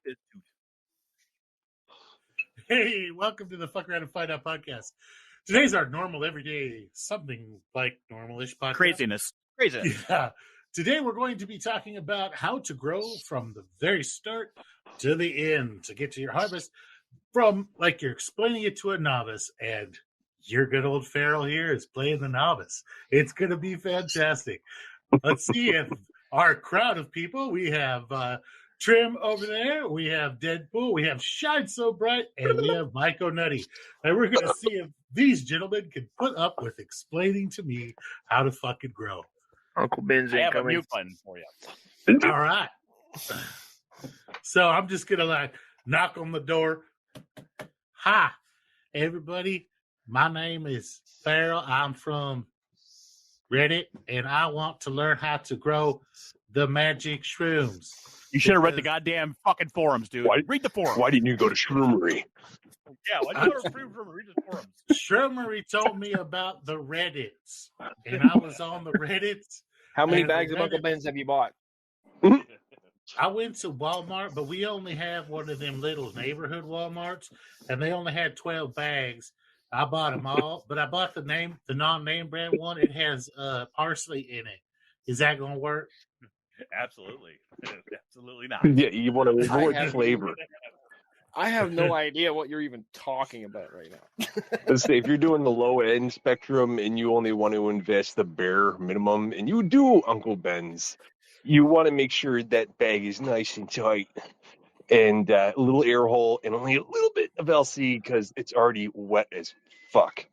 this dude. Hey, welcome to the Fuck Around and Find Out podcast. Today's our normal, everyday, something like normal-ish podcast. Craziness. Yeah. Today we're going to be talking about how to grow from the very start to the end to get to your harvest from, like, you're explaining it to a novice, and your good old Farrell here is playing the novice. It's going to be fantastic. Let's see if our crowd of people, we have Trim over there, we have Deadpool, we have Shine So Bright, and we have Mike O'Nutty. And we're going to see if these gentlemen can put up with explaining to me how to fucking grow. Uncle Ben's I have a incoming. mute button for you. All right. So I'm just going to like knock on the door. Hi, everybody. My name is Farrell. I'm from Reddit, and I want to learn how to grow the magic shrooms. You should have read the goddamn fucking forums, dude. Read the forums. Why didn't you go to Shroomery? Yeah, why did you go to read the forums? Shroomery told me about the Reddits, and I was on the Reddits. How many And bags of Reddit- Uncle Ben's have you bought? I went to Walmart, but we only have one of them little neighborhood Walmarts, and they only had 12 bags. I bought them all, but I bought the non-name brand one. It has parsley in it. Is that going to work? Absolutely. Absolutely not. Yeah, you want to avoid have- flavor. I have no idea what you're even talking about right now. Let's say if you're doing the low end spectrum and you only want to invest the bare minimum, and you do Uncle Ben's, you want to make sure that bag is nice and tight and a little air hole and only a little bit of LC because it's already wet as fuck.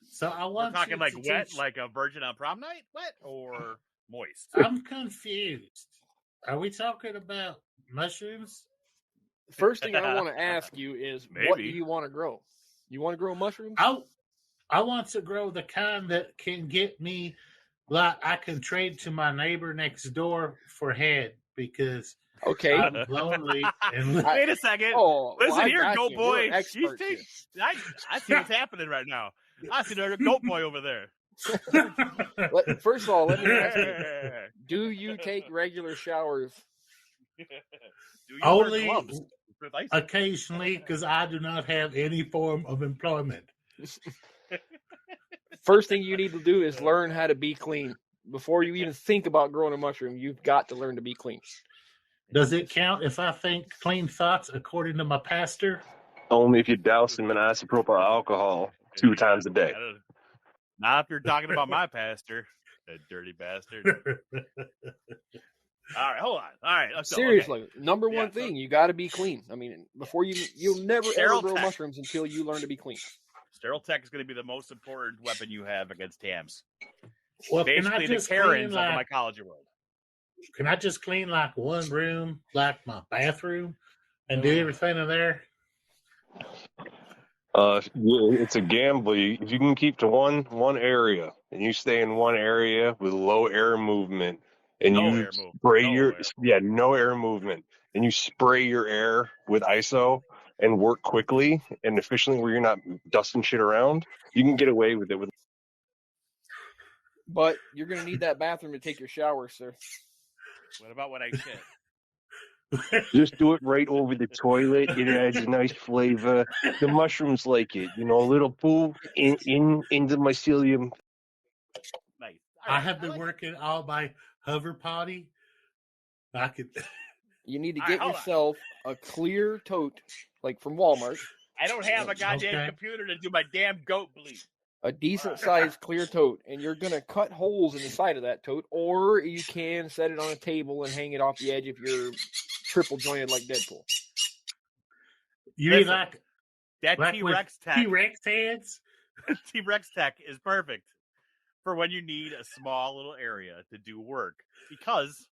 So I We're want talking you like to wet, teach- like a virgin on prom night? Wet or moist? I'm confused. Are we talking about mushrooms? First thing I want to ask you is, what do Maybe. you want to grow? You want to grow mushrooms? I want to grow the kind that can get me, like, I can trade to my neighbor next door for head because Okay. I'm lonely and Wait a second. Oh, Listen I here, got goat you. boy. You're an expert You here. think- I see what's happening right now. I see there's a goat boy over there. First of all, let me ask you, do you take regular showers? Do you Only wear gloves with ice? occasionally because I do not have any form of employment. First thing you need to do is learn how to be clean. Before you even think about growing a mushroom, you've got to learn to be clean. Does it count if I think clean thoughts according to my pastor? Only if you douse them in isopropyl alcohol 2 times a day. Not if you're talking about my pastor, that dirty bastard. All right, hold on. All right, let's go. Seriously, number Yeah, one thing, you got to be clean. I mean, you'll never Sterile ever grow tech. mushrooms until you learn to be clean. Sterile tech is going to be the most important weapon you have against TAMs. Well, can I Basically, the just Karens clean of the like mycology world. can I just clean like one room, like my bathroom, and do everything in there? It's a gamble. If you can keep to one area and you stay in one area with low air movement and No you air movement. spray No no air movement, and you spray your air with ISO and work quickly and efficiently where you're not dusting shit around, you can get away with it. But you're going to need that bathroom to take your shower, sir. What about when I shit? Just do it right over the toilet. It adds a nice flavor. The mushrooms like it. A little poo into mycelium. Nice. I have been working all my hover potty. I could. You need to All right, get hold on. yourself a clear tote, like from Walmart, I don't have a goddamn Okay. computer to do my damn goat bleed. a decent sized clear tote, and you're going to cut holes in the side of that tote, or you can set it on a table and hang it off the edge if you're triple jointed like Deadpool. You mean Listen, like That with T-Rex tech, T-Rex heads? T-Rex tech is perfect for when you need a small little area to do work because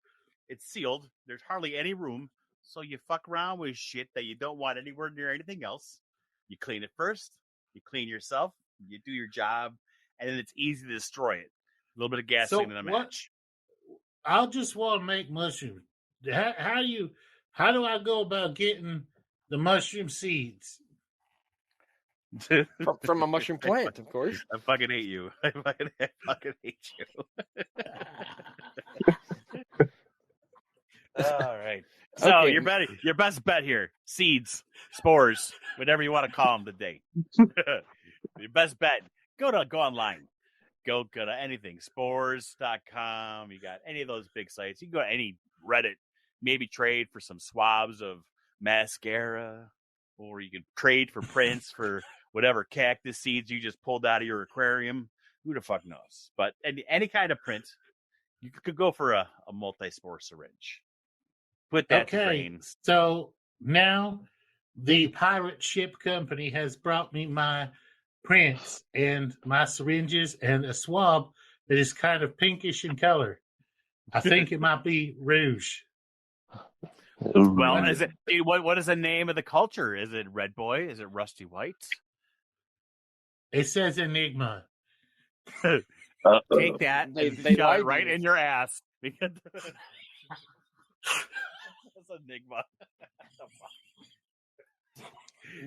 it's sealed. There's hardly any room, so you fuck around with shit that you don't want anywhere near anything else. You clean it first. You clean yourself. You do your job, and then it's easy to destroy it. A little bit of gasoline in a match. I just want to make mushrooms. How do I go about getting the mushroom seeds? From a mushroom plant, of course. I fucking hate you. I fucking hate you. All right. So Okay. your best bet here: seeds, spores, whatever you want to call them today. Your best bet: go online. Go to anything, spores.com. You got any of those big sites. You can go to any Reddit. Maybe trade for some swabs of mascara, or you can trade for prints for whatever cactus seeds you just pulled out of your aquarium. Who the fuck knows? But any kind of print, you could go for a multi-spore syringe. Put that to Okay, drain. so now the pirate ship company has brought me my prints and my syringes and a swab that is kind of pinkish in color. I think it might be rouge. Well, is it? What is the name of the culture? Is it Red Boy? Is it Rusty White? It says Enigma. Take that They and shove lied it to right you. in your ass. Because that's Enigma.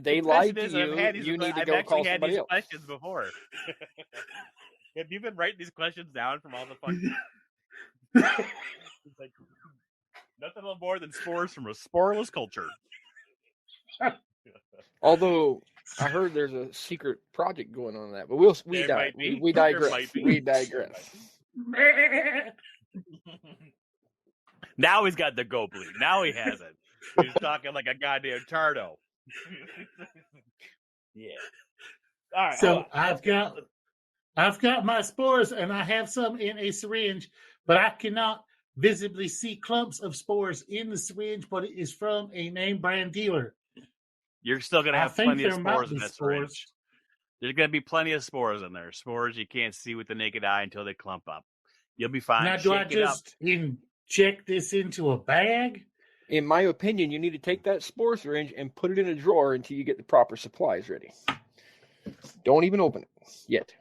They The lied question to is, you. I've had these- You need to I've go actually call had somebody these else. questions before. Have you been writing these questions down from all the fun? It's like nothing more than spores from a sporeless culture. Although I heard there's a secret project going on that, but we There might be. There digress. might be. We digress. Now he's got the go bleed. Now he has it. He's talking like a goddamn tardo. Yeah. All right. So I've got my spores and I have some in a syringe, but I cannot visibly see clumps of spores in the syringe, but it is from a name brand dealer. You're still going to I have think plenty of there might spores be in that spores. syringe. There's going to be plenty of spores in there. Spores you can't see with the naked eye until they clump up. You'll be fine. Now, do I Shake it up. just inject this into a bag? In my opinion, you need to take that spore syringe and put it in a drawer until you get the proper supplies ready. Don't even open it yet.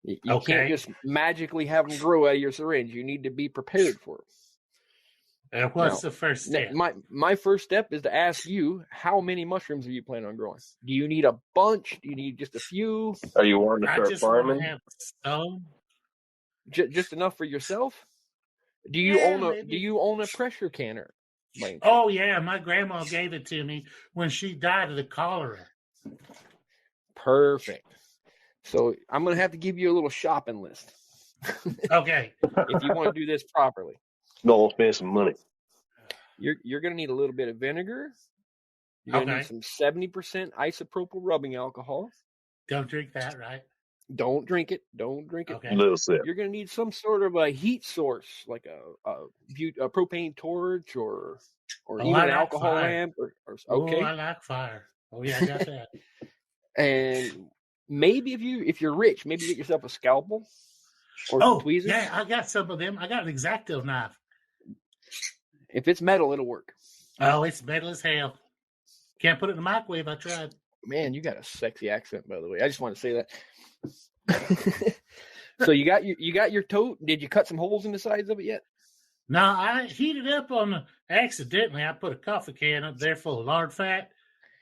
You can't just magically have them grow out of your syringe. You need to be prepared for it. What's the first step? My first step is to ask you, how many mushrooms are you planning on growing? Do you need a bunch? Do you need just a few? Are you wanting to I start just want farming? to have some. Just enough for yourself? Do you own a pressure canner? Oh yeah, my grandma gave it to me when she died of the cholera. Perfect. So I'm going to have to give you a little shopping list. Okay. If you want to do this properly. No, spend some money. You're going to need a little bit of vinegar. You're going to need some 70% isopropyl rubbing alcohol. Don't drink that, right? Don't drink it. Don't drink it. Okay. Little sip. You're going to need some sort of a heat source, like a propane torch or even an alcohol lamp. Okay. Oh, I like fire. Oh yeah, I got that. And maybe if you're rich, maybe get yourself a scalpel or some tweezers. Yeah, I got some of them. I got an X-Acto knife. If it's metal, it'll work. Oh, it's metal as hell. Can't put it in the microwave. I tried. Man, you got a sexy accent, by the way. I just want to say that. So you got your tote. Did you cut some holes in the sides of it yet? No, I heated up accidentally. I put a coffee can up there full of lard fat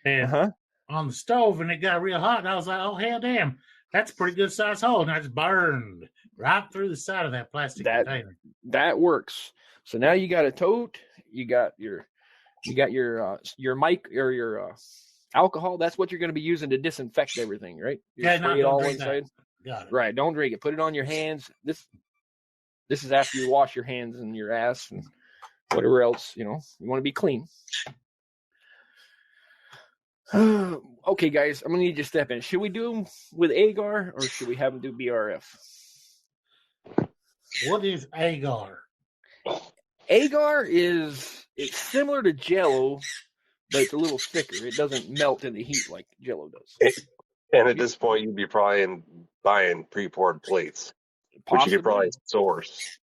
and on the stove, and it got real hot. And I was like, "Oh hell, damn, that's a pretty good sized hole." And I just burned right through the side of that plastic container. That works. So now you got a tote. You got your mic or your alcohol. That's what you're going to be using to disinfect everything, right? Not all drink inside. Got it. Right. Don't drink it. Put it on your hands. This is after you wash your hands and your ass and whatever else, you want to be clean. Okay, guys, I'm going to need you to step in. Should we do them with agar or should we have them do BRF? What is agar? Agar it's similar to Jell-O, but it's a little thicker. It doesn't melt in the heat like Jell-O does. And at this point, you'd be probably buying pre-poured plates, which you could probably source.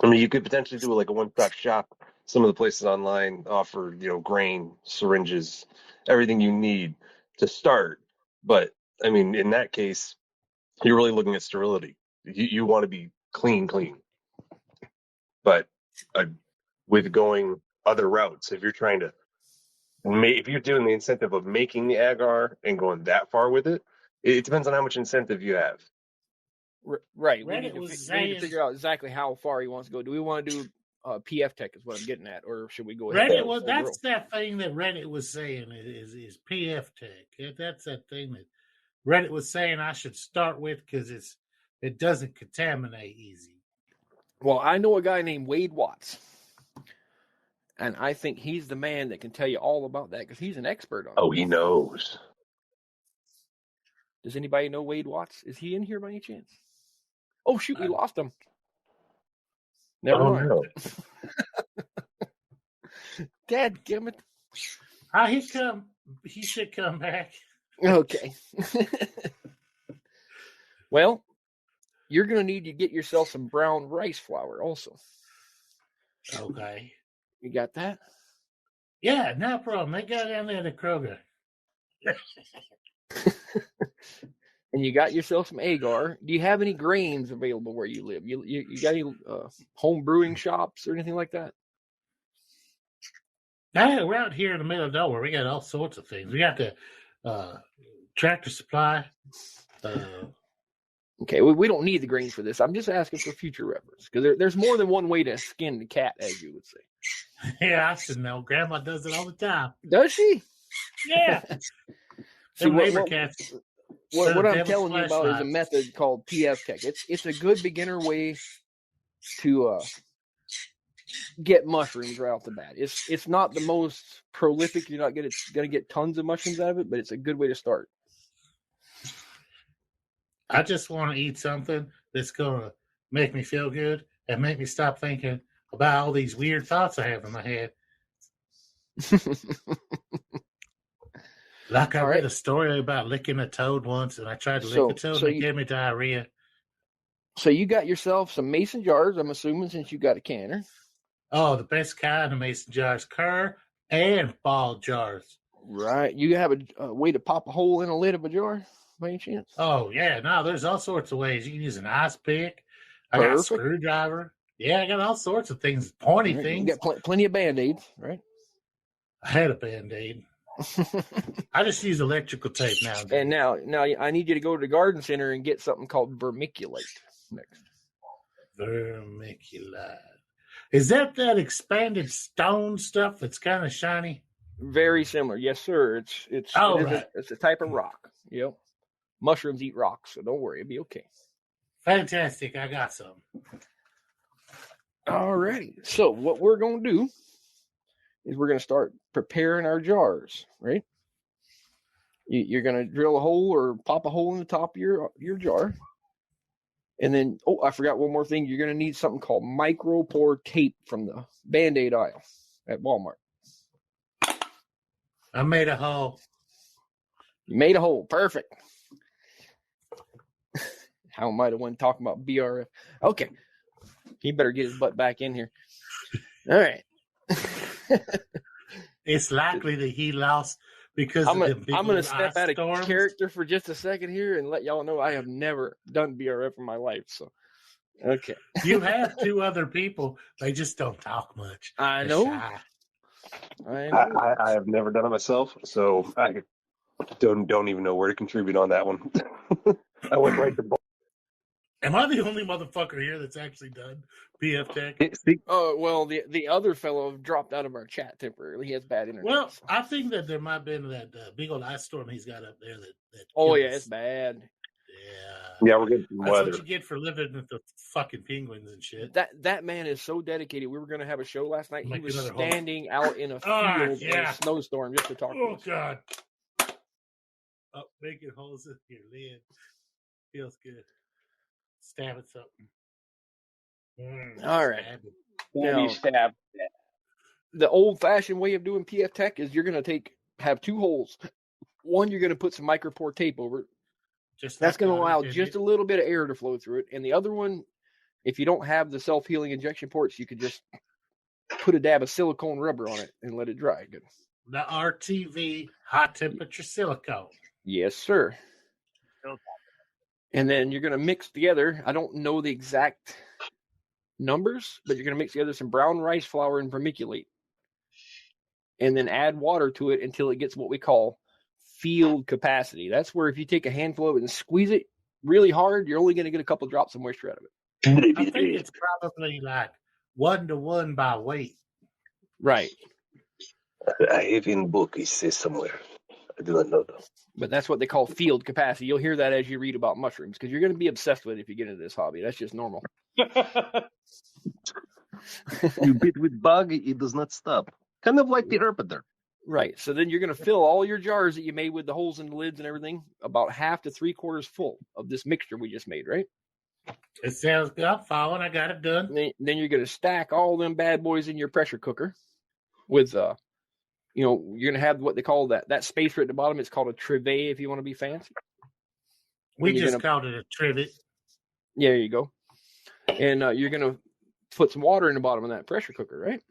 I mean, you could potentially do like a one-stop shop. Some of the places online offer, grain, syringes, everything you need to start. But I mean, in that case, you're really looking at sterility. You want to be clean. But with going other routes, if you're trying to, if you're doing the incentive of making the agar and going that far with it, it depends on how much incentive you have. Right. We need to figure out exactly how far he wants to go. Do we want to do PF Tech is what I'm getting at, or should we go ahead? Reddit was that's that thing that Reddit was saying is PF Tech. That's that thing that Reddit was saying I should start with because it doesn't contaminate easy. Well, I know a guy named Wade Watts, and I think he's the man that can tell you all about that because he's an expert on it. Oh, he knows. Does anybody know Wade Watts? Is he in here by any chance? Oh, shoot, we lost him. Never mind. No. Dad, damn it. He should come back. Okay. Well, you're going to need to get yourself some brown rice flour also. Okay. You got that? Yeah, no problem. They got down there at Kroger. And you got yourself some agar. Do you have any grains available where you live? You got any home brewing shops or anything like that? No, we're out here in the middle of nowhere. We got all sorts of things. We got the Tractor Supply. Okay, we don't need the grains for this. I'm just asking for future reference because there's more than one way to skin the cat, as you would say. Yeah, I should know. Grandma does it all the time. Does she? Yeah. See, what I'm telling you about is a method called PF Tech. It's a good beginner way to get mushrooms right off the bat. It's not the most prolific. You're not going to get tons of mushrooms out of it, but it's a good way to start. I just want to eat something that's going to make me feel good and make me stop thinking about all these weird thoughts I have in my head. Like I read a story about licking a toad once, and I tried to lick a toad, and it gave me diarrhea. So you got yourself some mason jars, I'm assuming, since you got a canner. Oh, the best kind of mason jars, Kerr and ball jars. Right. You have a way to pop a hole in a lid of a jar, by any chance? Oh, yeah. No, there's all sorts of ways. You can use an ice pick. I got a screwdriver. Yeah, I got all sorts of things, pointy things. You got plenty of Band-Aids, right? I had a Band-Aid. I just use electrical tape now. And now I need you to go to the garden center and get something called vermiculite next. Vermiculite. Is that expanded stone stuff that's kind of shiny? Very similar. Yes, sir. It's a type of rock. Yep. Mushrooms eat rocks, so don't worry. It'll be okay. Fantastic. I got some. All righty. So what we're going to do is we're going to start preparing our jars, right? You're going to drill a hole or pop a hole in the top of your jar. And then, I forgot one more thing. You're going to need something called micro pore tape from the Band-Aid aisle at Walmart. I made a hole. You made a hole. Perfect. How am I the one talking about BRF? Okay. He better get his butt back in here. All right. It's likely that he lost because I'm going to step out of character for just a second here and let y'all know I have never done BRF in my life. So, okay. You have two other people. They just don't talk much. I know. I have never done it myself, so I don't even know where to contribute on that one. I went right to ball. Am I the only motherfucker here that's actually done PF Tech? Oh, well, the other fellow dropped out of our chat temporarily. He has bad internet. Well, I think that there might have been that big old ice storm he's got up there. It's bad. Yeah, we're getting that's weather. What you get for living with the fucking penguins and shit. That man is so dedicated. We were going to have a show last night. He was standing out in a field in a snowstorm just to talk to us. Oh, God. Oh, making holes in your lid. Feels good. Stab at something. All right. Now, the old-fashioned way of doing PF Tech is you're going to have two holes. One, you're going to put some micropore tape over it. That's going to allow just a little bit of air to flow through it. And the other one, if you don't have the self-healing injection ports, you could just put a dab of silicone rubber on it and let it dry. Good. The RTV high-temperature silicone. Yes, sir. And then you're going to mix together, I don't know the exact numbers, but you're going to mix together some brown rice flour and vermiculite. And then add water to it until it gets what we call field capacity. That's where if you take a handful of it and squeeze it really hard, you're only going to get a couple drops of moisture out of it. I think it's probably like 1-to-1 by weight. Right. I have in book it says somewhere. I do not know though. But that's what they call field capacity. You'll hear that as you read about mushrooms because you're going to be obsessed with it if you get into this hobby. That's just normal. You bit with bug, it does not stop. Kind of like the herpader. Right. So then you're going to fill all your jars that you made with the holes in the lids and everything about 1/2 to 3/4 full of this mixture we just made, right? It sounds good. I'm following. I got it done. Then you're going to stack all them bad boys in your pressure cooker with, you're going to have what they call that spacer at the bottom. It's called a trivet if you want to be fancy. We just called it a trivet. Yeah, there you go. And you're going to put some water in the bottom of that pressure cooker, right?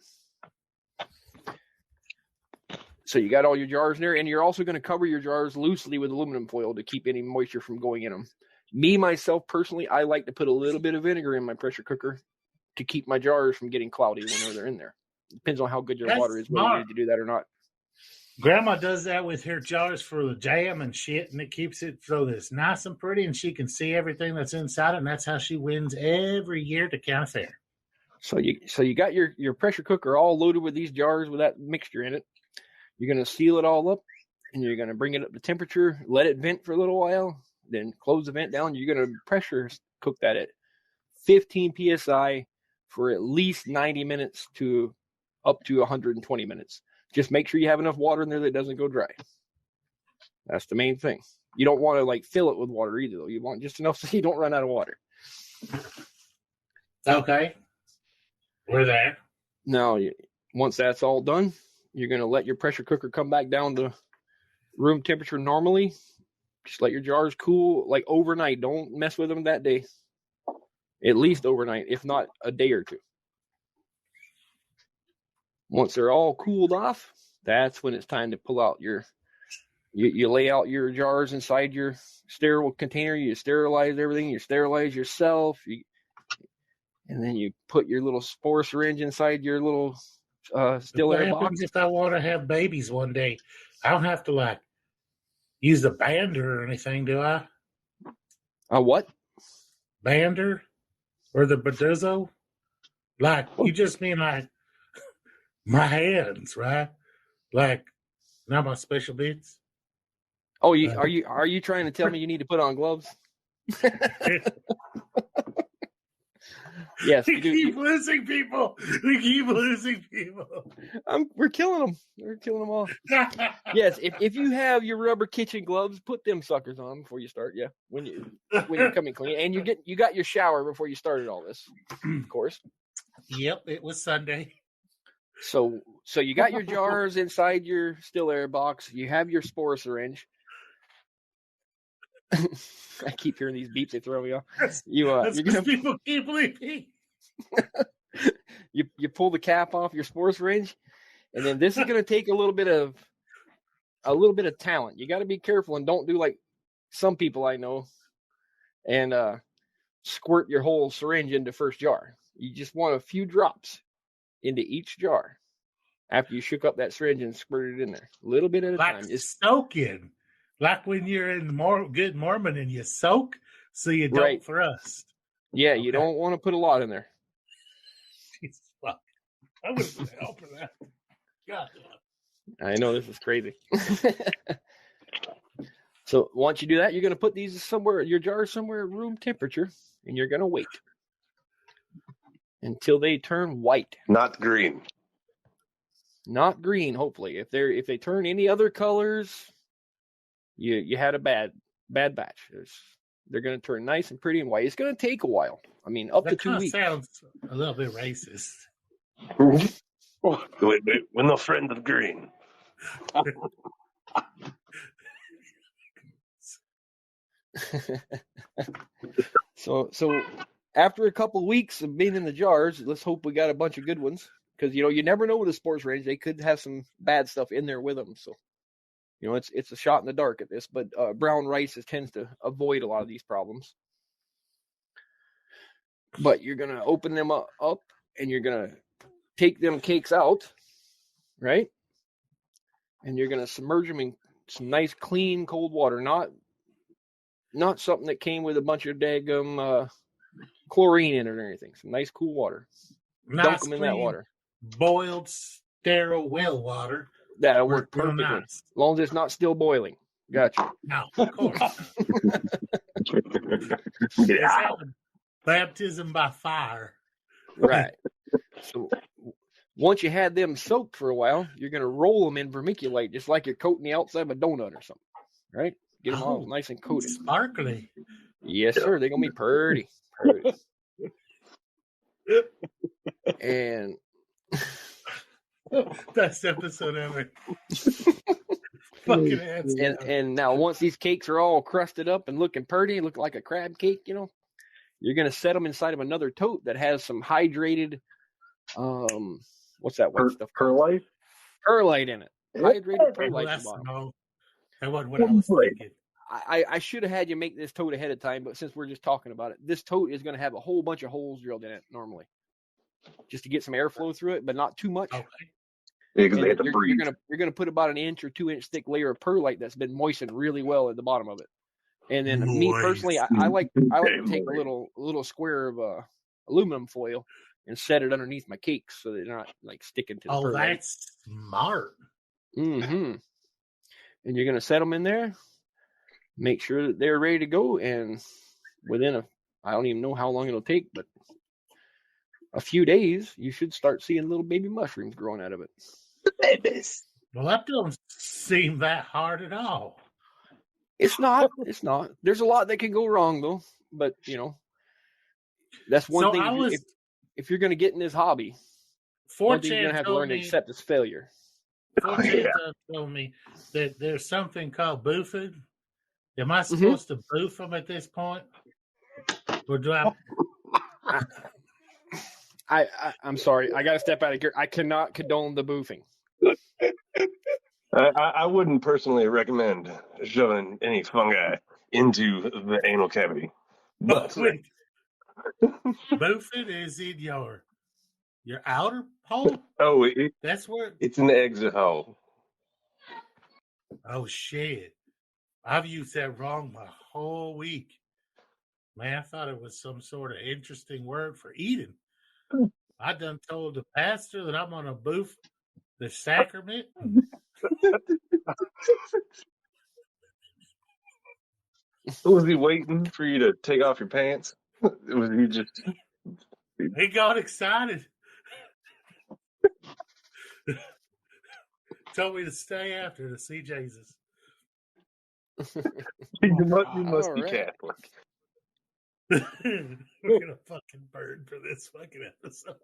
So you got all your jars in there, and you're also going to cover your jars loosely with aluminum foil to keep any moisture from going in them. Me, myself, personally, I like to put a little bit of vinegar in my pressure cooker to keep my jars from getting cloudy whenever they're in there. Depends on how good your water is, whether you need to do that or not. Grandma does that with her jars for the jam and shit, and it keeps it so that it's nice and pretty, and she can see everything that's inside it, and that's how she wins every year to County Fair. So you got your pressure cooker all loaded with these jars with that mixture in it. You're going to seal it all up, and you're going to bring it up to temperature, let it vent for a little while, then close the vent down. You're going to pressure cook that at 15 psi for at least 90 minutes to up to 120 minutes. Just make sure you have enough water in there that doesn't go dry. That's the main thing. You don't want to fill it with water either, though. You want just enough so you don't run out of water. Okay. We're there. Now, once that's all done, you're going to let your pressure cooker come back down to room temperature normally. Just let your jars cool overnight. Don't mess with them that day. At least overnight, if not a day or two. Once they're all cooled off, that's when it's time to pull out you lay out your jars inside your sterile container. You sterilize everything. You sterilize yourself. And then you put your little spore syringe inside your little still air box. If I want to have babies one day, I don't have to use a bander or anything, do I? A what? Bander or the baduzzo? You just mean my hands, right? Not my special bits. Oh, are you trying to tell me you need to put on gloves? Yes, we keep losing people. We're killing them. We're killing them all. Yes, if you have your rubber kitchen gloves, put them suckers on before you start. Yeah, when you're coming clean, and you got your shower before you started all this, of course. Yep, it was Sunday. So you got your jars inside your still air box. You have your spore syringe. I keep hearing these beeps. They throw me off. People keep leaving. You pull the cap off your spore syringe, and then this is going to take a little bit of talent. You got to be careful and don't do like some people I know and squirt your whole syringe into first jar. You just want a few drops into each jar after you shook up that syringe and squirted it in there, a little bit at a time. Just soaking. Like when you're in the Good Mormon and you soak so you don't thrust. Yeah, okay. You don't want to put a lot in there. Jesus, fuck. I wouldn't help for that. God damn. I know this is crazy. So once you do that, you're going to put these your jars somewhere at room temperature, and you're going to wait until they turn white. Not green. Not green, hopefully. If they turn any other colors, you had a bad batch. They're going to turn nice and pretty and white. It's going to take a while. I mean, up to 2 weeks. That sounds a little bit racist. We're no friend of green. So after a couple of weeks of being in the jars, let's hope we got a bunch of good ones. Because, you never know with the spore syringe. They could have some bad stuff in there with them. So, it's a shot in the dark at this. But brown rice tends to avoid a lot of these problems. But you're going to open them up and you're going to take them cakes out, right? And you're going to submerge them in some nice, clean, cold water. Not something that came with a bunch of daggum chlorine in it or anything. Some nice, cool water. Dunk them in that water. Boiled, sterile well water. That'll work real perfectly. nice. As long as it's not still boiling. Gotcha. No, of course. It's having baptism by fire. Right. So once you had them soaked for a while, you're going to roll them in vermiculite, just like you're coating the outside of a donut or something. Right? Get them all nice and coated. Sparkly. Yes, sir. They're going to be pretty. And best episode ever. Fucking hands down. And now once these cakes are all crusted up and looking pretty, look like a crab cake, you're going to set them inside of another tote that has some hydrated, what's that white stuff? Perlite? Perlite in it. Hydrated perlite. That wasn't what I was thinking. I should have had you make this tote ahead of time, but since we're just talking about it, this tote is going to have a whole bunch of holes drilled in it normally, just to get some airflow through it, but not too much. Okay. Yeah, because they have to breathe. You're gonna put about an 1 or 2 inch thick layer of perlite that's been moistened really well at the bottom of it. And then me personally, I like to take a little square of aluminum foil and set it underneath my cakes so they're not like sticking to the perlite. That's smart. Mm-hmm. And you're gonna set them in there, make sure that they're ready to go, and within I don't even know how long it'll take, but a few days, you should start seeing little baby mushrooms growing out of it. Babies. Well, that don't seem that hard at all. It's not. It's not. There's a lot that can go wrong, though. But, that's one thing. If you're going to get in this hobby, one thing you're going to have to learn to accept is failure. 4chan told me that there's something called boofing. Am I supposed to boof them at this point? Or do I'm sorry. I got to step out of here. I cannot condone the boofing. I wouldn't personally recommend shoving any fungi into the anal cavity. But wait. Boofing is in your outer hole? Oh, that's where it's an exit hole. Oh shit. I've used that wrong my whole week. Man, I thought it was some sort of interesting word for eating. I done told the pastor that I'm going to boof the sacrament. Was he waiting for you to take off your pants? Was he just... He got excited. Told me to stay after to see Jesus. You must be Catholic. We're gonna fucking burn for this fucking episode.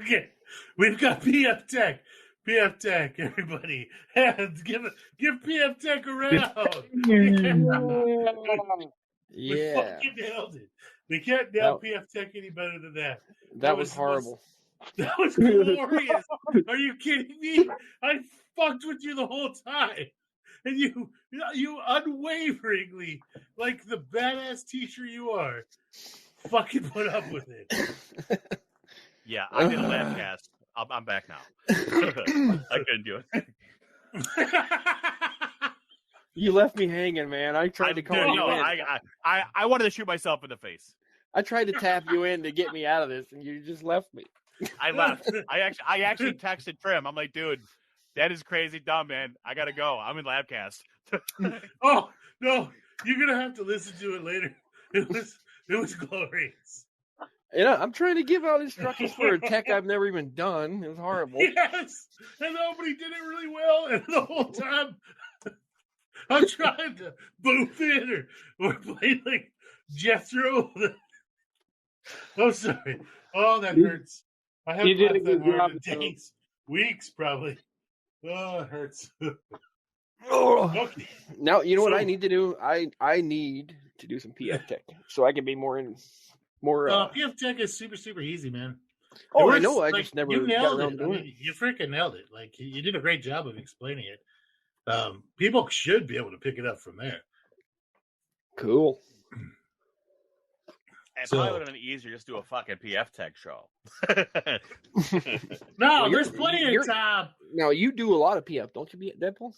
Okay, we've got PF Tech. PF Tech, everybody. Hands, give PF Tech a round. Yeah. We fucking nailed it. We can't nail PF Tech any better than that. That was horrible. That was glorious. Are you kidding me? I fucked with you the whole time. And you unwaveringly, like the badass teacher you are, fucking put up with it. Yeah, I did a lab cast. I'm back now. I couldn't do it. You left me hanging, man. I tried to call you in. I wanted to shoot myself in the face. I tried to tap you in to get me out of this, and you just left me. I left. I actually texted Trim. I'm like, dude, that is crazy dumb, man. I gotta go. I'm in Labcast. Oh no, you're gonna have to listen to it later. It was glorious. I'm trying to give out instructions for a tech I've never even done. It was horrible. Yes, and nobody did it really well, and the whole time I'm trying to boof it or play like Jethro. I'm sorry. Oh, that hurts. I haven't laughed that hard in days, weeks, probably. Oh, it hurts. Okay. Now, you know what I need to do? I need to do some PF Tech so I can be more PF Tech is super, super easy, man. Oh, I know. I just never got around to doing it. You freaking nailed it. Like, you did a great job of explaining it. People should be able to pick it up from there. Cool. It probably would have been easier just do a fucking PF Tech show. No, there's plenty of time. Now, you do a lot of PF, don't you, Deadpool?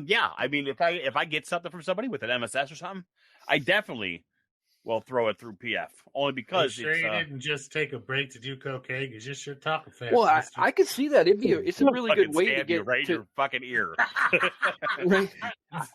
Yeah. I mean, if I get something from somebody with an MSS or something, I definitely will throw it through PF only because you didn't just take a break to do cocaine. You just should talk fast. Well, I could see that. It's a really good way to get right in your fucking ear. Right.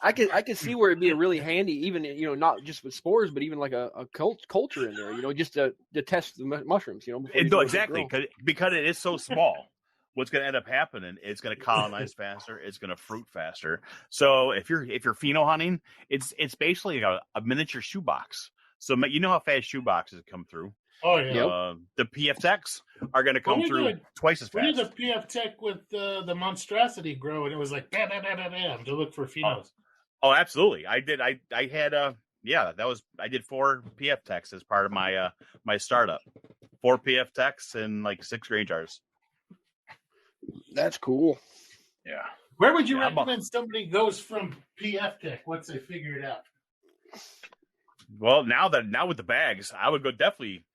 I could see where it'd be really handy, even not just with spores, but even like a culture in there. Just to test the mushrooms. No, exactly, because it is so small. What's going to end up happening? It's going to colonize faster. It's going to fruit faster. So if you're pheno hunting, it's basically a miniature shoebox. So you know how fast shoeboxes come through. Oh yeah. The PF Techs are going to come through twice as fast. We did the PF Tech with the monstrosity grow, and it was like bam, bam, bam, bam, bam, to look for phenos. Oh, absolutely. I did. I had I did 4 PF Techs as part of my my startup. 4 PF Techs and like 6 grain jars. That's cool. Yeah. Where would you recommend somebody goes from PF Tech once they figure it out? Well, now with the bags, I would go definitely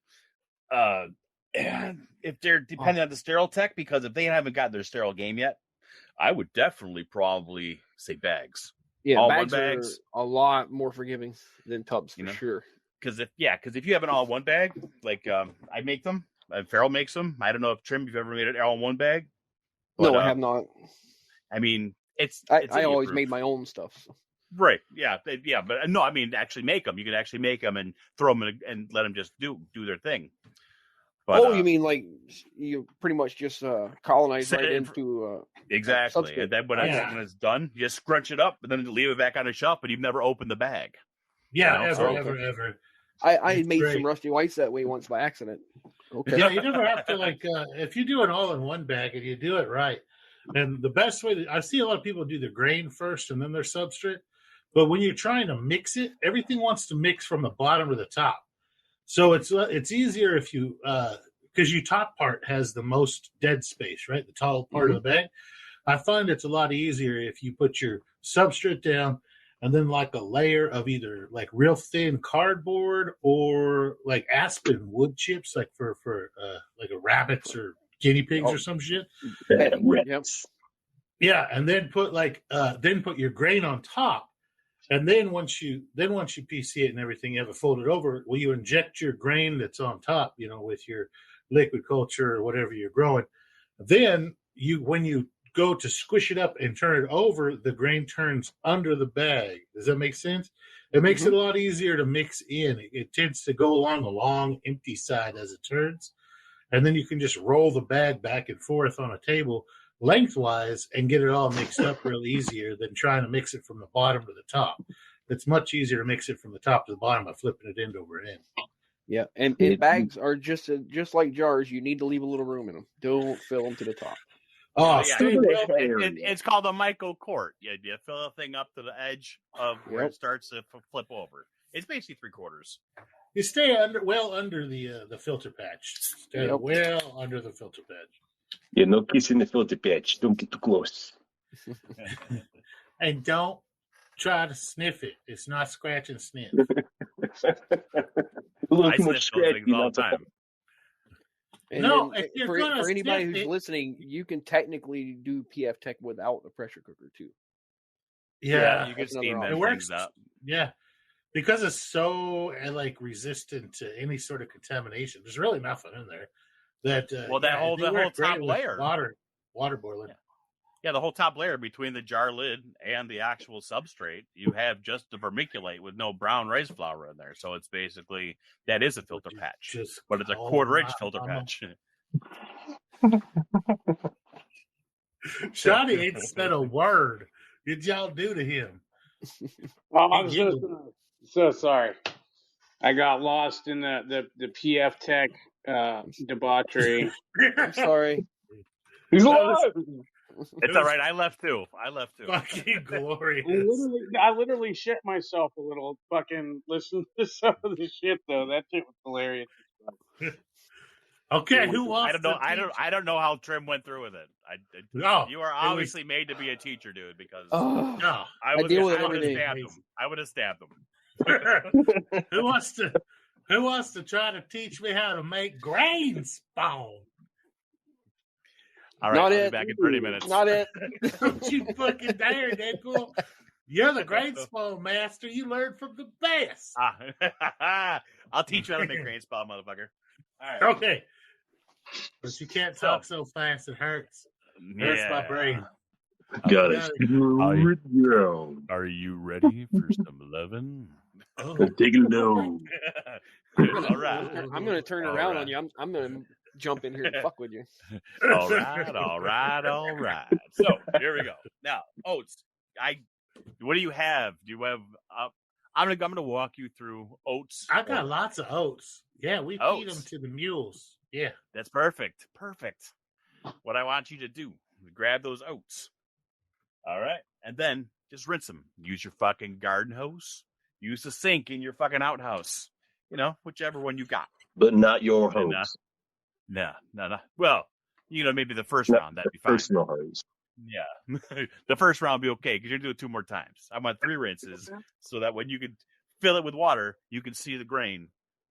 if they're depending on the sterile tech, because if they haven't got their sterile game yet, I would definitely probably say bags. Yeah, all bags are a lot more forgiving than tubs for sure. Because if you have an all-in-one bag, like I make them, Farrell makes them. I don't know if Trim, you've ever made an all-in-one bag. But, no, I have not. I mean, I always made my own stuff. So. Right. Yeah. But no, I mean, actually make them. You can actually make them and throw them in and let them just do their thing. But, you mean like you pretty much just colonize right into exactly. And then when it's done, you just scrunch it up and then leave it back on the shelf, but you've never opened the bag. Yeah, ever. I made some rusty whites that way once by accident. Okay. Yeah, you never have to if you do an all-in-one bag and you do it right. And the best way I see a lot of people do their grain first and then their substrate. But when you're trying to mix it, everything wants to mix from the bottom to the top. So it's easier if you because your top part has the most dead space, right? The tall part of the bag. I find it's a lot easier if you put your substrate down and then like a layer of either like real thin cardboard or like aspen wood chips, like for like a rabbits or guinea pigs or some shit. Yeah, and then put put your grain on top, and then once you PC it and everything, you have it folded over. Well, you inject your grain that's on top, with your liquid culture or whatever you're growing. Then when you go to squish it up and turn it over, the grain turns under the bag. Does that make sense? It makes it a lot easier to mix in. It tends to go along the long, empty side as it turns. And then you can just roll the bag back and forth on a table lengthwise and get it all mixed up real easier than trying to mix it from the bottom to the top. It's much easier to mix it from the top to the bottom by flipping it end over end. Yeah, and bags are just like jars. You need to leave a little room in them. Don't fill them to the top. Oh, yeah. It's called a Michael Quart. You fill the thing up to the edge of where it starts to flip over. It's basically 3/4. You stay under the filter patch. Stay well under the filter patch. Yeah, no kissing the filter patch. Don't get too close. And don't try to sniff it. It's not scratch and sniff. I sniff those things all the time. And no, for anybody who's listening, you can technically do PF Tech without a pressure cooker too. Yeah, you can steam them things up. Yeah, because it's so resistant to any sort of contamination. There's really nothing in there. The whole top layer, water boiling. Yeah, the whole top layer between the jar lid and the actual substrate, you have just to vermiculate with no brown rice flour in there. So it's basically that is a filter patch, but it's a 1/4-inch filter patch. Johnny ain't said a word. Did y'all do to him? I'm so sorry. I got lost in the PF Tech debauchery. I'm sorry. He's alive. It's all right. I left too. Fucking glorious. I literally shit myself a little. Fucking listen to some of the shit though. That shit was hilarious. Okay, who wants? I don't know how Trim went through with it. You are obviously made to be a teacher, dude. Because I would have stabbed him. Who wants to try to teach me how to make grain spawn? All right, I'll be back in 30 minutes. Not it. Don't you fucking dare, Deadpool. You're the grain spell master. You learned from the best. I'll teach you how to make grain spell, motherfucker. All right. Okay. But you can't talk so fast. It hurts. Hurts my brain. Got it. Are you ready for some lovin'? Oh. Take it low. All right. I'm going to turn around on you. I'm going to jump in here and fuck with you. All right. So here we go. Now, oats. What do you have? Do you have? I'm gonna walk you through oats. I got lots of oats. Yeah, we feed them to the mules. Yeah, that's perfect. What I want you to do is grab those oats. All right, and then just rinse them. Use your fucking garden hose. Use the sink in your fucking outhouse. Whichever one you got. But not your hose. No. Well, maybe the first round that'd be fine. Personal hose. Yeah, the first round will be okay because you're doing 2 more times. I want 3 rinses so that when you can fill it with water, you can see the grain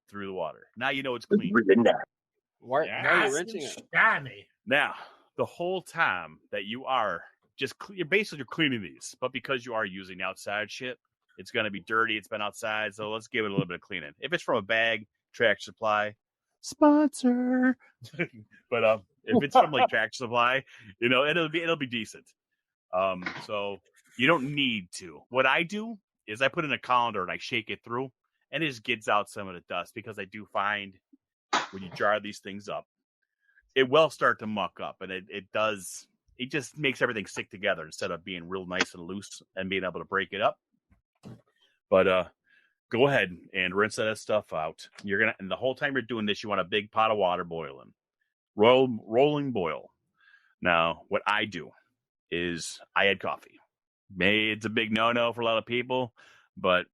through the water. Now you know it's clean. Why are you rinsing it? Now, the whole time that you are you're basically cleaning these, but because you are using outside shit, it's going to be dirty. It's been outside, so let's give it a little bit of cleaning. If it's from a bag, Tractor Supply, sponsor. But if it's from like Tractor Supply, it'll be decent. So you don't need to. What I do is I put in a colander and I shake it through, and it just gets out some of the dust because I do find when you jar these things up, it will start to muck up, and it does. It just makes everything stick together instead of being real nice and loose and being able to break it up. But go ahead and rinse that stuff out. And the whole time you're doing this, you want a big pot of water boiling, rolling boil. Now, what I do is I add coffee. It's a big no-no for a lot of people, but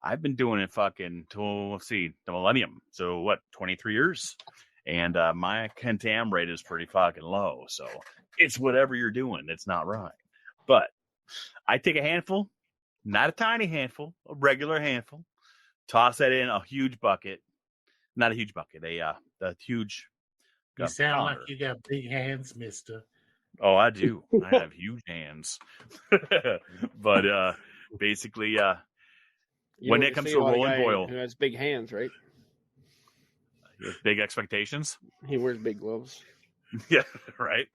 I've been doing it the millennium. So 23 years, and my contam rate is pretty fucking low. So it's whatever you're doing. It's not right, but I take a handful. Not a tiny handful, a regular handful. Toss that in a huge bucket. Not a huge bucket, a huge. You sound like you got big hands, mister. Oh, I do. I have huge hands. But basically, when it comes to a rolling boil. Who has big hands, right? He has big expectations. He wears big gloves. Yeah, right.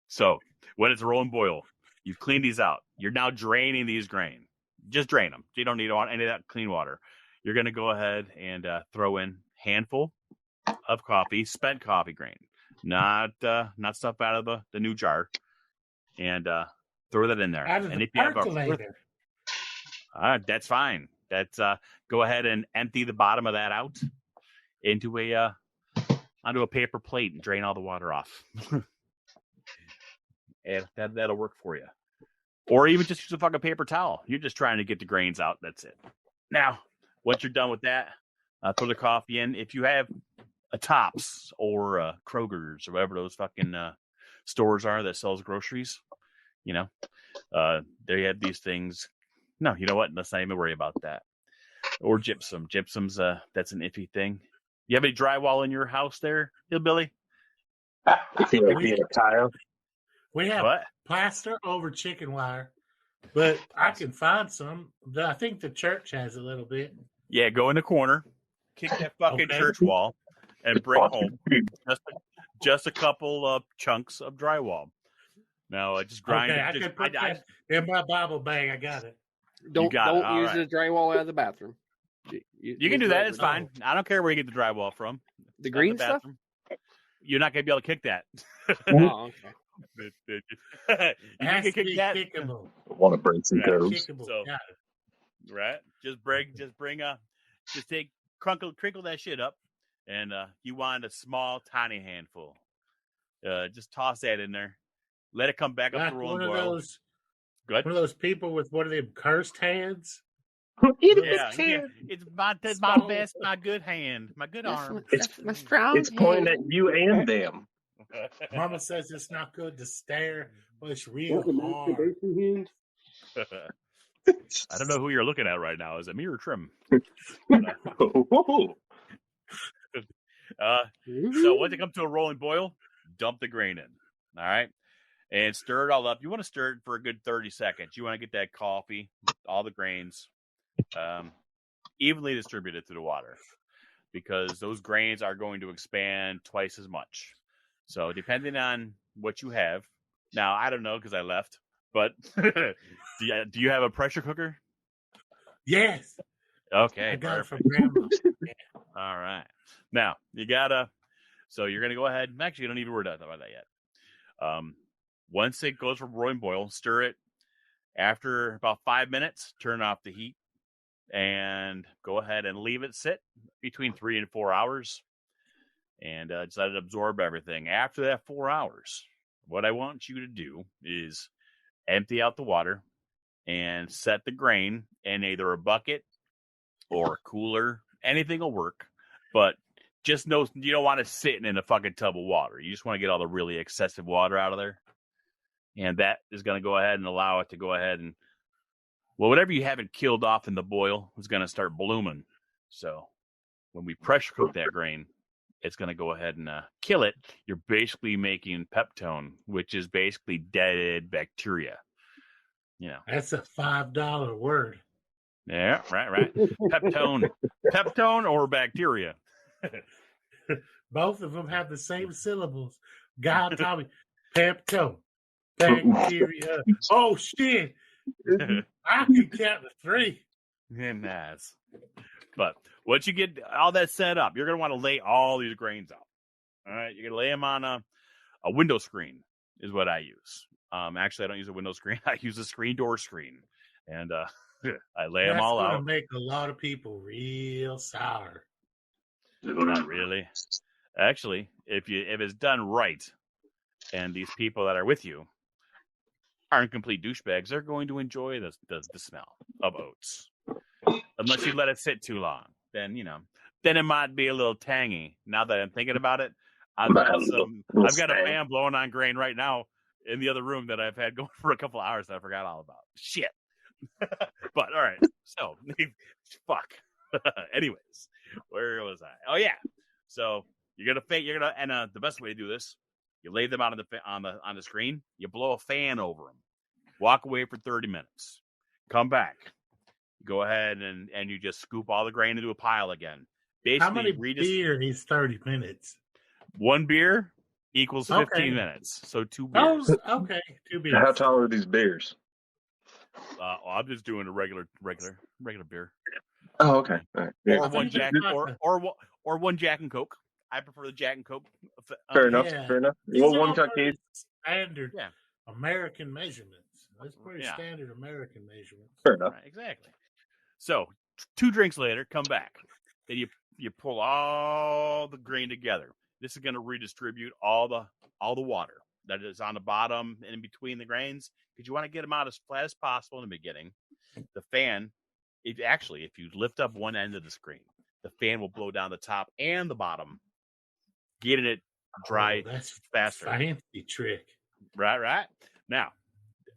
So when it's a rolling boil, you've cleaned these out. You're now draining these grain. Just drain them. You don't need any of that clean water. You're going to go ahead and throw in handful of coffee, spent coffee grain, not stuff out of the new jar, and throw that in there. And if you have that's fine. That's go ahead and empty the bottom of that out into onto a paper plate and drain all the water off. And that'll work for you. Or even just use a fucking paper towel. You're just trying to get the grains out. That's it. Now, once you're done with that, throw the coffee in. If you have a Tops or Kroger's or whatever those fucking stores are that sells groceries, they have these things. No, you know what? Let's not even worry about that. Or gypsum. Gypsum's that's an iffy thing. You have any drywall in your house there, Hillbilly? We have plaster over chicken wire, but I can find some. I think the church has a little bit. Yeah, go in the corner, kick that fucking church wall, and bring home just a couple of chunks of drywall. Now, just grind it. I can put that in my Bible bag. I got it. Don't use the drywall out of the bathroom. You can do that. It's fine. I don't care where you get the drywall from. The green stuff? You're not going to be able to kick that. Oh, okay. You can kick that. I want to break some curves. So, right? Just crinkle that shit up, and you want a small, tiny handful. Just toss that in there. Let it come back up the rolling boil. One of those people with one of them cursed hands. Yeah. It's my best, my good hand, my good arm. It's pointing at you and them. Mama says it's not good to stare, but it's real hard. I don't know who you're looking at right now. Is it me or Trim? So once it comes to a rolling boil, dump the grain in. All right. and stir it all up. You want to stir it for a good 30 seconds. You want to get that coffee, all the grains, evenly distributed through the water, because those grains are going to expand twice as much. So depending on what you have, now I don't know because I left, but do you have a pressure cooker? Yes. Okay, I got perfect. it from Grandma. All right. Now you gotta. So you're gonna go ahead. Actually, you don't need to worry about that yet. Once it goes from boiling boil, stir it. After about 5 minutes, turn off the heat and go ahead and leave it sit between 3 and 4 hours, and just let it absorb everything. After that 4 hours, what I want you to do is empty out the water and set the grain in either a bucket or a cooler. Anything will work, but just know you don't want it sitting in a fucking tub of water. You just want to get all the really excessive water out of there, and that is going to go ahead and allow it to go ahead and, well, whatever you haven't killed off in the boil is going to start blooming. So when we pressure cook that grain, it's going to go ahead and kill it. You're basically making peptone, which is basically dead bacteria. You know, That's a $5 word. Yeah, right. Peptone or bacteria. Both of them have the same syllables. God taught me peptone, bacteria. Oh shit! I can count to 3. Nice. But once you get all that set up, you're going to want to lay all these grains out. All right, you're going to lay them on a window screen is what I use. Actually, I don't use a window screen. I use a screen door screen, and I lay them all out. That's going to make a lot of people real sour. Not really. Actually, if it's done right, and these people that are with you aren't complete douchebags, they're going to enjoy the smell of oats. Unless you let it sit too long, then it might be a little tangy. Now that I'm thinking about it, I've got a fan blowing on grain right now in the other room that I've had going for a couple hours that I forgot all about. Shit. But all right, so fuck. Anyways, where was I? Oh yeah. So you're gonna and the best way to do this, you lay them out on the screen. You blow a fan over them. Walk away for 30 minutes. Come back. Go ahead and you just scoop all the grain into a pile again. Basically, how many beer is 30 minutes? 1 beer equals 15 minutes. So 2 beers. Oh, okay, 2 beers. How tall are these beers? I'm just doing a regular beer. Oh, okay. All right. Yeah. Or one Jack or one Jack and Coke. I prefer the Jack and Coke. Fair enough. Well, one cupcake. Standard American measurements. That's pretty standard American measurements. Fair enough. Right, exactly. So 2 drinks later, come back. Then you pull all the grain together. This is going to redistribute all the water that is on the bottom and in between the grains, because you want to get them out as flat as possible in the beginning. The fan, if you lift up one end of the screen, the fan will blow down the top and the bottom, getting it dry that's faster. Fancy trick. Right. Now,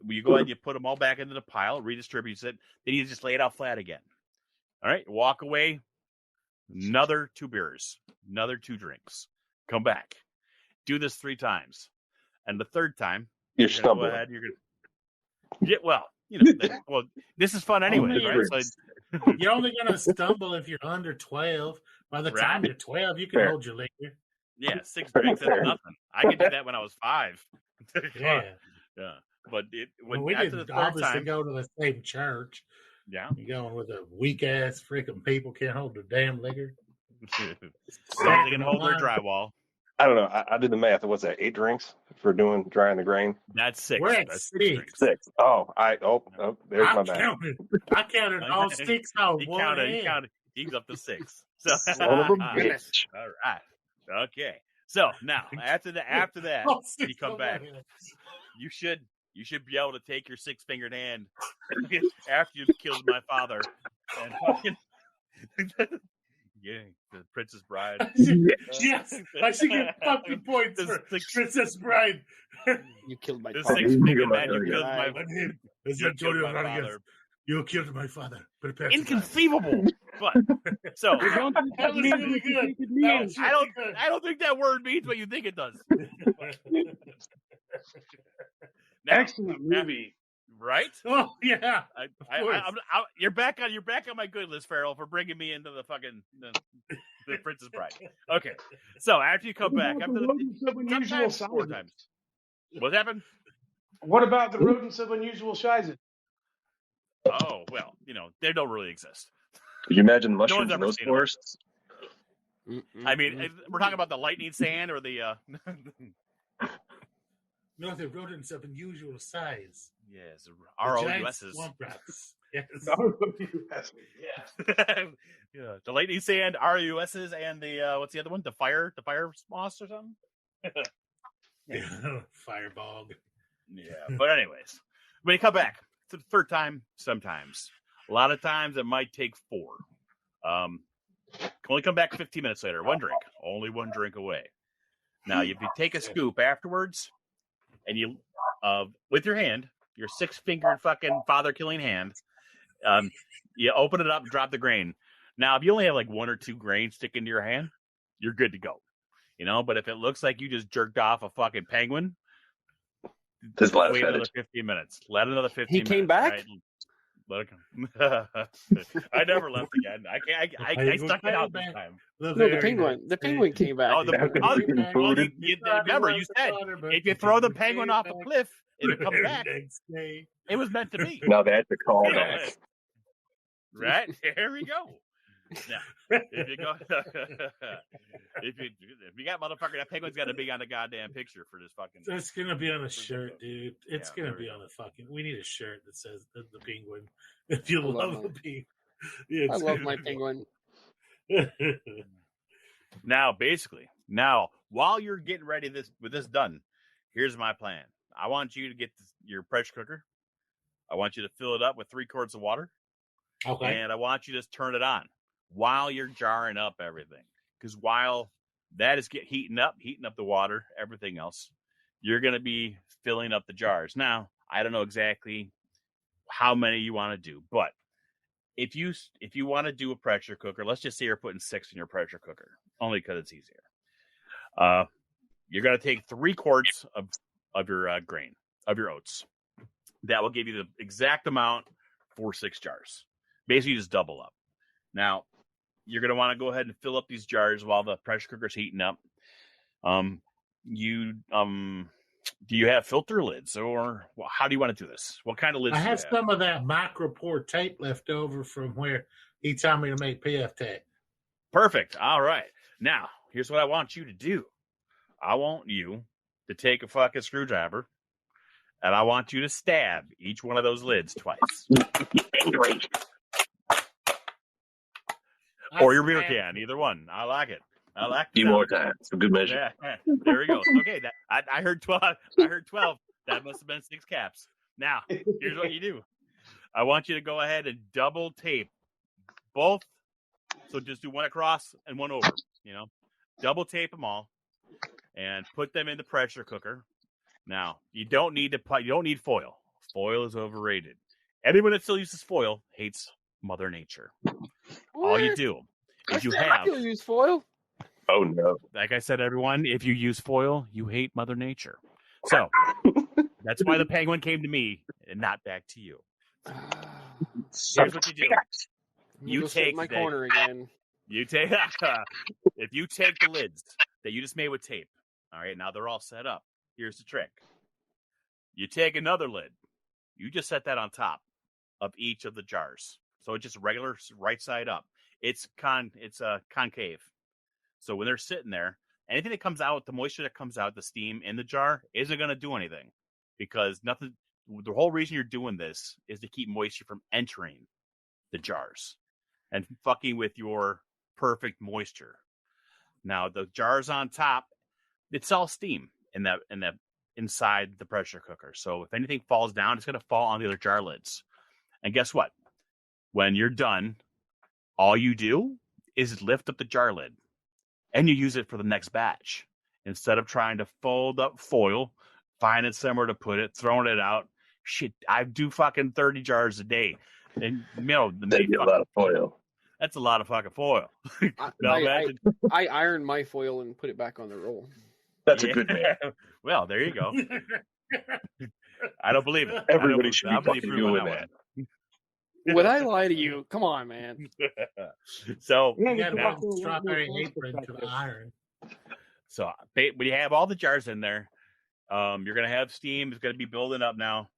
you go ahead and you put them all back into the pile, redistributes it, then you just lay it out flat again. All right, walk away, another 2 beers, another 2 drinks. Come back. Do this 3 times. And the 3rd time, you're stumbling. Go ahead, you're going to this is fun anyway, right? So, you're only going to stumble if you're under 12. By the time you're 12, you can hold your liquor. Yeah, 6 drinks, that's nothing. I could do that when I was 5. Yeah. But we after didn't the 3rd obviously time, go to the same church. Yeah. You're going with a weak-ass freaking people can't hold their damn liquor. They can hold their drywall. I don't know. I did the math. What's that? 8 drinks for doing drying the grain? That's 6. We're at That's 6. 6. Oh, there's my bad. I counted all 6 on He one counted. hand. He's up to 6. So, Son of a bitch. All right. Okay. So now after that, you come back. You should be able to take your 6-fingered hand after you killed my father and fucking the Princess Bride. Yes, I should get fucking points for Princess Bride. You killed my The father. 6-fingered man. You killed my father. You killed my father. Inconceivable. But so that was really good. I don't think that word means what you think it does. Excellent movie. Right? Oh yeah. You're back on my good list, Farrell, for bringing me into the fucking the Princess Bride. Okay, so after you come back, after sometimes 4 times. What happened? What about the rodents of unusual sizes? Oh well, they don't really exist. Could you imagine mushrooms No in one's those ever seen forests? I mean, we're talking about the lightning sand or the. No, they're rodents of unusual size. Yes, Giant ROUSs. swamp rats. Yes. Yeah, the lightning sand, RUSs, and the what's the other one? The fire moss or something. Fireball. Yeah, but anyways, when you come back to the third time, sometimes a lot of times it might take 4. Can only come back 15 minutes later. 1 drink, only 1 drink away. Now, if you take a scoop afterwards, and you, with your hand, your 6-fingered fucking father-killing hand, you open it up and drop the grain. Now, if you only have like 1 or 2 grains stick into your hand, you're good to go. But if it looks like you just jerked off a fucking penguin, Just let wait another 15 minutes. Let another 15 minutes. He came back? Right? I never left again. I stuck it out this time. No, the penguin came back. Remember, you said if you throw the penguin off a cliff, it'll come back. It was meant to be. Now that's a callback. Right? Here we go. Now, if you go, if you got motherfucker, that penguin's got to be on the goddamn picture for this fucking. It's gonna be on a shirt, dude. It's gonna be on a fucking. We need a shirt that says the penguin. If you love the penguin, I love my penguin. Now, basically, while you're getting ready with this done, here's my plan. I want you to get your pressure cooker. I want you to fill it up with 3 quarts of water. Okay. And I want you to just turn it on while you're jarring up everything. Because while that is heating up the water, everything else, you're going to be filling up the jars. Now, I don't know exactly how many you want to do, but if you want to do a pressure cooker, let's just say you're putting 6 in your pressure cooker, only because it's easier. You're going to take 3 quarts of your grain, of your oats. That will give you the exact amount for 6 jars. Basically, just double up. Now, you're going to want to go ahead and fill up these jars while the pressure cooker's heating up. Do you have filter lids, or how do you want to do this? What kind of lids? I have some of that micropore tape left over from where he told me to make PF tape. Perfect. All right. Now, here's what I want you to do. I want you to take a fucking screwdriver, and I want you to stab each one of those lids twice. Or your beer can, either one. I like it. I like it. Few more times. A good measure. Yeah. There we go. Okay, I heard 12. I heard 12. That must have been 6 caps. Now, here's what you do. I want you to go ahead and double tape both. So just do 1 across and 1 over. Double tape them all, and put them in the pressure cooker. Now, you don't need foil. Foil is overrated. Anyone that still uses foil hates Mother Nature. What? All you do is I still use foil. Oh no! Like I said, everyone, if you use foil, you hate Mother Nature. So that's why the penguin came to me and not back to you. Here's what you do: you take my corner again. You take if you take the lids that you just made with tape. All right, now they're all set up. Here's the trick: you take another lid. You just set that on top of each of the jars. So it's just regular right side up. It's concave. So when they're sitting there, anything that comes out, the moisture that comes out, the steam in the jar isn't going to do anything, because nothing. The whole reason you're doing this is to keep moisture from entering the jars and fucking with your perfect moisture. Now the jars on top, it's all steam in that inside the pressure cooker. So if anything falls down, it's going to fall on the other jar lids. And guess what? When you're done, all you do is lift up the jar lid and you use it for the next batch. Instead of trying to fold up foil, finding somewhere to put it, throwing it out. Shit, I do fucking 30 jars a day. And, that'd be a lot of foil. That's a lot of fucking foil. I iron my foil and put it back on the roll. That's a good man. Well, there you go. I don't believe it. Everybody should be I'm gonna fucking prove on doing that. Would I lie to you? Come on, man. So Yeah, You you got can to walk have through a a little strawberry more apron to the perspective. iron. So when you have all the jars in there, you're gonna have steam. It's gonna be building up now.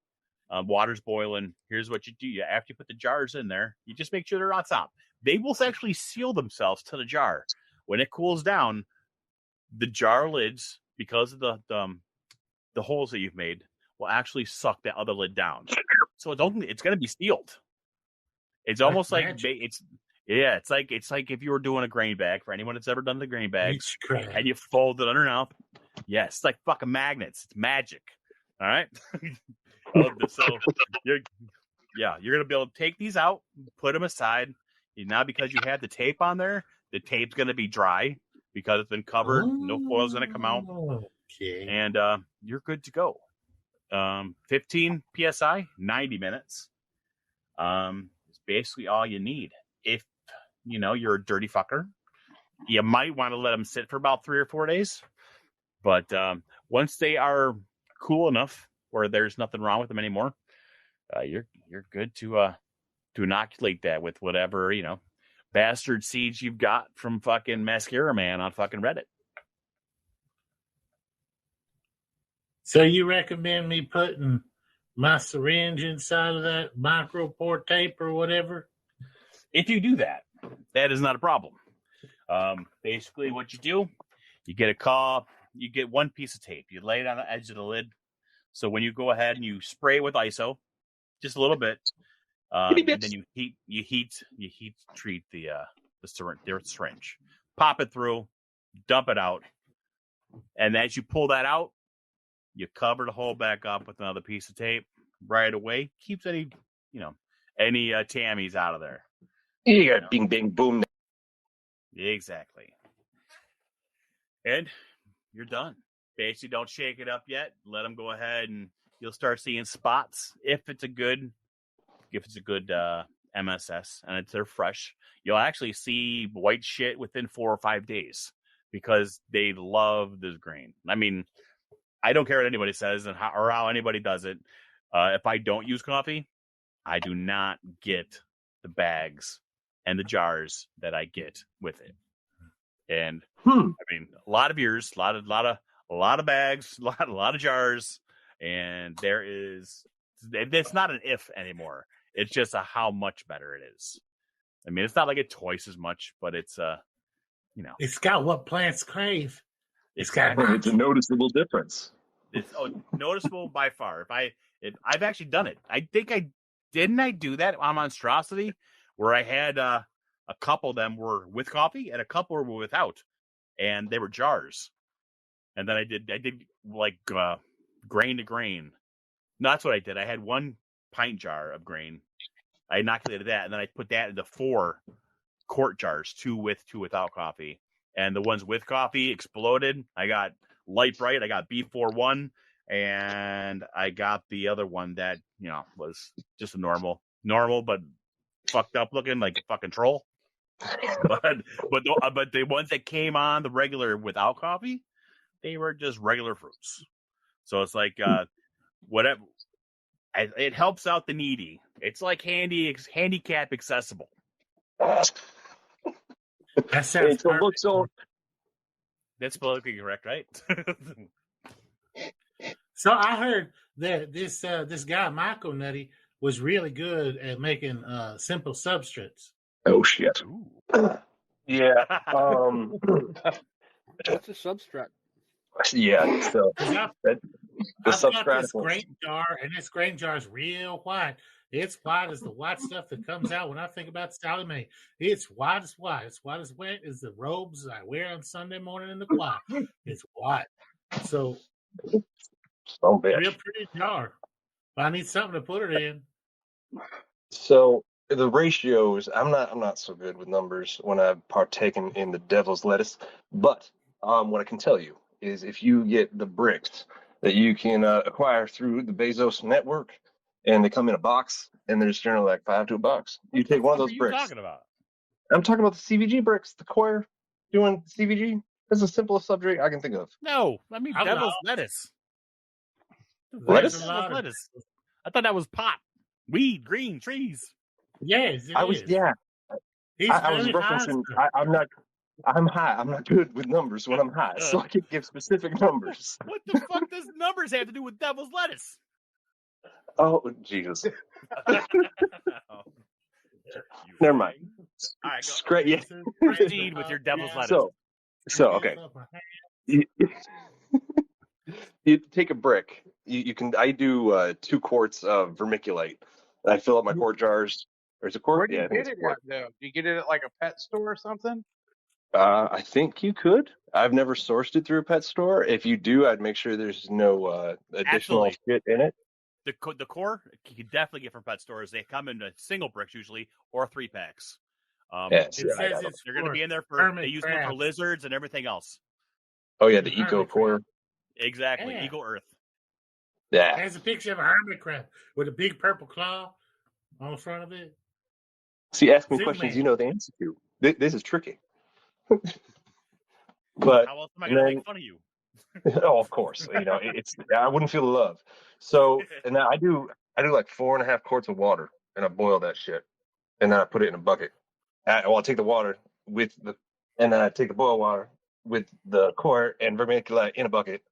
Water's boiling. Here's what you do: after you put the jars in there, you just make sure they're on top. They will actually seal themselves to the jar. When it cools down, the jar lids, because of the holes that you've made, will actually suck that other lid down. So it's going to be sealed. It's almost like it's like if you were doing a grain bag, for anyone that's ever done the grain bags, and you fold it underneath. Yes, it's like fucking magnets. It's magic. All right. So you're gonna be able to take these out, put them aside. Now, because you have the tape on there, the tape's gonna be dry because it's been covered. No foil's gonna come out. Okay. And you're good to go. 15 psi, 90 minutes. It's basically all you need. If you're a dirty fucker, you might want to let them sit for about 3 or 4 days. But once they are cool enough where there's nothing wrong with them anymore, you're good to inoculate that with whatever bastard seeds you've got from fucking Mascara Man on fucking Reddit. So you recommend me putting my syringe inside of that micro pore tape or whatever? If you do that, that is not a problem. Basically, what you do, you get you get one piece of tape, you lay it on the edge of the lid. So when you go ahead and you spray with ISO, just a little bit, and then you heat treat the syringe, pop it through, dump it out, and as you pull that out, you cover the hole back up with another piece of tape right away. Keeps any tammies out of there. You got bing, bing, boom. Exactly. And you're done. Basically, don't shake it up yet. Let them go ahead, and you'll start seeing spots. If it's a good MSS and they're fresh, you'll actually see white shit within 4 or 5 days because they love this grain. I mean, I don't care what anybody says and how anybody does it. If I don't use coffee, I do not get the bags and the jars that I get with it. And I mean, a lot of beers, a lot of bags, a lot of jars, and it's not an if anymore. It's just how much better it is. I mean, it's not like it's twice as much, but it's it's got what plants crave. It's a noticeable difference. It's noticeable by far. I've actually done it. I think I do that on Monstrosity, where I had a couple of them were with coffee and a couple were without, and they were jars. And then I did like grain to grain. No, that's what I did. I had 1 pint jar of grain. I inoculated that, and then I put that into 4 quart jars, 2 with, 2 without coffee. And the ones with coffee exploded. I got Light Bright. I got B41, and I got the other one that was just a normal, but fucked up looking like a fucking troll. but the ones that came on the regular without coffee, they were just regular fruits. So it's like whatever. It helps out the needy. It's like handicap accessible. That sounds perfect. That's politically correct, right? So I heard that this guy Michael Nutty was really good at making simple substrates. Oh shit! Yeah. What's a substrate? Yeah. So I've got this grain jar, and this grain jar is real white. It's white as the white stuff that comes out when I think about Sally Mae. It's white as white. It's white as wet as the robes I wear on Sunday morning in the choir. It's white. So real pretty jar. But I need something to put it in. So the ratios, I'm not so good with numbers when I've partaken in the devil's lettuce. But what I can tell you is if you get the bricks that you can acquire through the Bezos network, and they come in a box, and there's generally like 5 to a box. You take one of those bricks. What are you talking about? I'm talking about the CVG bricks, the coir doing CVG. That's the simplest substrate I can think of. No, I mean devil's lettuce. There's Lettuce? a lot of lettuce. I thought that was pot, weed, green trees. Yes, it is. He's I was very high. referencing. I'm not. I'm high. I'm not good with numbers when I'm high, so I can give specific numbers. What the fuck does numbers have to do with devil's lettuce? Oh, Jesus. You Never mind. All right, go. Scra- yeah. Proceed with your devil's lettuce. So okay. You take a brick. You can. I do 2 quarts of vermiculite. And I fill up my quart jars. There's a quart. Where do you I think get it's it a quart. at, though? Do you get it at like a pet store or something? I think you could. I've never sourced it through a pet store. If you do, I'd make sure there's no additional Absolutely. shit in it. The core you can definitely get from pet stores. They come in single bricks usually or 3-packs. Yeah, It says it's They're going to be in there for hermit they use them for crabs. lizards and everything else. Oh yeah, the Hermit eco core. Exactly, Yeah. Eagle Earth. Yeah. There's a picture of a hermit crab with a big purple claw on the front of it. See, ask me Zoom questions in. you know the answer to. This is tricky. But How else am I going to make fun of you? oh, of course. It's I wouldn't feel the love. So, and then I do like 4.5 quarts of water, and I boil that shit, and then I put it in a bucket. I'll take the water and then I take the boiled water with the quart and vermiculite in a bucket,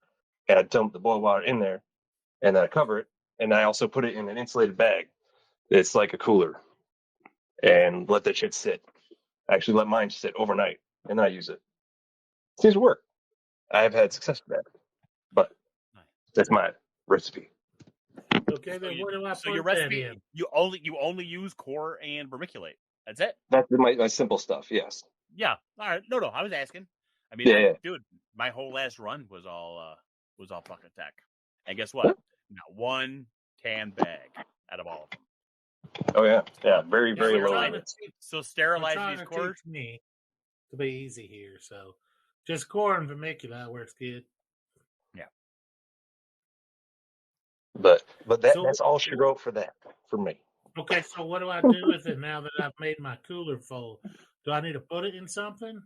and I dump the boiled water in there, and then I cover it, and I also put it in an insulated bag. It's like a cooler, and let that shit sit. I actually let mine sit overnight, and then I use it. Seems to work. I've had success with that, but that's my recipe. Okay, then what do I So put your that recipe, in? you only use core and vermiculite. That's it. That's my simple stuff. Yes. Yeah. All right. No. I was asking. I mean, Yeah. dude, my whole last run was all fucking tech. And guess what? What? Not one can bag out of all of them. Oh yeah. Yeah. Very Yeah, very we're low. trying limit. So We're sterilize trying these to cores. teach me to be easy here, so just core and vermiculite works good. Yeah. But So- that's all she wrote for me. Okay, so what do I do with it now that I've made my cooler full? Do I need to put it in something?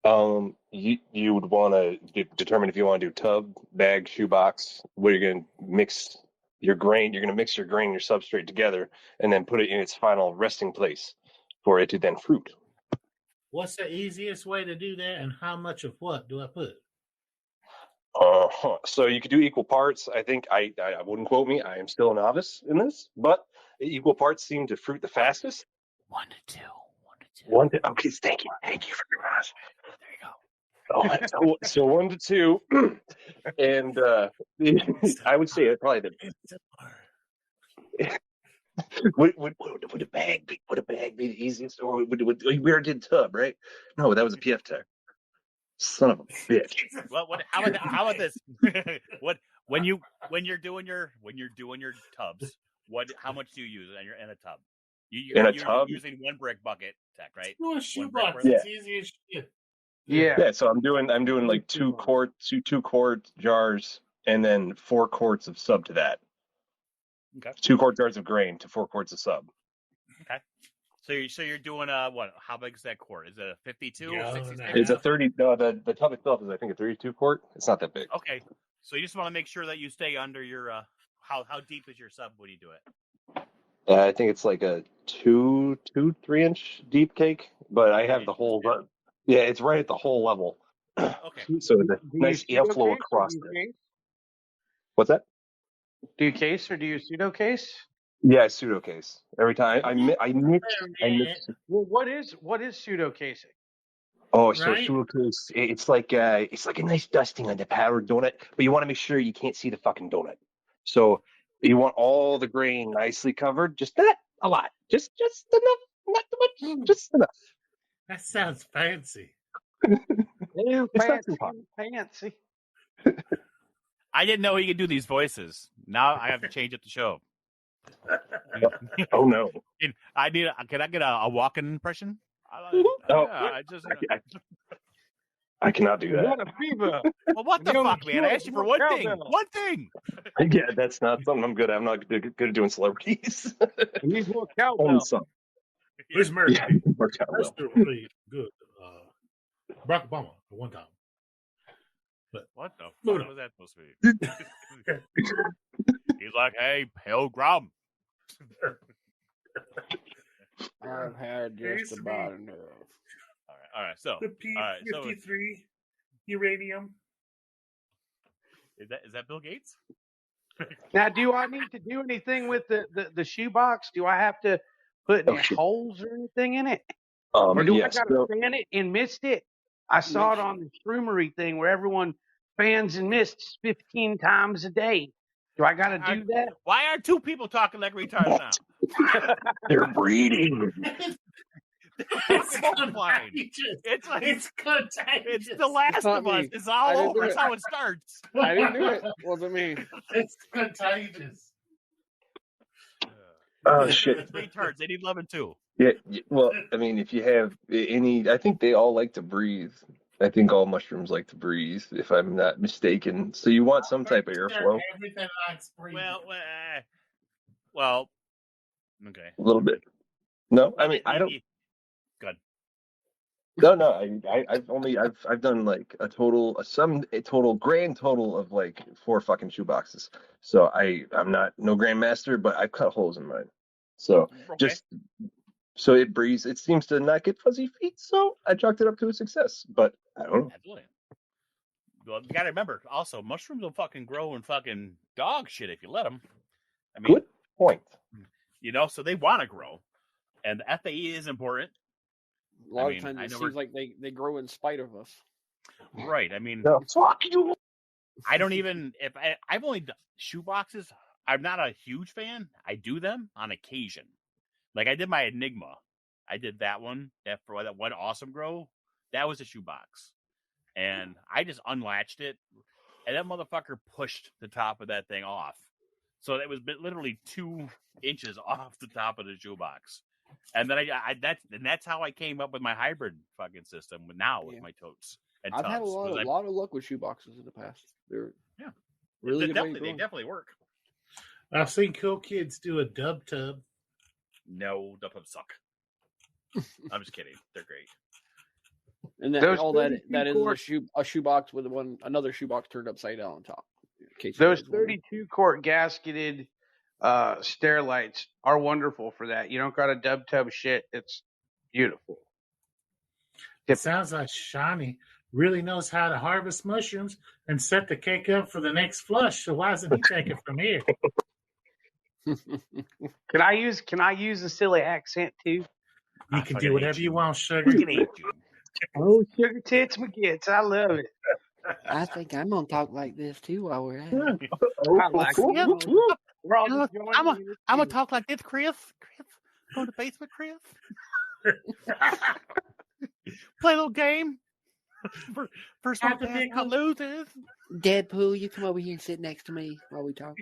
You would want to determine if you want to do tub, bag, shoebox. Where you're going to mix your grain. You're going to mix your grain, your substrate together, and then put it in its final resting place for it to then fruit. What's the easiest way to do that, and how much of what do I put? So you could do equal parts. I think I wouldn't quote me. I am still a novice in this, but equal parts seem to fruit the fastest. 1 to 2. Okay, thank you very much. There you go. So 1 to 2, and I would say probably would a bag be the easiest, or would we already did tub, right? No, that was a PF Tech. Son of a bitch. Well, how about this? when you're doing your tubs, how much do you use in a tub? You're tub? using 1 brick bucket, Tech, right? Do a shoebox. Yeah. It's easy as shit. Yeah, so I'm doing like 2 quart jars, and then 4 quarts of sub to that. Okay. 2 quart jars of grain to 4 quarts of sub. Okay. So you're doing what? How big is that quart? Is it a 52 Yeah, or 66? It's a 30. No, the tub itself is I think a 32 quart. It's not that big. Okay. So you just want to make sure that you stay under your how deep is your sub when you do it? I think it's like a 3 inch deep cake, but I have the whole. Yeah, it's right at the whole level. Okay. So the nice airflow across it. What's that? Do you case or do you pseudo case? Yeah, pseudo case. Every time I mix. Well, what is pseudo casing? Oh, so Right? pseudo case. It's like a nice dusting on the powdered donut, but you want to make sure you can't see the fucking donut. So you want all the grain nicely covered, just not a lot, just enough, not too much, just enough. That sounds fancy. Ew, It's not too hot. fancy. I didn't know he could do these voices. Now I have to change up the show. Oh no! Can I get a walking impression? I cannot do that. What a fever. Well, what the fuck, man? I asked you for one thing. One thing. Yeah, that's not something I'm good at. I'm not good at doing celebrities. He's more Only cowbell. some. Where's Murphy? Yeah, it worked out well. That's really good. Barack Obama at one time. What the fuck was that supposed to be? He's like, hey, pilgrim. I've had just about enough. All right. So the P-53 uranium. Is that Bill Gates? Now, do I need to do anything with the shoebox? Do I have to put any holes or anything in it? Or do I got to fan it and mist it? I saw it on the Shroomery thing where everyone fans and mists 15 times a day. Do I got to do that? Why are two people talking like retards now? They're breeding. It's contagious. It's The Last of Us. It's all over. That's how it starts. I didn't do it. Wasn't me. It's contagious. Oh shit! Retards. They need loving too. Yeah. Well, I mean, if you have any, I think they all like to breathe. I think all mushrooms like to breathe, if I'm not mistaken. So you want some type of airflow. Everything likes breathing. Well, okay. A little bit. No, I mean I don't. Good. No. I've done like a grand total of like 4 fucking shoeboxes. So I'm not no grandmaster, but I've cut holes in mine. So just so it breathes. It seems to not get fuzzy feet. So I chalked it up to a success. But I don't know. Absolutely. Well, you gotta remember also, mushrooms will fucking grow in fucking dog shit if you let them. I mean, good point. So they want to grow, and the FAE is important. A lot of times it seems like they grow in spite of us. Right. I mean, no, fuck you. I don't even I've only done shoeboxes. I'm not a huge fan. I do them on occasion. Like I did my Enigma. I did that one. That one awesome grow. That was a shoebox. And I just unlatched it. And that motherfucker pushed the top of that thing off. So it was literally 2 inches off the top of the shoebox. And then that's how I came up with my hybrid fucking system with my totes. And I've had a lot of luck with shoeboxes in the past. They're really they definitely work. I've seen cool kids do a dub tub. No, dub tubs suck. I'm just kidding. They're great. And then that is a shoebox with another shoebox turned upside down on top. Those 32 quart gasketed Sterilites are wonderful for that. You don't got to dub tub shit. It's beautiful. It sounds like Shawnee really knows how to harvest mushrooms and set the cake up for the next flush. So why doesn't he take it from here? Can I use a silly accent too? You can do whatever you want, sugar. Oh, sugar tits McGits. I love it. I think I'm gonna talk like this too while we're at it. I like it. I'm gonna talk like this, Chris. Go to the basement, Chris. Play a little game. First one to loses. Deadpool, you come over here and sit next to me while we talk.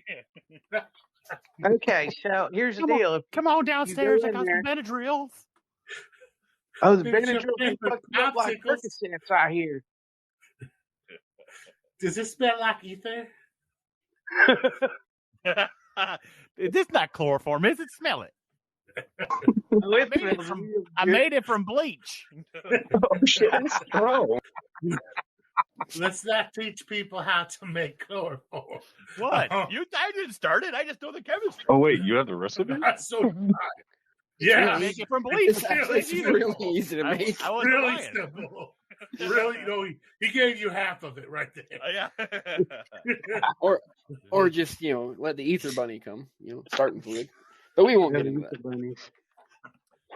Okay, so here's the deal. Come on downstairs. I got some Benadryls. Oh, the Benadryl can fuck you up like Percocets out here. Does this smell like ether? This is not chloroform, is it? Smell it. I made it from bleach. Oh shit! Let's not teach people how to make chloroform. What? I didn't start it. I just know the chemistry. Oh wait, you have the recipe? That's so yeah, make it from bleach. It's really easy to make. I really simple. Really, he gave you half of it right there. Yeah. or just let the ether bunny come. Starting fluid. But we won't get into that.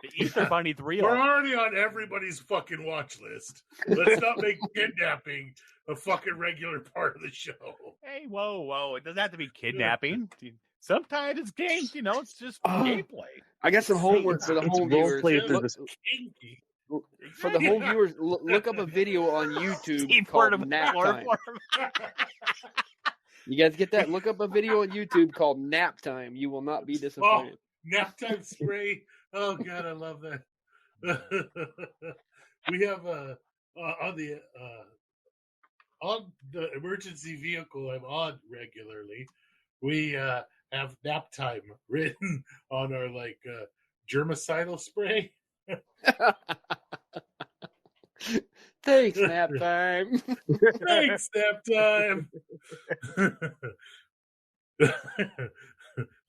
The Easter Bunny 3. We're already on everybody's fucking watch list. Let's not make kidnapping a fucking regular part of the show. Hey, whoa. It doesn't have to be kidnapping. Sometimes it's games, it's just gameplay. I got some homework for the home viewers. For the home viewers, look up a video on YouTube called Nap Time. You guys get that? Look up a video on YouTube called Nap Time. You will not be disappointed. Nap Time spray. Oh God, I love that. We have on the emergency vehicle I'm on regularly. We have Nap Time written on our germicidal spray. Thanks, nap time. Thanks, nap time.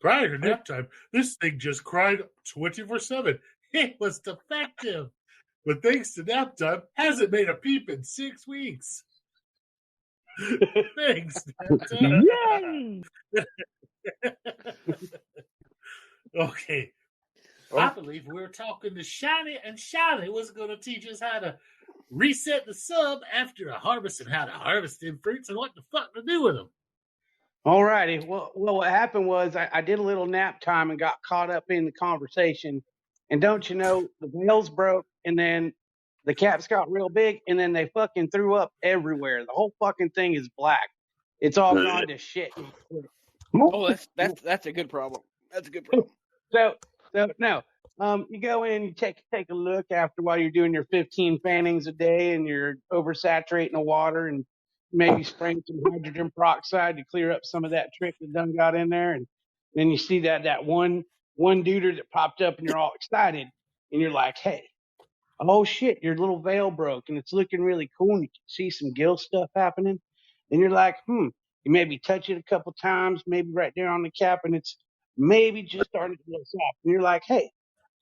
Prior to nap time, this thing just cried 24/7. It was defective. But thanks to nap time, hasn't made a peep in 6 weeks. Thanks, nap time. Yay! Okay. I believe we were talking to Shiny, and Shiny was going to teach us how to reset the sub after a harvest and how to harvest them fruits and what the fuck to do with them. All righty. Well, what happened was I did a little nap time and got caught up in the conversation. And don't you know, the valves broke, and then the caps got real big, and then they fucking threw up everywhere. The whole fucking thing is black. It's all gone to shit. Oh, that's a good problem. That's a good problem. So no. You go in, you take a look after while you're doing your 15 fannings a day, and you're oversaturating the water, and maybe spraying some hydrogen peroxide to clear up some of that trick that done got in there. And then you see that one duder that popped up, and you're all excited, and you're like, hey, oh shit, your little veil broke, and it's looking really cool, and you can see some gill stuff happening. And you're like, you maybe touch it a couple times, maybe right there on the cap, and it's maybe just starting to get soft. And you're like, hey,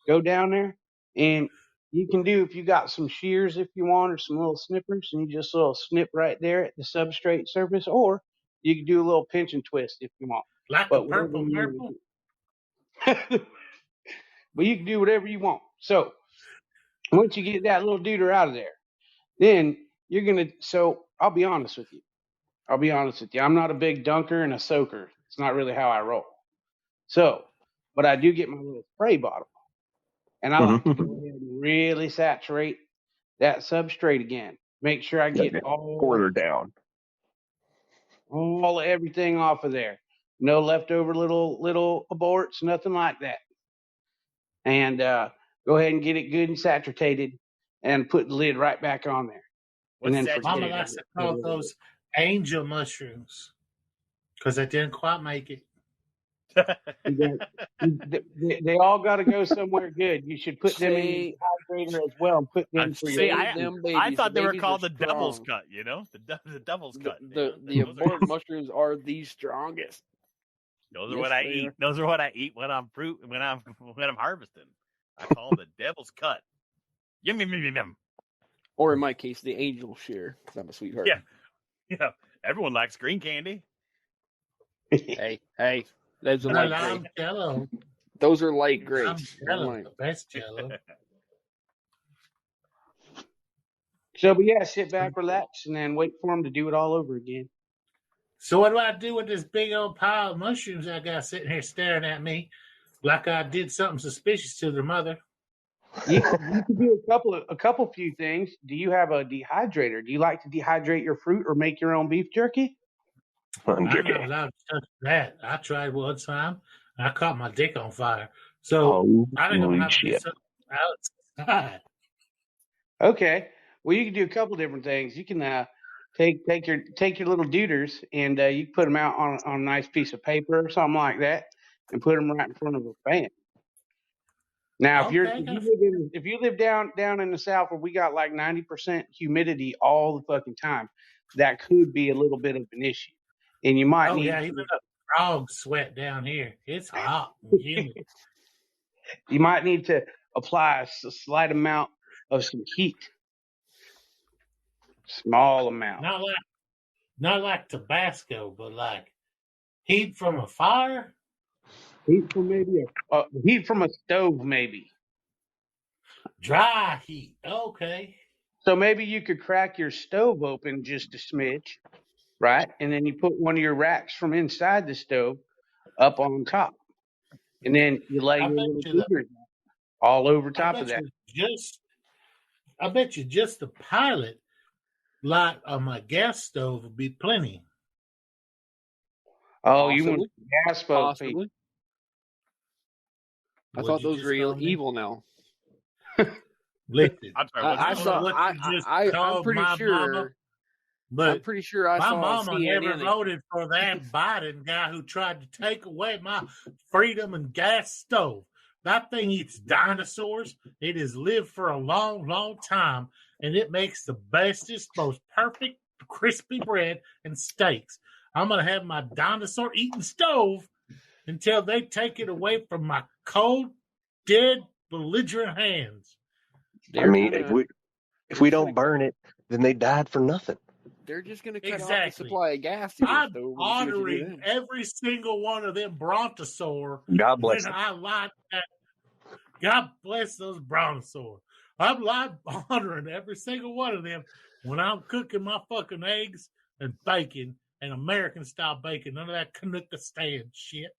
go down there, and you can do, if you got some shears if you want, or some little snippers, and you just a little snip right there at the substrate surface, or you can do a little pinch and twist if you want. Like a purple marble? But you can do whatever you want. So once you get that little duder out of there, then you're going to, so I'll be honest with you. I'm not a big dunker and a soaker. It's not really how I roll. So, but I do get my little spray bottle. And I like to go ahead and really saturate that substrate again. Make sure I get further down. All everything off of there. No leftover little aborts, nothing like that. And go ahead and get it good and saturated, and put the lid right back on there. What's and then Mama likes to call those angel mushrooms because I didn't quite make it. They all got to go somewhere good. You should put them in the hydrator as well, and put them for your. I thought they were called the devil's cut. You know, the devil's cut. The abort mushrooms are the strongest. Those are what I eat. Those are what I eat when I'm when I'm harvesting. I call them the devil's cut. Yum yum yum yum. Or in my case, the angel shear, because I'm a sweetheart. Yeah. Everyone likes green candy. hey. Those are light gray. Those are light gray. The best Jello. So, but yeah, sit back, relax, and then wait for them to do it all over again. So what do I do with this big old pile of mushrooms I got sitting here staring at me like I did something suspicious to their mother? You can do a couple few things. Do you have a dehydrator? Do you like to dehydrate your fruit or make your own beef jerky? I'm not allowed to touch that. I tried one time and I caught my dick on fire. So I think I'm going to have to do something outside. Okay. Well, you can do a couple different things. You can take your little duders, and you can put them out on a nice piece of paper or something like that, and put them right in front of a fan. Now, if you live down in the South where we got like 90% humidity all the fucking time, that could be a little bit of an issue, and you might need. Even the frog sweat down here. It's hot and humid. You might need to apply a slight amount of some heat. Small amount. Not like Tabasco, but like heat from a fire. Heat from heat from a stove, maybe. Dry heat. Okay. So maybe you could crack your stove open just a smidge, right? And then you put one of your racks from inside the stove up on top, and then you lay your little fingers all over top of that. I bet you just the pilot light on my gas stove would be plenty. Oh, you want gas stove? I thought those were evil now. Listen, I'm pretty sure. But I'm pretty sure I saw my mama CNN never voted for that Biden guy who tried to take away my freedom and gas stove. That thing eats dinosaurs. It has lived for a long, long time, and it makes the bestest, most perfect crispy bread and steaks. I'm going to have my dinosaur eating stove until they take it away from my cold, dead, belligerent hands. I mean, if we don't burn it, then they died for nothing. They're just going to cut off the supply of gas to I'm honoring every single one of them brontosaur. God bless them. I like that. God bless those brontosaur. I'm honoring every single one of them when I'm cooking my fucking eggs and bacon and American-style bacon. None of that Canucka shit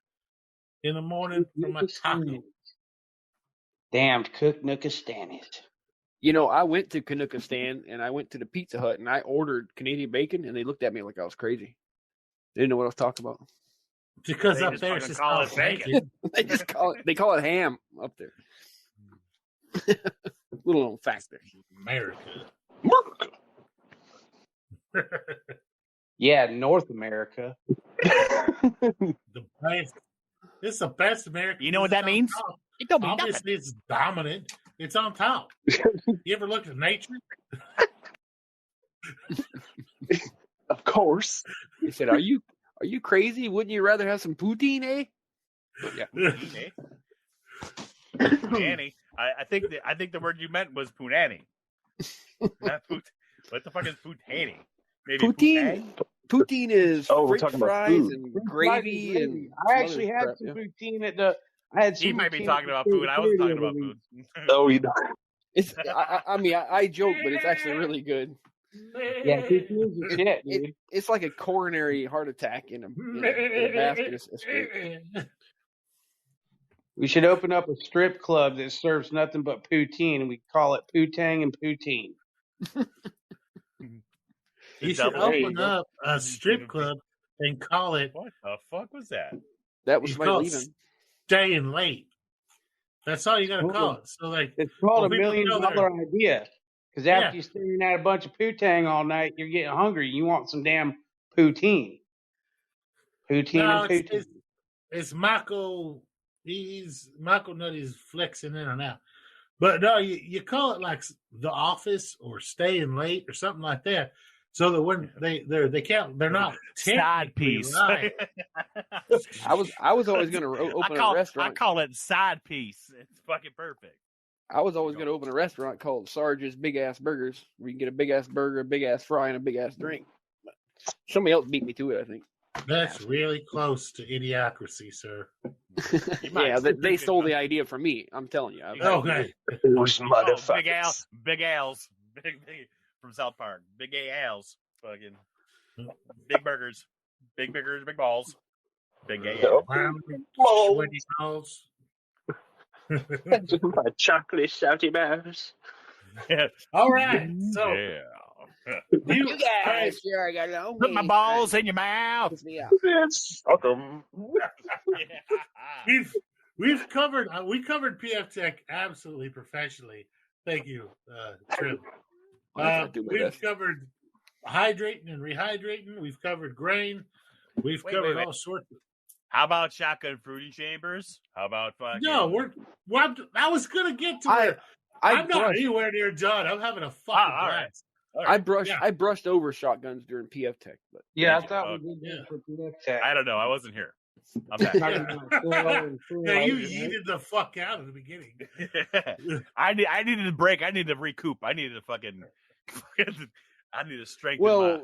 in the morning for my taco. Damned Canucka-Stanis. You know, I went to Canucka-Stan and I went to the Pizza Hut and I ordered Canadian bacon and they looked at me like I was crazy. They didn't know what I was talking about. Because up there it's just call it bacon. They call it ham up there. Little known fact there. America. Yeah, North America. The best. It's the best America. You know what that means? It don't mean obviously nothing. It's dominant. It's on top. You ever looked at nature? Of course. He said, "Are you crazy? Wouldn't you rather have some poutine, eh?" But yeah, poutine, eh? Punani. I think the word you meant was punani. Not what the fuck is putani? Maybe poutine. Poutine is French fries and gravy and. I actually had some poutine at the. He might be talking about food. I was talking about food. Oh, you know. It's. I mean, I joke, but it's actually really good. Yeah, poutine is shit, dude. It's like a coronary heart attack in a basket. It's great. We should open up a strip club that serves nothing but poutine, and we call it Poutang and Poutine. You should open up a strip club and call it. What the fuck was that? That was my leaving. Staying late. That's all you got to call it. So like, it's called $1 million idea. Because after you're staring at a bunch of poutang all night, you're getting hungry. You want some damn poutine. Poutine and poutine. It's Michael. Michael Nutty's flexing in and out. But no, you call it like The Office or Staying Late or something like that. So that when they're not side piece. Right. I was always going to open a restaurant. I call it side piece. It's fucking perfect. I was always going to open a restaurant called Sarge's Big Ass Burgers, where you can get a big ass burger, a big ass fry, and a big ass drink. But somebody else beat me to it, I think. That's really close to idiocracy, sir. Yeah, they stole the idea from me. I'm telling you. Okay. Those motherfuckers. Big Al's. Big from South Park. Big A-Al's. Fucking big burgers. Big big balls. Big A-Al's. Sweaty balls. My chocolate shouty bars. Yeah. All right. So you guys sure got along. Put my balls in your mouth. Suck them. We've covered PF Tech absolutely professionally. Thank you, Trim. We've covered hydrating and rehydrating. We've covered grain. We've covered all sorts of. How about shotgun fruiting chambers? How about fucking? No, I was gonna get to it. I'm not anywhere near done. I'm having a fucking blast. Right. I brushed over shotguns during PF Tech, but I thought we did that for PF Tech. I don't know. I wasn't here. I'm back. You yeeted the fuck out at the beginning. I needed a break. I needed to recoup. I needed to fucking. I need to strengthen. Well,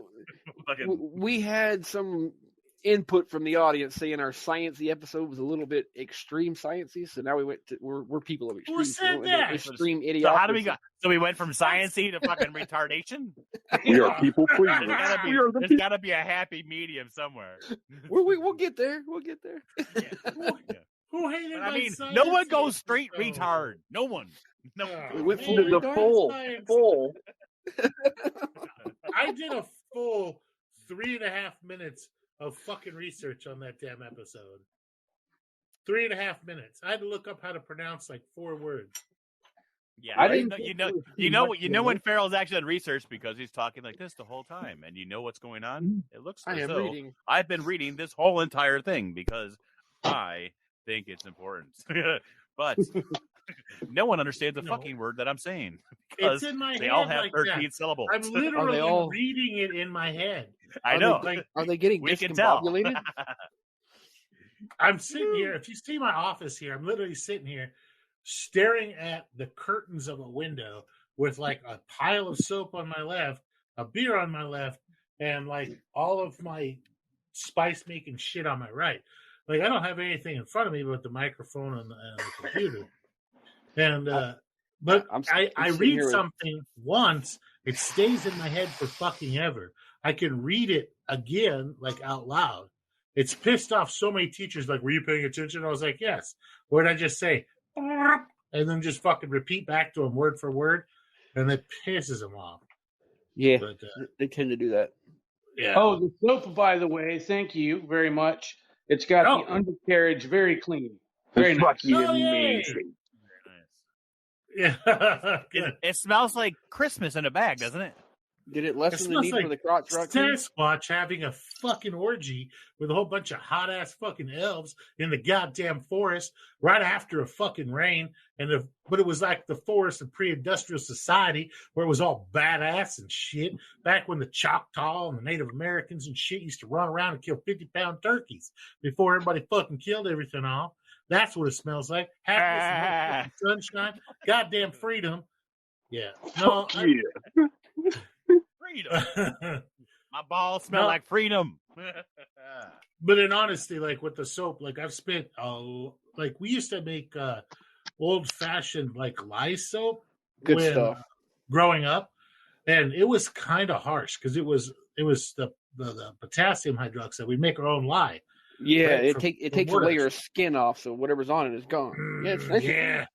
we had some input from the audience saying our sciencey episode was a little bit extreme sciencey, so now we're people of extreme. Who said that? Extreme idiocracy. So how do we go? So we went from sciencey to fucking retardation. We are people pleasers. There's got to be a happy medium somewhere. We'll get there. We'll get there. Who hated? I mean, no one goes straight retard. No one. No. We went full. I did a full 3.5 minutes of fucking research on that damn episode. 3.5 minutes. I had to look up how to pronounce like 4 words. Yeah, you know when Farrell's actually done research because he's talking like this the whole time, and you know what's going on. It looks like I've been reading this whole entire thing because I think it's important. But No one understands a fucking word that I'm saying. It's in my head. They all have like 13 that. syllables. I'm literally reading it in my head. I know. Are they getting discombobulated? I'm sitting here. If you see my office here, I'm literally sitting here staring at the curtains of a window with like a pile of soap on my left, a beer on my left, and like all of my spice making shit on my right. Like I don't have anything in front of me but the microphone and the computer. And but I read something once, it stays in my head for fucking ever. I can read it again, like out loud. It's pissed off so many teachers, like, were you paying attention? I was like, yes. What did I just say? And then just fucking repeat back to them word for word. And it pisses them off. Yeah, but, they tend to do that. Yeah. Oh, the soap, by the way, thank you very much. It's got the undercarriage very clean. Very nice. Amazing. Very nice. Yeah. It smells like Christmas in a bag, doesn't it? Did it lessen the need for the crotch raccoon? Sasquatch having a fucking orgy with a whole bunch of hot ass fucking elves in the goddamn forest right after a fucking rain, but it was like the forest of pre-industrial society where it was all badass and shit. Back when the Choctaw and the Native Americans and shit used to run around and kill 50-pound turkeys before everybody fucking killed everything off. That's what it smells like. Happiness, sunshine, goddamn freedom. Yeah. No. Freedom. My balls smell like freedom. But in honesty, like with the soap, like I've spent, like we used to make old fashioned like lye soap. Good stuff. Growing up, and it was kind of harsh because it was the potassium hydroxide. We make our own lye. Yeah, right? it takes a layer of skin off, so whatever's on it is gone. Yeah, it's nice. Yeah,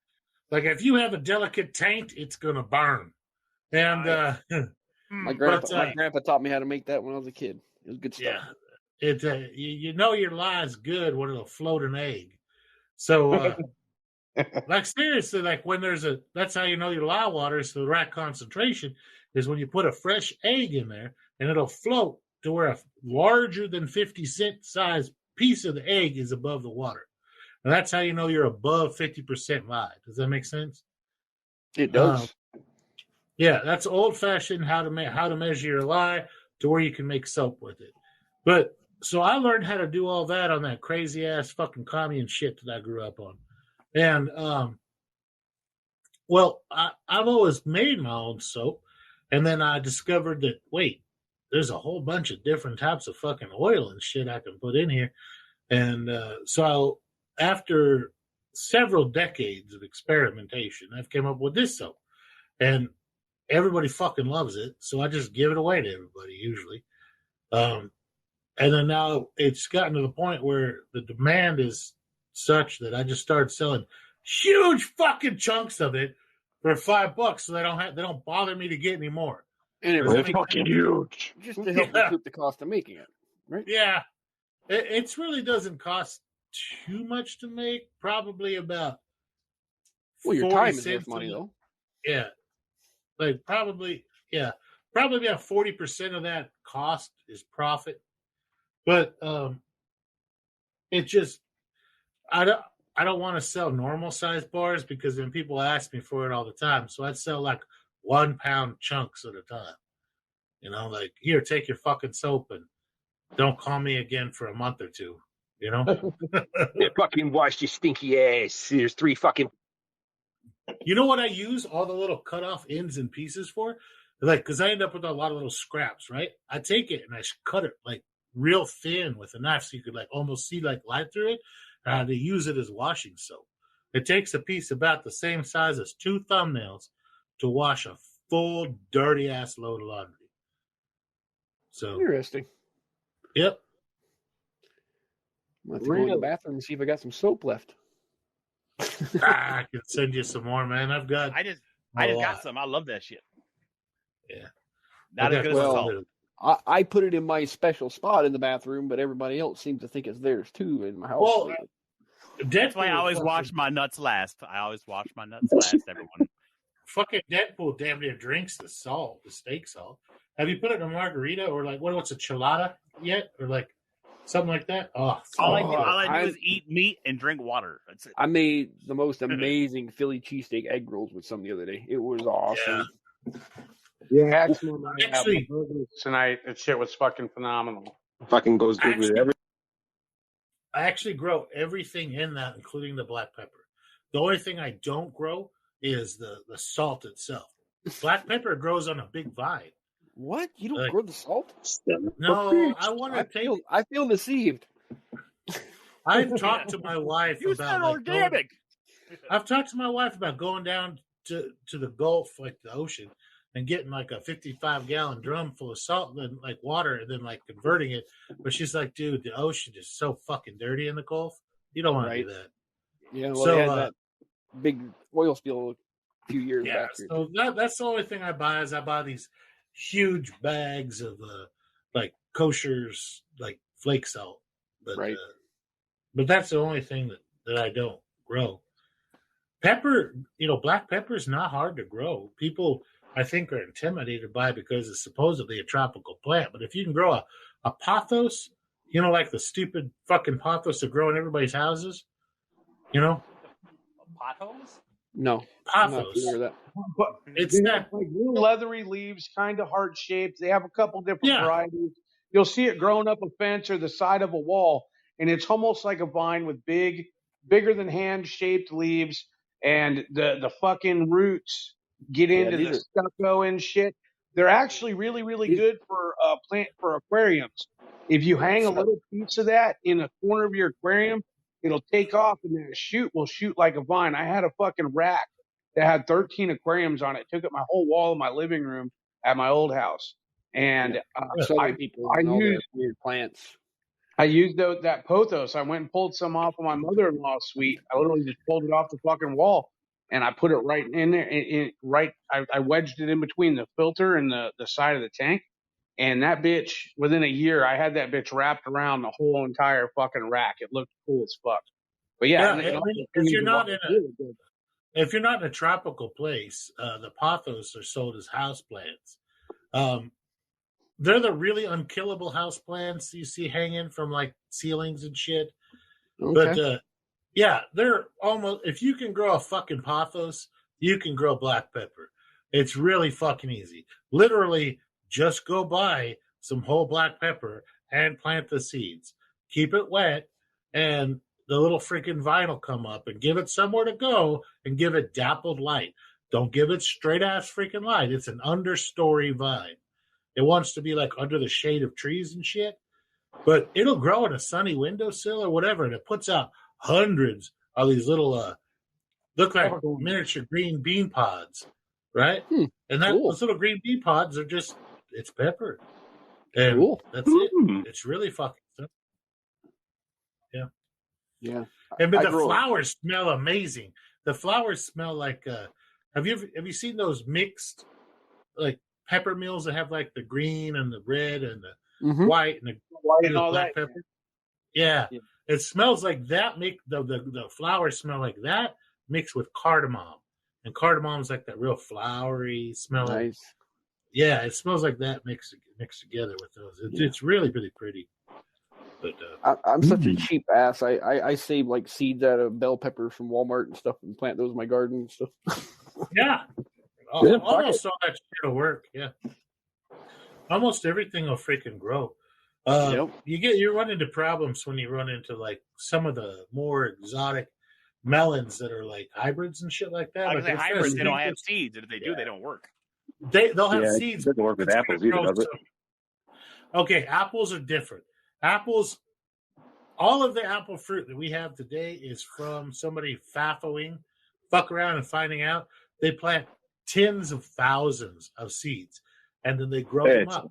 like if you have a delicate taint, it's gonna burn. And my grandpa taught me how to make that when I was a kid. It was good stuff. Yeah, you know your lie's good when it'll float an egg. So, like seriously, like when that's how you know your lye water is the right concentration is when you put a fresh egg in there and it'll float to where a larger than 50-cent size piece of the egg is above the water. And that's how you know you're above 50% lye. Does that make sense? It does. Yeah, that's old-fashioned how to measure your lye to where you can make soap with it. But so I learned how to do all that on that crazy-ass fucking commune shit that I grew up on. And, I've always made my own soap. And then I discovered that, wait, there's a whole bunch of different types of fucking oil and shit I can put in here. And so after several decades of experimentation, I've come up with this soap. And everybody fucking loves it, so I just give it away to everybody usually. And then now it's gotten to the point where the demand is such that I just started selling huge fucking chunks of it for $5, so they don't bother me to get any more. And it's fucking huge, just to help recoup the cost of making it, right? Yeah, it really doesn't cost too much to make. Probably about your time is worth money though. Yeah. Like probably about 40% of that cost is profit, but it just I don't want to sell normal size bars because then people ask me for it all the time. So I'd sell like 1 pound chunks at a time. You know, like here, take your fucking soap and don't call me again for a month or two. You know, fucking wash your stinky ass. There's 3 fucking. You know what I use all the little cut off ends and pieces for? Like, because I end up with a lot of little scraps, right? I take it and I cut it like real thin with a knife so you could like almost see like light through it. And they use it as washing soap. It takes a piece about the same size as 2 thumbnails to wash a full dirty ass load of laundry. So interesting. Yep. I'm going to go to the bathroom and see if I got some soap left. I can send you some more, man. I just got some. I love that shit. Yeah. Not as good as salt. I put it in my special spot in the bathroom, but everybody else seems to think it's theirs too in my house. Well, that's why I always wash my nuts last. Everyone. Fucking Deadpool damn near drinks the salt, the steak salt. Have you put it in a margarita or like what's a chilada yet? Or like something like that. Oh, all I do is eat meat and drink water. That's it. I made the most amazing Philly cheesesteak egg rolls with some the other day. It was awesome. Yeah, actually, tonight that shit was fucking phenomenal. Fucking goes good with everything. I actually grow everything in that, including the black pepper. The only thing I don't grow is the salt itself. Black pepper grows on a big vine. What? You don't grow the salt? No, I want to take. I feel deceived. I've talked to my wife about organic. I've talked to my wife about going down to the Gulf, like the ocean, and getting like a 55-gallon drum full of salt and like water, and then like converting it. But she's like, dude, the ocean is so fucking dirty in the Gulf. You don't want to do that. Yeah, well, they had that big oil spill a few years back. So that's the only thing I buy is I buy these huge bags of like kosher's like flake salt. But, but that's the only thing that I don't grow. Pepper, black pepper is not hard to grow. People, I think, are intimidated by it because it's supposedly a tropical plant. But if you can grow a pothos, like the stupid fucking pothos that grow in everybody's houses, Potholes? No. Pothos. But it's that like real leathery leaves, kind of heart shaped. They have a couple different varieties. You'll see it growing up a fence or the side of a wall, and it's almost like a vine with bigger than hand shaped leaves, and the fucking roots get into the stucco and shit. They're actually really, really good for plant for aquariums. If you hang a little piece of that in a corner of your aquarium, it'll take off, and then will shoot like a vine. I had a fucking rack that had 13 aquariums on it. Took up my whole wall of my living room at my old house. And I used weird plants. I used that pothos. I went and pulled some off of my mother-in-law's suite. I literally just pulled it off the fucking wall, and I put it right in there. I wedged it in between the filter and the side of the tank. And that bitch, within a year, I had that bitch wrapped around the whole entire fucking rack. It looked cool as fuck. But if you're not in a tropical place, the pothos are sold as houseplants. They're the really unkillable houseplants you see hanging from like ceilings and shit. Okay. But they're almost. If you can grow a fucking pothos, you can grow black pepper. It's really fucking easy. Literally. Just go buy some whole black pepper and plant the seeds. Keep it wet, and the little freaking vine will come up, and give it somewhere to go, and give it dappled light. Don't give it straight ass freaking light. It's an understory vine. It wants to be like under the shade of trees and shit, but it'll grow in a sunny windowsill or whatever, and it puts out hundreds of these little look like miniature green bean pods, right? And those little green bean pods are just. It's pepper. And that's it. It's really fucking simple. Yeah. Yeah. And but the flowers smell amazing. The flowers smell like have you seen those mixed like pepper meals that have like the green and the red and the white and the all black that? pepper? Yeah. It smells like that. Make the flowers smell like that mixed with cardamom. And cardamom's like that real flowery smell. Nice. Yeah, it smells like that mixed together with those. It's really, really pretty. But I'm such a cheap ass. I save like seeds out of bell peppers from Walmart and stuff and plant those in my garden and stuff. Yeah. Almost all that shit will work. Yeah. Almost everything will freaking grow. You run into problems when you run into like some of the more exotic melons that are like hybrids and shit like that. Like hybrids, they don't have seeds, and if they do, they don't work. They'll have seeds. It doesn't work with apples either, does it? Okay, apples are different. Apples, all of the apple fruit that we have today is from somebody FAFOing, fuck around and finding out. They plant tens of thousands of seeds, and then they grow them up.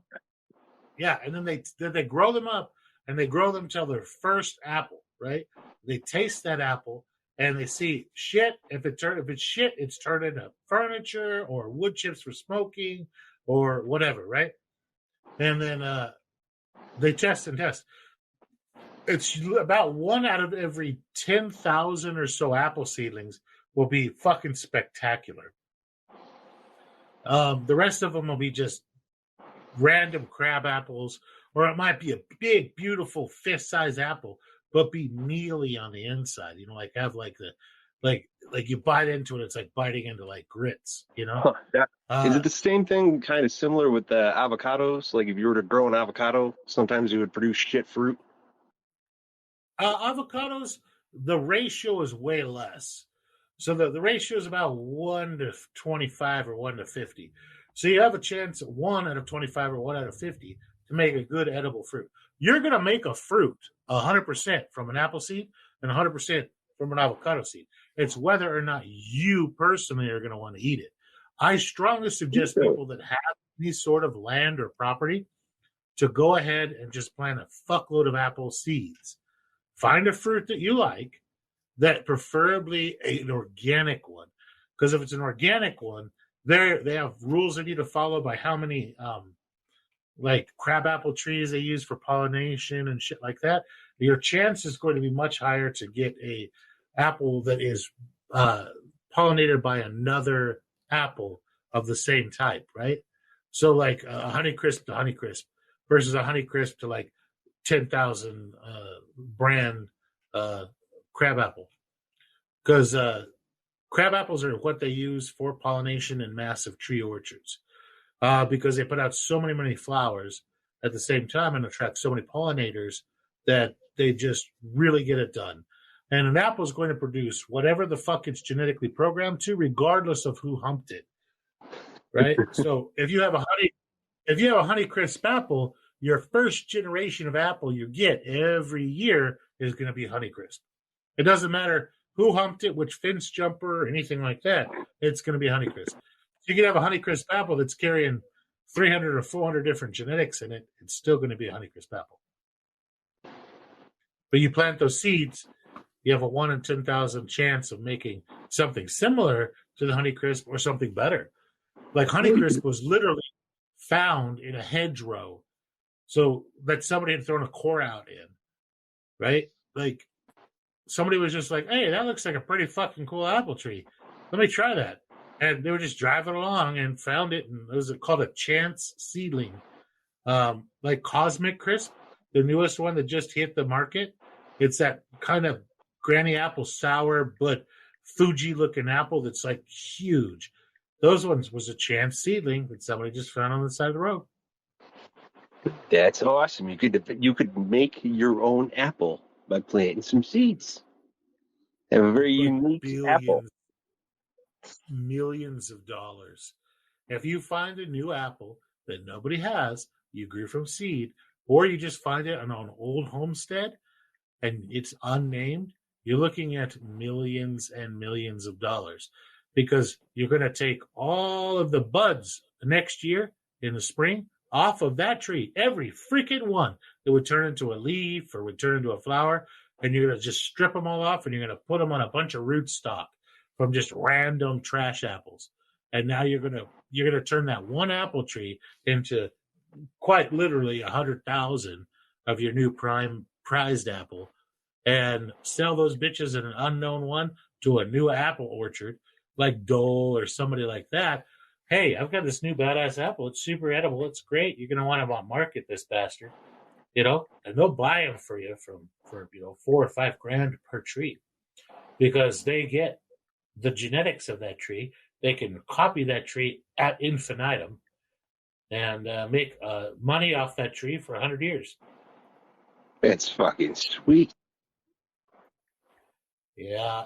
Yeah, and then they grow them up, and they grow them till their first apple, right? They taste that apple, and they see shit. If it's shit, it's turned into furniture or wood chips for smoking or whatever, right? And then they test and test. It's about 1 out of every 10,000 or so apple seedlings will be fucking spectacular. The rest of them will be just random crab apples Or it might be a big, beautiful fist-sized apple, but be mealy on the inside. Like have like the like you bite into it, it's like biting into like grits. Is it the same thing, kind of similar with the avocados? Like if you were to grow an avocado, sometimes you would produce shit fruit. Avocados, the ratio is way less. So the ratio is about 1 to 25 or 1 to 50. So you have a chance at 1 out of 25 or 1 out of 50 to make a good edible fruit. You're going to make a fruit 100% from an apple seed and 100% from an avocado seed. It's whether or not you personally are going to want to eat it. I strongly suggest people that have any sort of land or property to go ahead and just plant a fuckload of apple seeds. Find a fruit that you like, that preferably an organic one. Because if it's an organic one, they have rules they need to follow by how many like crabapple trees they use for pollination and shit like that. Your chance is going to be much higher to get a apple that is pollinated by another apple of the same type, right? So like a Honeycrisp to Honeycrisp versus a Honeycrisp to like 10,000 brand crabapple. Because crabapples are what they use for pollination in massive tree orchards. Because they put out so many flowers at the same time and attract so many pollinators that they just really get it done. And an apple is going to produce whatever the fuck it's genetically programmed to, regardless of who humped it. Right? So if you have a Honeycrisp apple, your first generation of apple you get every year is going to be Honeycrisp. It doesn't matter who humped it, which fence jumper, or anything like that. It's going to be Honeycrisp. So you can have a Honeycrisp apple that's carrying 300 or 400 different genetics in it. It's still going to be a Honeycrisp apple. But you plant those seeds, you have a 1 in 10,000 chance of making something similar to the Honeycrisp or something better. Like Honeycrisp was literally found in a hedgerow, so that somebody had thrown a core out in, right? Like somebody was just like, hey, that looks like a pretty fucking cool apple tree. Let me try that. And they were just driving along and found it, and it was called a chance seedling. Like Cosmic Crisp, the newest one that just hit the market. It's that kind of granny apple sour, but Fuji-looking apple that's like huge. Those ones was a chance seedling that somebody just found on the side of the road. That's awesome. You could make your own apple by planting some seeds. Have a very unique apple. Millions of dollars. If you find a new apple that nobody has, you grew from seed, or you just find it on an old homestead and it's unnamed, you're looking at millions and millions of dollars, because you're going to take all of the buds next year in the spring off of that tree, every freaking one that would turn into a leaf or would turn into a flower, and you're going to just strip them all off and you're going to put them on a bunch of rootstock from just random trash apples. And now you're going to turn that one apple tree into quite literally 100,000 of your new prized apple, and sell those bitches in an unknown one to a new apple orchard like Dole or somebody like that. Hey, I've got this new badass apple. It's super edible. It's great. You're going to want to market this bastard, and they'll buy them for you for $4 or $5 grand per tree, because they get the genetics of that tree. They can copy that tree ad infinitum and make money off that tree for 100 years. That's fucking sweet. Yeah.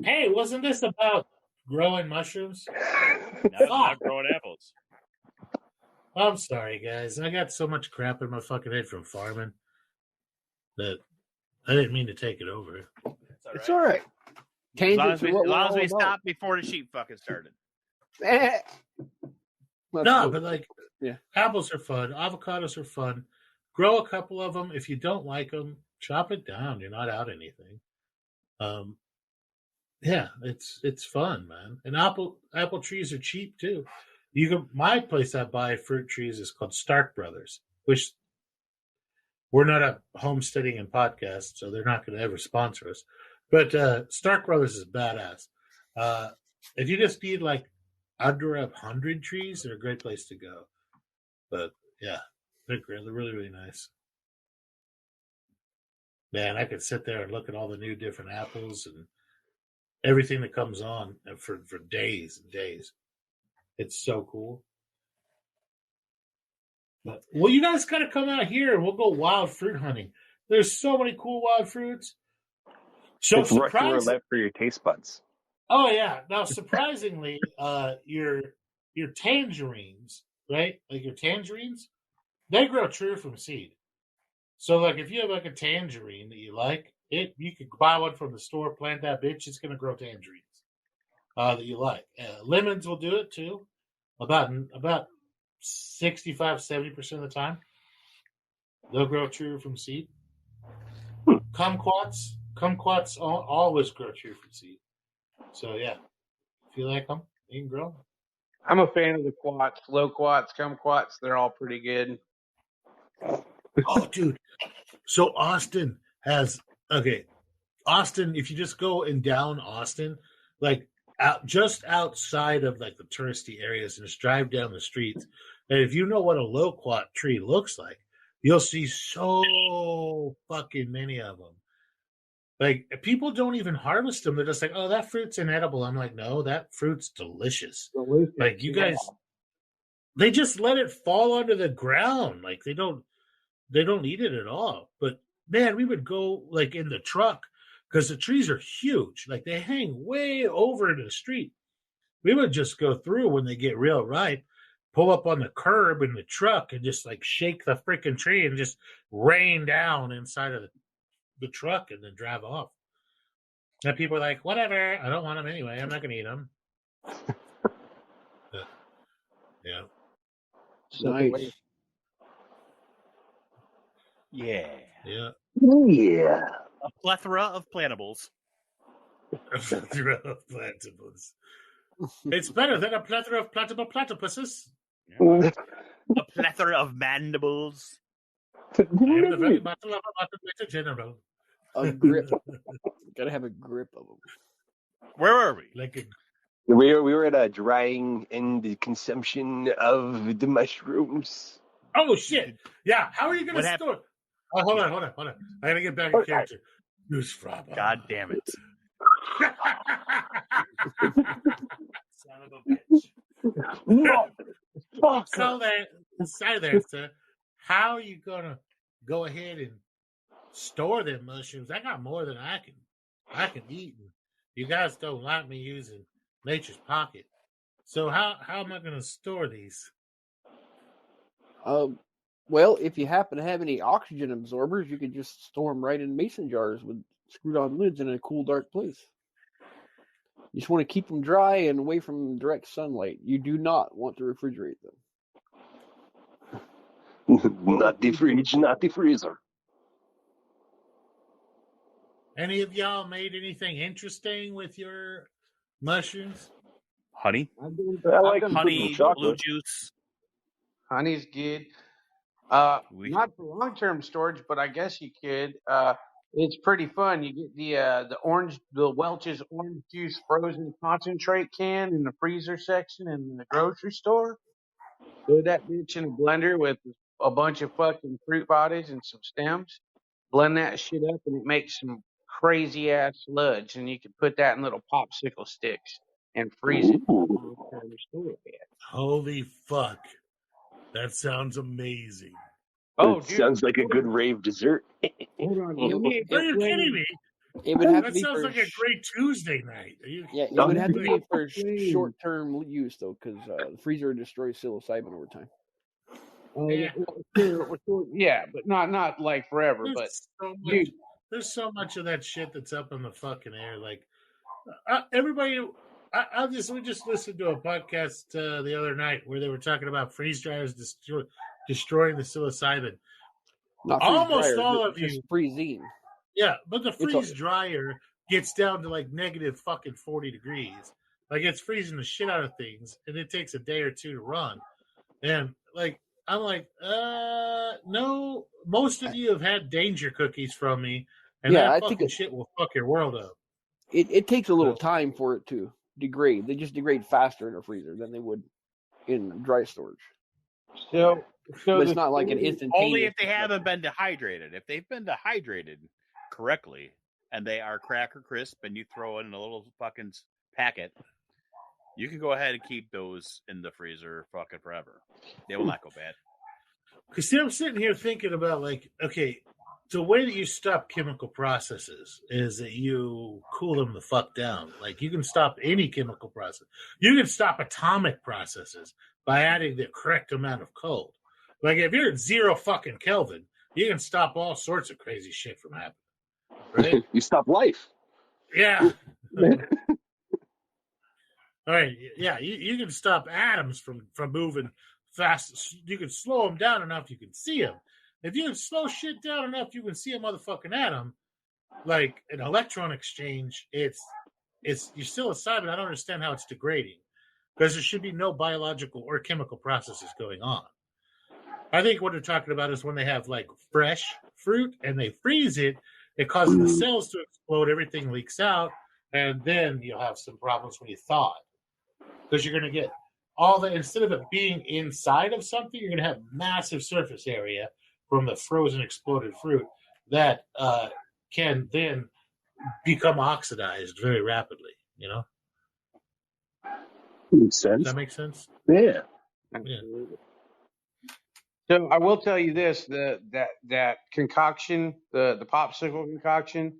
Hey, wasn't this about growing mushrooms? No, about growing apples. I'm sorry, guys. I got so much crap in my fucking head from farming that I didn't mean to take it over. It's all right. As long as we stop before the sheep fucking started. No, but apples are fun. Avocados are fun. Grow a couple of them. If you don't like them, chop it down. You're not out anything. Yeah, it's fun, man. And apple trees are cheap too. My place I buy fruit trees is called Stark Brothers, which we're not a homesteading and podcast, so they're not going to ever sponsor us. But Stark Brothers is badass. If you just need under 100 trees, they're a great place to go. But yeah, They're really, really nice. Man, I could sit there and look at all the new different apples and everything that comes on for days and days. It's so cool. But, well, you guys got to come out here and we'll go wild fruit hunting. There's so many cool wild fruits. So it's right to left for your taste buds. Oh yeah. Now, surprisingly, your tangerines, right? Like your tangerines, they grow true from seed. So, like, if you have like a tangerine that you like, you could buy one from the store, plant that bitch. It's gonna grow tangerines that you like. Lemons will do it too. About 65-70% of the time, they'll grow true from seed. Kumquats always grow true from seed. So yeah, if you like them, you can grow them. I'm a fan of the quats, loquats, kumquats. They're all pretty good. Oh, dude. So Austin, if you just go and down Austin, like just outside of like the touristy areas and just drive down the streets, and if you know what a loquat tree looks like, you'll see so fucking many of them. Like, people don't even harvest them. They're just like, oh, that fruit's inedible. I'm like, no, that fruit's delicious. Like, you guys, they just let it fall onto the ground. Like, they don't eat it at all. But, man, we would go, like, in the truck because the trees are huge. Like, they hang way over into the street. We would just go through when they get real ripe, pull up on the curb in the truck and just, like, shake the freaking tree and just rain down inside of the truck and then drive off. And people are like, whatever, I don't want them anyway. I'm not going to eat them. Yeah. Nice. Yeah. Yeah. Yeah. A plethora of plantables. A plethora of plantables. It's better than a plethora of plantable platypuses. Yeah. A plethora of mandibles. I am the very battle of a general. A grip. Gotta have a grip of them. Where were we? We were at a drying and the consumption of the mushrooms. Oh shit! Yeah, how are you going to store? Oh, hold on. I gotta get back in character. Goose fraba. God damn it! Son of a bitch. So how are you gonna go ahead and store them mushrooms? I got more than I can eat. And you guys don't like me using nature's pocket. So how am I gonna store these? Well, if you happen to have any oxygen absorbers, you could just store them right in mason jars with screwed-on lids in a cool, dark place. You just want to keep them dry and away from direct sunlight. You do not want to refrigerate them. Not the fridge, not the freezer. Any of y'all made anything interesting with your mushrooms? Honey? I like honey, blue juice. Honey's good. Not for long-term storage, but I guess you could. It's pretty fun. You get the Welch's orange juice frozen concentrate can in the freezer section in the grocery store. Throw that bitch in a blender with a bunch of fucking fruit bodies and some stems. Blend that shit up, and it makes some crazy ass sludge. And you can put that in little popsicle sticks and freeze it. Holy fuck! That sounds amazing. Oh, dude, sounds like a good rave dessert. Hold on, are you kidding me? It would have that to be sounds like a great Tuesday night. It would have to be for short-term use, though, because the freezer destroys psilocybin over time. Yeah, but not like forever. There's so much of that shit that's up in the fucking air. Like everybody, we just listened to a podcast the other night where they were talking about freeze dryers destroying the psilocybin. Almost all of you freezing. Yeah, but the freeze dryer gets down to like negative fucking 40 degrees. Like it's freezing the shit out of things, and it takes a day or two to run. And like I'm like, no. Most of you have had danger cookies from me, and that fucking shit will fuck your world up. It takes a little time for it to degrade. They just degrade faster in a freezer than they would in dry storage. So So it's not like an instantaneous. Only if they haven't been dehydrated. If they've been dehydrated correctly and they are cracker crisp and you throw in a little fucking packet, you can go ahead and keep those in the freezer fucking forever. They will not go bad. Because see, I'm sitting here thinking about like, okay, the way that you stop chemical processes is that you cool them the fuck down. Like you can stop any chemical process. You can stop atomic processes by adding the correct amount of cold. Like if you're at 0 fucking Kelvin, you can stop all sorts of crazy shit from happening. Right? You stop life. Yeah. All right. Yeah, you can stop atoms from moving fast. You can slow them down enough you can see them. If you can slow shit down enough you can see a motherfucking atom, like an electron exchange, it's you're still aside, but I don't understand how it's degrading. Because there should be no biological or chemical processes going on. I think what they're talking about is when they have like fresh fruit and they freeze it, it causes the cells to explode, everything leaks out, and then you'll have some problems when you thaw it. Because you're going to get all the, instead of it being inside of something, you're going to have massive surface area from the frozen exploded fruit that can then become oxidized very rapidly, you know? Makes sense. Does that make sense? Yeah. So I will tell you this: that concoction, the popsicle concoction,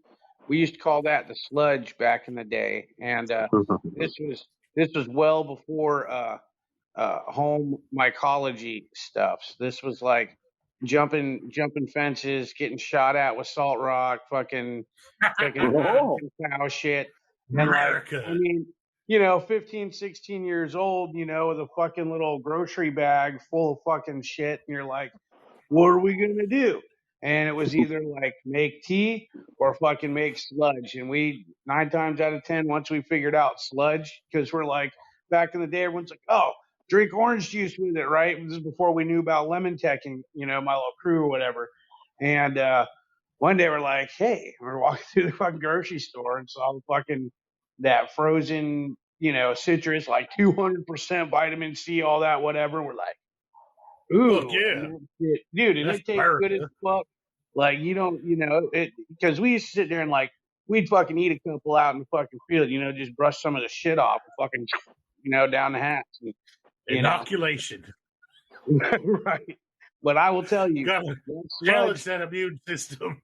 we used to call that the sludge back in the day, and this was well before home mycology stuff. So this was like jumping fences, getting shot at with salt rock, fucking cow shit, and America. like, I mean, 15, 16 years old, with a fucking little grocery bag full of fucking shit. And you're like, what are we going to do? And it was either like make tea or fucking make sludge. And we, 9 times out of 10, once we figured out sludge, because we're like, back in the day, everyone's like, oh, drink orange juice with it, right? This is before we knew about lemon teching, my little crew or whatever. And one day we're like, hey, we're walking through the fucking grocery store and saw that frozen, citrus, like 200% vitamin C, all that, whatever. We're like, ooh, yeah. Dude, and it tastes good as fuck. Like, because we used to sit there and like, we'd fucking eat a couple out in the fucking field, just brush some of the shit off and fucking, down the hatch. And, inoculation. Right. But I will tell you, challenge that immune system.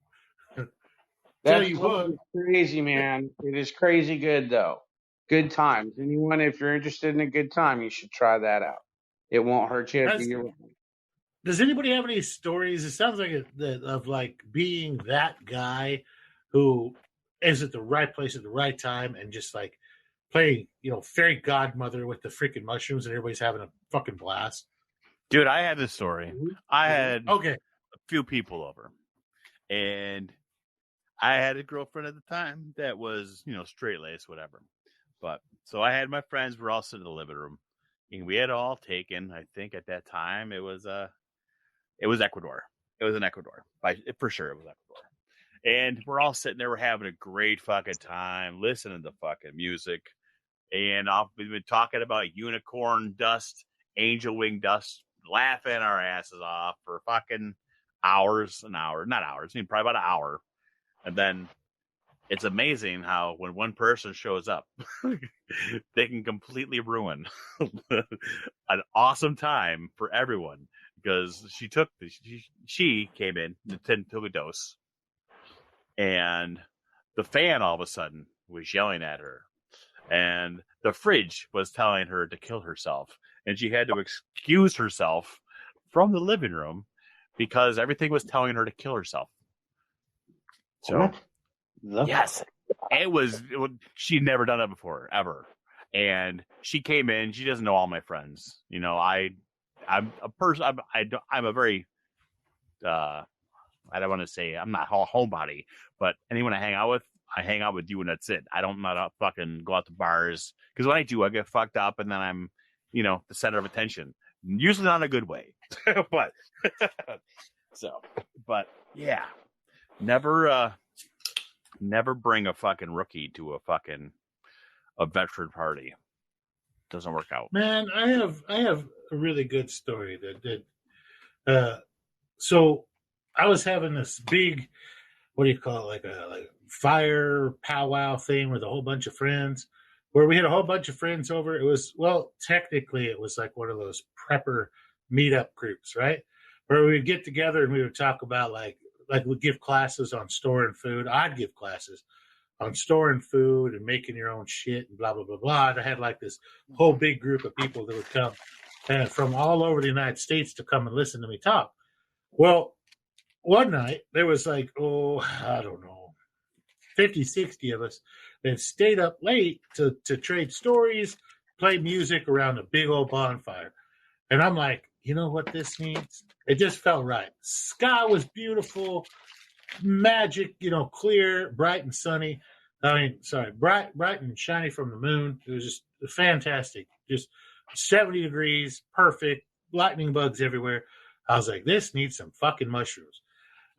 Tell you what, crazy, man. It is crazy good though. Good times. Anyone, if you're interested in a good time, you should try that out. It won't hurt you. Does anybody have any stories? It sounds like of like being that guy who is at the right place at the right time and just like playing, fairy godmother with the freaking mushrooms and everybody's having a fucking blast. Dude, I had this story. I had a few people over, and I had a girlfriend at the time that was, straight laced, whatever. But so I had my friends. We're all sitting in the living room, and we had all taken. I think at that time it was Ecuador. It was in Ecuador, for sure. It was Ecuador, and we're all sitting there. We're having a great fucking time, listening to fucking music, and we've been talking about unicorn dust, angel wing dust, laughing our asses off for fucking hours and hours. Not hours, probably about an hour. And then it's amazing how when one person shows up, they can completely ruin an awesome time for everyone. Because she came in, took a dose, and the fan all of a sudden was yelling at her. And the fridge was telling her to kill herself. And she had to excuse herself from the living room because everything was telling her to kill herself. So, yes, she'd never done it before, ever. And she came in, she doesn't know all my friends. I'm a person, I'm a very, I don't want to say I'm not a homebody, but anyone I hang out with you and that's it. I'm not fucking go out to bars. Because when I do, I get fucked up and then I'm, the center of attention. Usually not in a good way. but yeah. Never bring a fucking rookie to a veteran party. Doesn't work out. Man, I have a really good story that So I was having this big, what do you call it, like a fire powwow thing with a whole bunch of friends, where we had a whole bunch of friends over. It was, well, technically it was like one of those prepper meetup groups, right? Where we would get together and we would talk about like we'd give classes on storing food. I'd give classes on storing food and making your own shit and blah, blah, blah, blah. And I had like this whole big group of people that would come from all over the United States to come and listen to me talk. Well, one night there was like, I don't know, 50, 60 of us that stayed up late to trade stories, play music around a big old bonfire. And I'm like, you know what this needs? It just felt right. Sky was beautiful, magic, clear, bright and sunny. Bright and shiny from the moon. It was just fantastic. Just 70 degrees, perfect, lightning bugs everywhere. I was like, this needs some fucking mushrooms.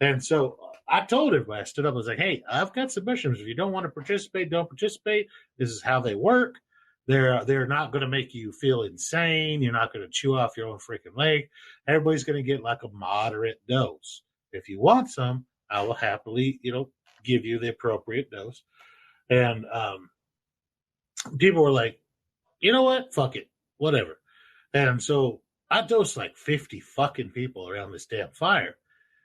And so I told everybody, I stood up, I was like, hey, I've got some mushrooms. If you don't want to participate, don't participate. This is how they work. They're not going to make you feel insane. You're not going to chew off your own freaking leg. Everybody's going to get like a moderate dose. If you want some, I will happily, give you the appropriate dose. And people were like, you know what? Fuck it. Whatever. And so I dosed like 50 fucking people around this damn fire.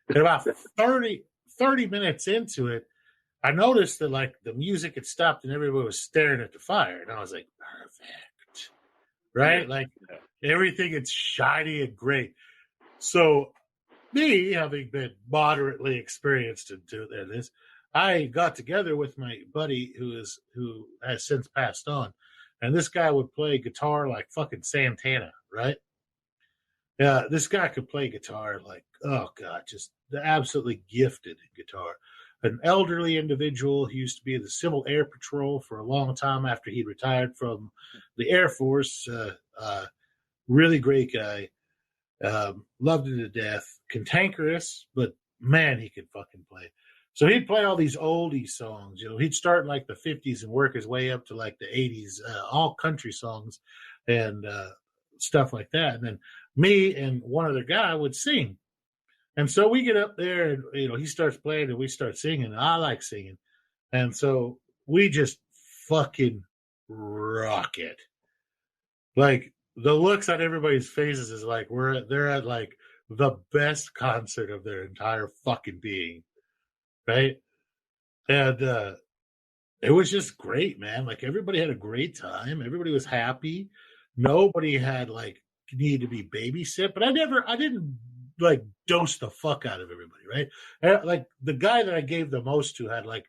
And about 30 minutes into it, I noticed that like the music had stopped and everybody was staring at the fire. And I was like, perfect. Right? Like everything is shiny and great. So me, having been moderately experienced in doing this, I got together with my buddy who has since passed on. And this guy would play guitar like fucking Santana, right? Yeah, this guy could play guitar like, oh God, just absolutely gifted guitar. An elderly individual. He used to be in the Civil Air Patrol for a long time after he retired from the Air Force. Really great guy. Loved it to death. Cantankerous, but man, he could fucking play. So he'd play all these oldie songs. He'd start in like the 50s and work his way up to like the 80s, all country songs and stuff like that. And then me and one other guy would sing. And so we get up there and, he starts playing and we start singing. And I like singing. And so we just fucking rock it. Like the looks on everybody's faces is like they're at like the best concert of their entire fucking being. Right. And it was just great, man. Like everybody had a great time. Everybody was happy. Nobody had like need to be babysit, but I didn't like dose the fuck out of everybody, right? And, like the guy that I gave the most to had like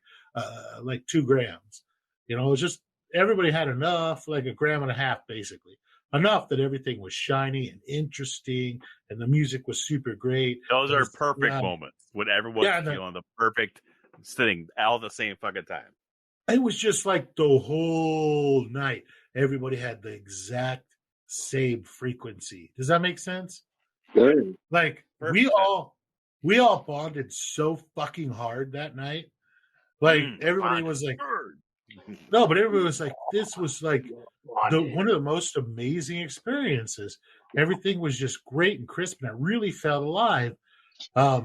2 grams. It was just everybody had enough, like 1.5 grams basically. Enough that everything was shiny and interesting and the music was super great. Those are perfect moments when everyone's feeling the perfect sitting all the same fucking time. It was just like the whole night. Everybody had the exact same frequency. Does that make sense? Good. Like we all bonded so fucking hard that night. Like everybody was like, no, but everybody was like, this was like one of the most amazing experiences. Everything was just great and crisp, and I really felt alive. I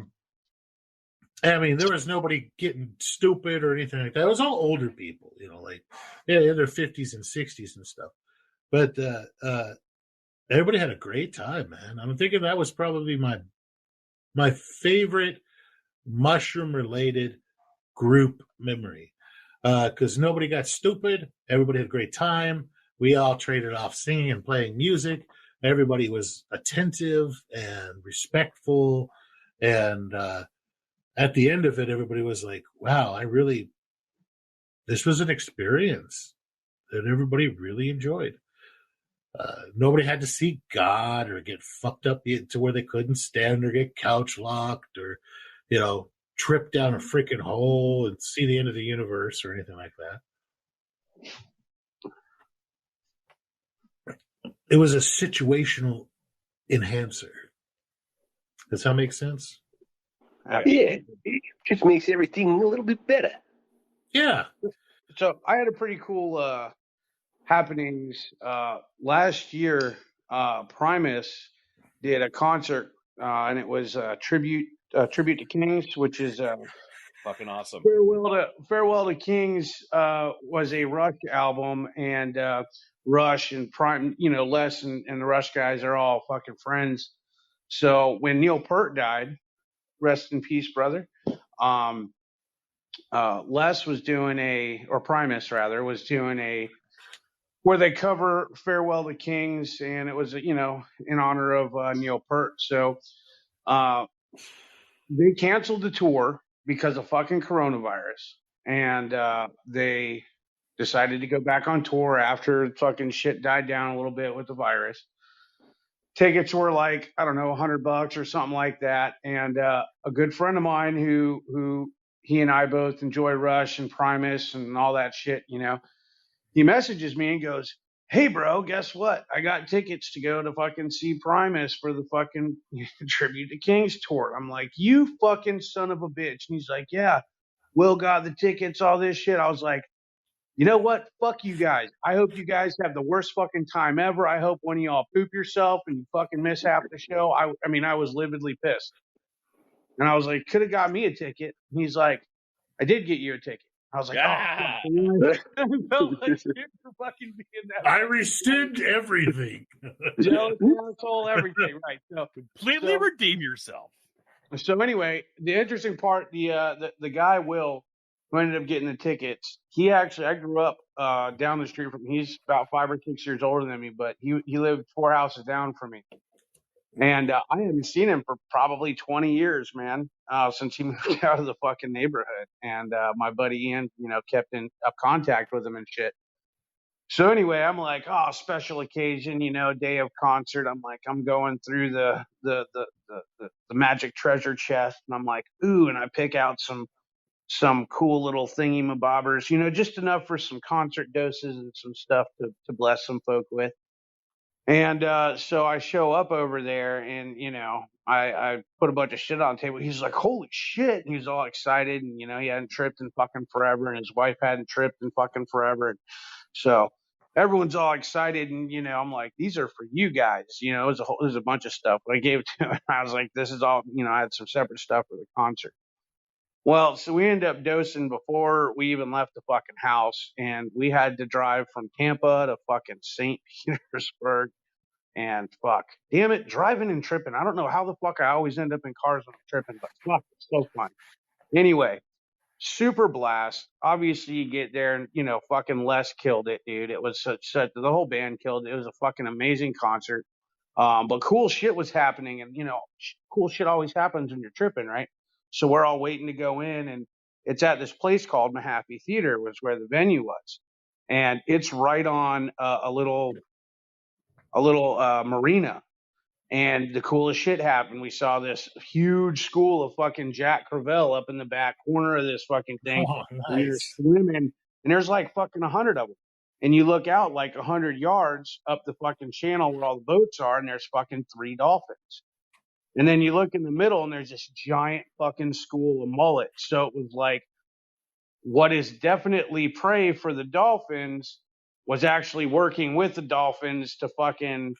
mean, there was nobody getting stupid or anything like that. It was all older people, like in their 50s and 60s and stuff. But everybody had a great time, man. I'm thinking that was probably my favorite mushroom-related group memory. Because nobody got stupid. Everybody had a great time. We all traded off singing and playing music. Everybody was attentive and respectful. And at the end of it, everybody was like, wow, this was an experience that everybody really enjoyed. Nobody had to seek God or get fucked up to where they couldn't stand or get couch locked or, trip down a freaking hole and see the end of the universe or anything like that. It was a situational enhancer. Does that make sense? Yeah, it just makes everything a little bit better. Yeah. So I had a pretty cool happenings last year. Primus did a concert and it was tribute to Kings, which is fucking awesome. Farewell to Kings was a Rush album, and Rush and Prime, Les and the Rush guys are all fucking friends. So when Neil Peart died, rest in peace, brother. Les was doing or Primus rather, was doing where they cover Farewell to Kings, and it was, in honor of Neil Peart. So they canceled the tour because of fucking coronavirus, and they decided to go back on tour after fucking shit died down a little bit with the virus. Tickets were like, I don't know, $100 or something like that. And a good friend of mine who he and I both enjoy Rush and Primus and all that shit, he messages me and goes, "Hey, bro, guess what? I got tickets to go to fucking see Primus for the fucking Tribute to Kings tour." I'm like, "You fucking son of a bitch." And he's like, "Yeah, Will got the tickets, all this shit." I was like, "You know what? Fuck you guys. I hope you guys have the worst fucking time ever. I hope one of y'all poop yourself and you fucking miss half the show." I mean, I was lividly pissed. And I was like, "Could have got me a ticket." And he's like, "I did get you a ticket." I was like, yeah. "Oh, I felt like shit for fucking being that. I rescind everything." Jealous asshole, everything, right? So completely redeem yourself. So anyway, the interesting part, the guy Will, who ended up getting the tickets, I grew up down the street from him. He's about 5 or 6 years older than me, but he lived 4 houses down from me. And I hadn't seen him for probably 20 years, man, since he moved out of the fucking neighborhood. And my buddy Ian, kept in contact with him and shit. So anyway, I'm like, oh, special occasion, day of concert. I'm like, I'm going through the magic treasure chest, and I'm like, ooh, and I pick out some cool little thingy-mabobbers, just enough for some concert doses and some stuff to bless some folk with. And so I show up over there, and I put a bunch of shit on the table. He's like, "Holy shit!" And he was all excited, and he hadn't tripped in fucking forever, and his wife hadn't tripped in fucking forever. And so everyone's all excited, and I'm like, "These are for you guys." It was a bunch of stuff. But I gave it to him. I was like, "This is all." I had some separate stuff for the concert. Well, so we ended up dosing before we even left the fucking house, and we had to drive from Tampa to fucking St. Petersburg. And fuck, damn it, driving and tripping. I don't know how the fuck I always end up in cars when I'm tripping, but fuck, it's so fun. Anyway, super blast. Obviously, you get there and, fucking Les killed it, dude. It was such the whole band killed it. It was a fucking amazing concert. But cool shit was happening, and, cool shit always happens when you're tripping, right? So we're all waiting to go in, and it's at this place called Mahaffey Theater, was where the venue was. And it's right on a little marina. And the coolest shit happened. We saw this huge school of fucking Jack Crevel up in the back corner of this fucking thing. Oh, nice. And you're swimming, and there's like fucking 100 of them. And you look out like 100 yards up the fucking channel where all the boats are, and there's fucking 3 dolphins. And then you look in the middle, and there's this giant fucking school of mullets. So it was like, what is definitely prey for the dolphins was actually working with the dolphins to fucking,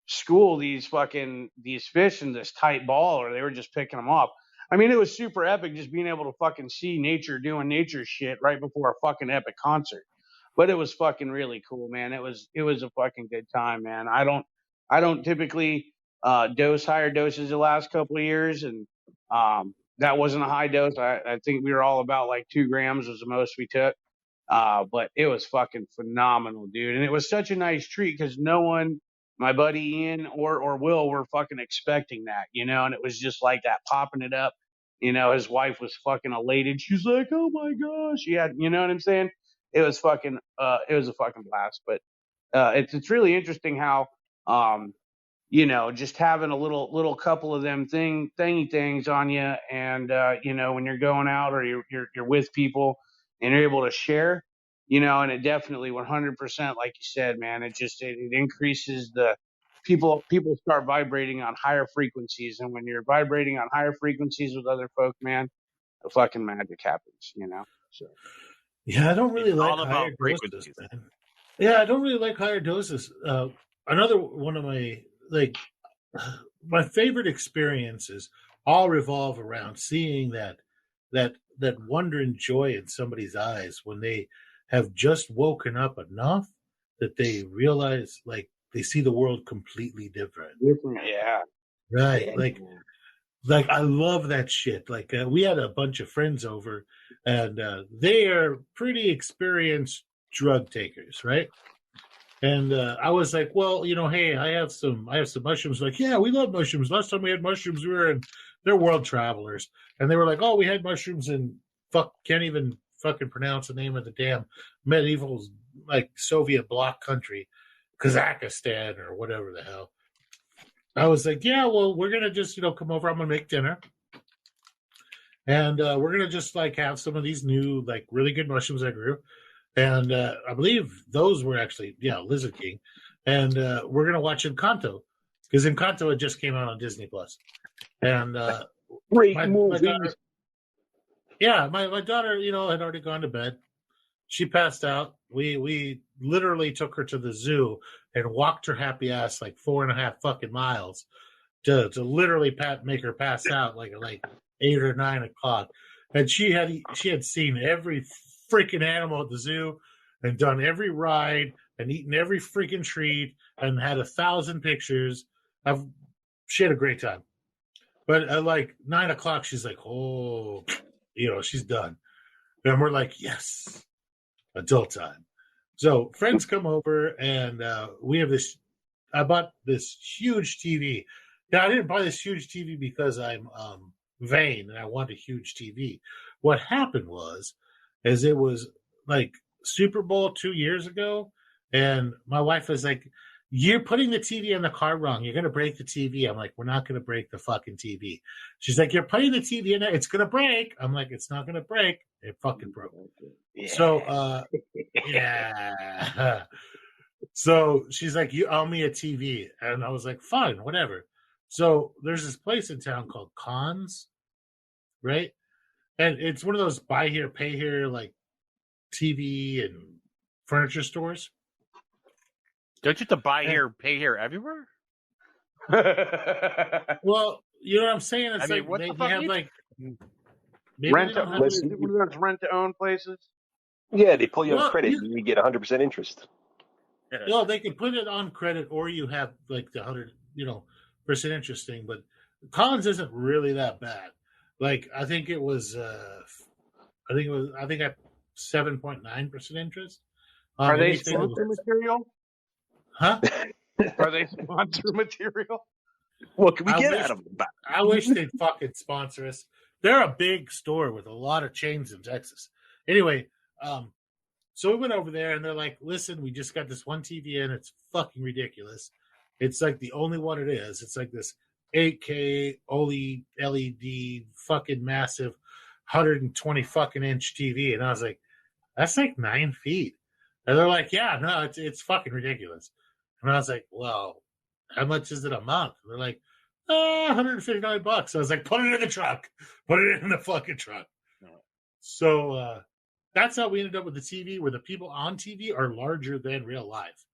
school these fish in this tight ball, or they were just picking them off. I mean, it was super epic just being able to fucking see nature doing nature shit right before a fucking epic concert. But it was fucking really cool, man. It was a fucking good time, man. I don't typically dose higher doses the last couple of years, and that wasn't a high dose. I think we were all about like 2 grams was the most we took. But it was fucking phenomenal, dude. And it was such a nice treat because no one, my buddy Ian or Will, were fucking expecting that, and it was just like that, popping it up. His wife was fucking elated. She's like, "Oh my gosh." Yeah. You know what I'm saying? It was it was a fucking blast. But, it's really interesting how, just having a little couple of them thingy things on you. And, when you're going out or you're with people and you're able to share, and it definitely 100%, like you said, man, it increases the people start vibrating on higher frequencies. And when you're vibrating on higher frequencies with other folk, man, the fucking magic happens, so. Yeah, I don't really like higher doses, man. Yeah, I don't really like higher doses. Another one of my like my favorite experiences all revolve around seeing that wonder and joy in somebody's eyes when they have just woken up enough that they realize, like, they see the world completely different. Yeah. Right. Yeah. Like I love that shit. Like we had a bunch of friends over, and they are pretty experienced drug takers, right? And I was like, well, hey, I have some mushrooms. Like, yeah, we love mushrooms. Last time we had mushrooms, we were in. They're world travelers, and they were like, oh, we had mushrooms in can't even fucking pronounce the name of the damn medieval like Soviet bloc country, Kazakhstan or whatever the hell. I was like, yeah, well, we're gonna just come over. I'm gonna make dinner, and we're gonna just like have some of these new like really good mushrooms I grew. And I believe those were actually, Lizard King. And we're going to watch Encanto, because Encanto had just came out on Disney Plus. And great my movies. My daughter, had already gone to bed. She passed out. We literally took her to the zoo and walked her happy ass like 4.5 fucking miles to literally make her pass out like 8 or 9 o'clock. And she had seen every freaking animal at the zoo and done every ride and eaten every freaking treat and had 1,000 pictures. She had a great time. But at like 9 o'clock, she's like, oh, she's done. And we're like, yes, adult time. So friends come over, and we have this. I bought this huge TV. Now, I didn't buy this huge TV because I'm vain and I want a huge TV. What happened was it was like Super Bowl 2 years ago, and my wife was like, you're putting the TV in the car wrong. You're going to break the TV. I'm like, we're not going to break the fucking TV. She's like, you're putting the TV in there. It's going to break. I'm like, it's not going to break. It fucking broke. Yeah. So, yeah. So she's like, you owe me a TV. And I was like, fine, whatever. So there's this place in town called Cons, right? And it's one of those buy here, pay here, like TV and furniture stores. Don't you have to buy here, pay here everywhere? Well, you know what I'm saying? It's like what they the have like rent to own places. Yeah, they pull you on credit and you get 100% interest. No, they can put it on credit, or you have like the 100% interest thing. But Collins isn't really that bad. Like I think it was 7.9% interest. Are they sponsor material? Huh? Are they sponsor material? What can we get out of them? I wish they'd fucking sponsor us. They're a big store with a lot of chains in Texas. Anyway, so we went over there, and they're like, listen, we just got this one TV in. It's fucking ridiculous. It's like the only one it is. It's like this 8K OLED LED fucking massive 120 fucking inch TV. And I was like, that's like 9 feet. And they're like, yeah, no, it's fucking ridiculous. And I was like, well, how much is it a month? And they're like, $159. I was like, put it in the truck. Put it in the fucking truck. So that's how we ended up with the TV, where the people on TV are larger than real life.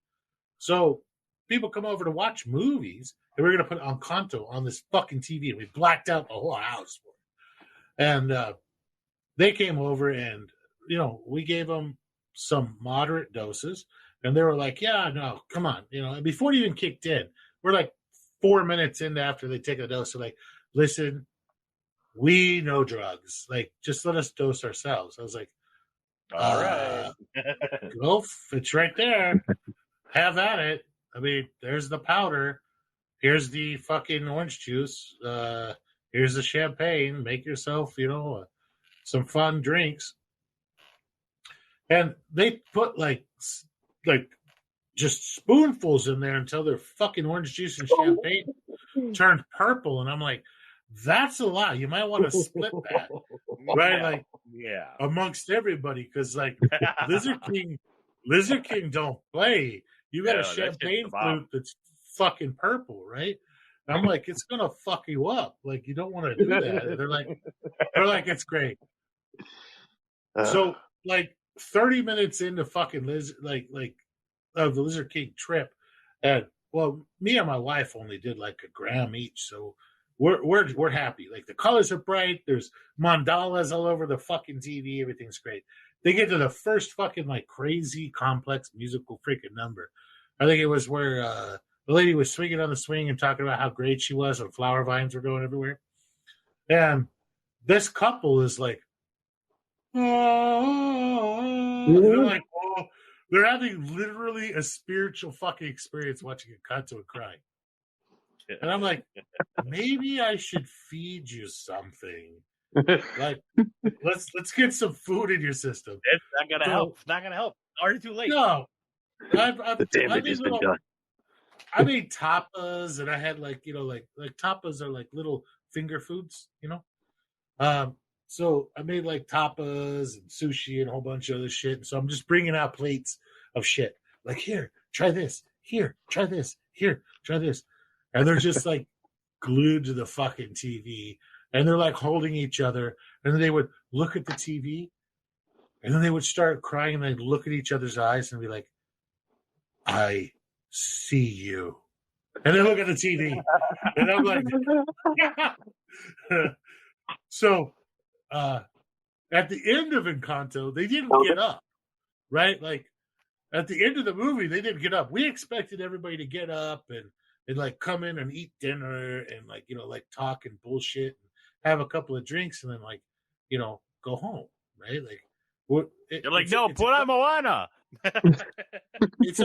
So people come over to watch movies, and we're going to put Encanto on this fucking TV. And we blacked out the whole house for it. And they came over, and, we gave them some moderate doses. And they were like, yeah, no, come on. And before it even kicked in, we're like 4 minutes in after they take a dose. They're like, listen, we know drugs. Like, just let us dose ourselves. I was like, all right. It's right there. Have at it. I mean, there's the powder. Here's the fucking orange juice. Here's the champagne. Make yourself, some fun drinks. And they put like just spoonfuls in there until their fucking orange juice and champagne turned purple. And I'm like, that's a lot. You might want to split that, right? Like, yeah, amongst everybody, because like Lizard King don't play. You got a champagne flute that's fucking purple, right? And I'm like, it's gonna fuck you up. Like, you don't want to do that. They're like, it's great. So like 30 minutes into fucking the Lizard King trip, and well, me and my wife only did like a gram each, so we're happy. Like the colors are bright. There's mandalas all over the fucking TV. Everything's great. They get to the first fucking like crazy complex musical freaking number. I think it was where the lady was swinging on the swing and talking about how great she was, and flower vines were going everywhere. And this couple is like, oh, they're like, oh, they're having literally a spiritual fucking experience watching Encanto and crying. And I'm like, maybe I should feed you something. Like, let's get some food in your system. It's not gonna help. It's not gonna help. Already too late. No, The damage has been done. I made tapas, and I had like tapas are like little finger foods, So I made like tapas and sushi and a whole bunch of other shit. And so I'm just bringing out plates of shit. Like, here, try this. Here, try this. Here, try this. And they're just like glued to the fucking TV. And they're like holding each other. And then they would look at the TV. And then they would start crying. And they'd look at each other's eyes and be like, I see you. And they look at the TV. And I'm like, so at the end of Encanto, they didn't get up, right? Like at the end of the movie, they didn't get up. We expected everybody to get up and like come in and eat dinner and like, like talk and bullshit and have a couple of drinks and then like, go home, right? Like, you're like, no, put on Moana. It's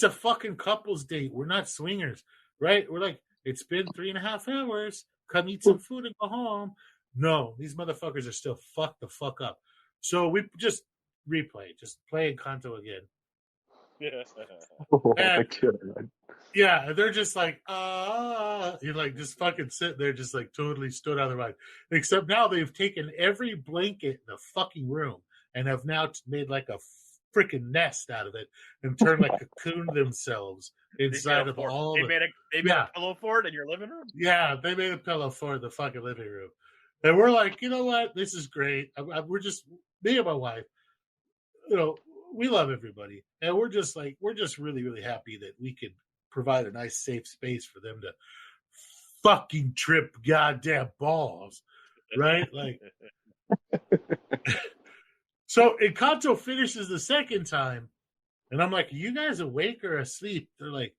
a fucking couples date. We're not swingers, right? We're like, it's been 3.5 hours. Come eat some food and go home. No, these motherfuckers are still fucked the fuck up. So we just just play Encanto again. Yeah, they're just like, you're like just fucking sitting there, just like totally stood out of their mind. Except now they've taken every blanket in the fucking room and have now made like a freaking nest out of it and turned like cocoon themselves inside of all. They made a pillow for it in your living room. Yeah, they made a pillow for the fucking living room, and we're like, you know what, this is great. We're just me and my wife. We love everybody, and we're just really, really happy that we could provide a nice, safe space for them to fucking trip goddamn balls, right? Like, so Encanto finishes the second time, and I'm like, are you guys awake or asleep? They're like,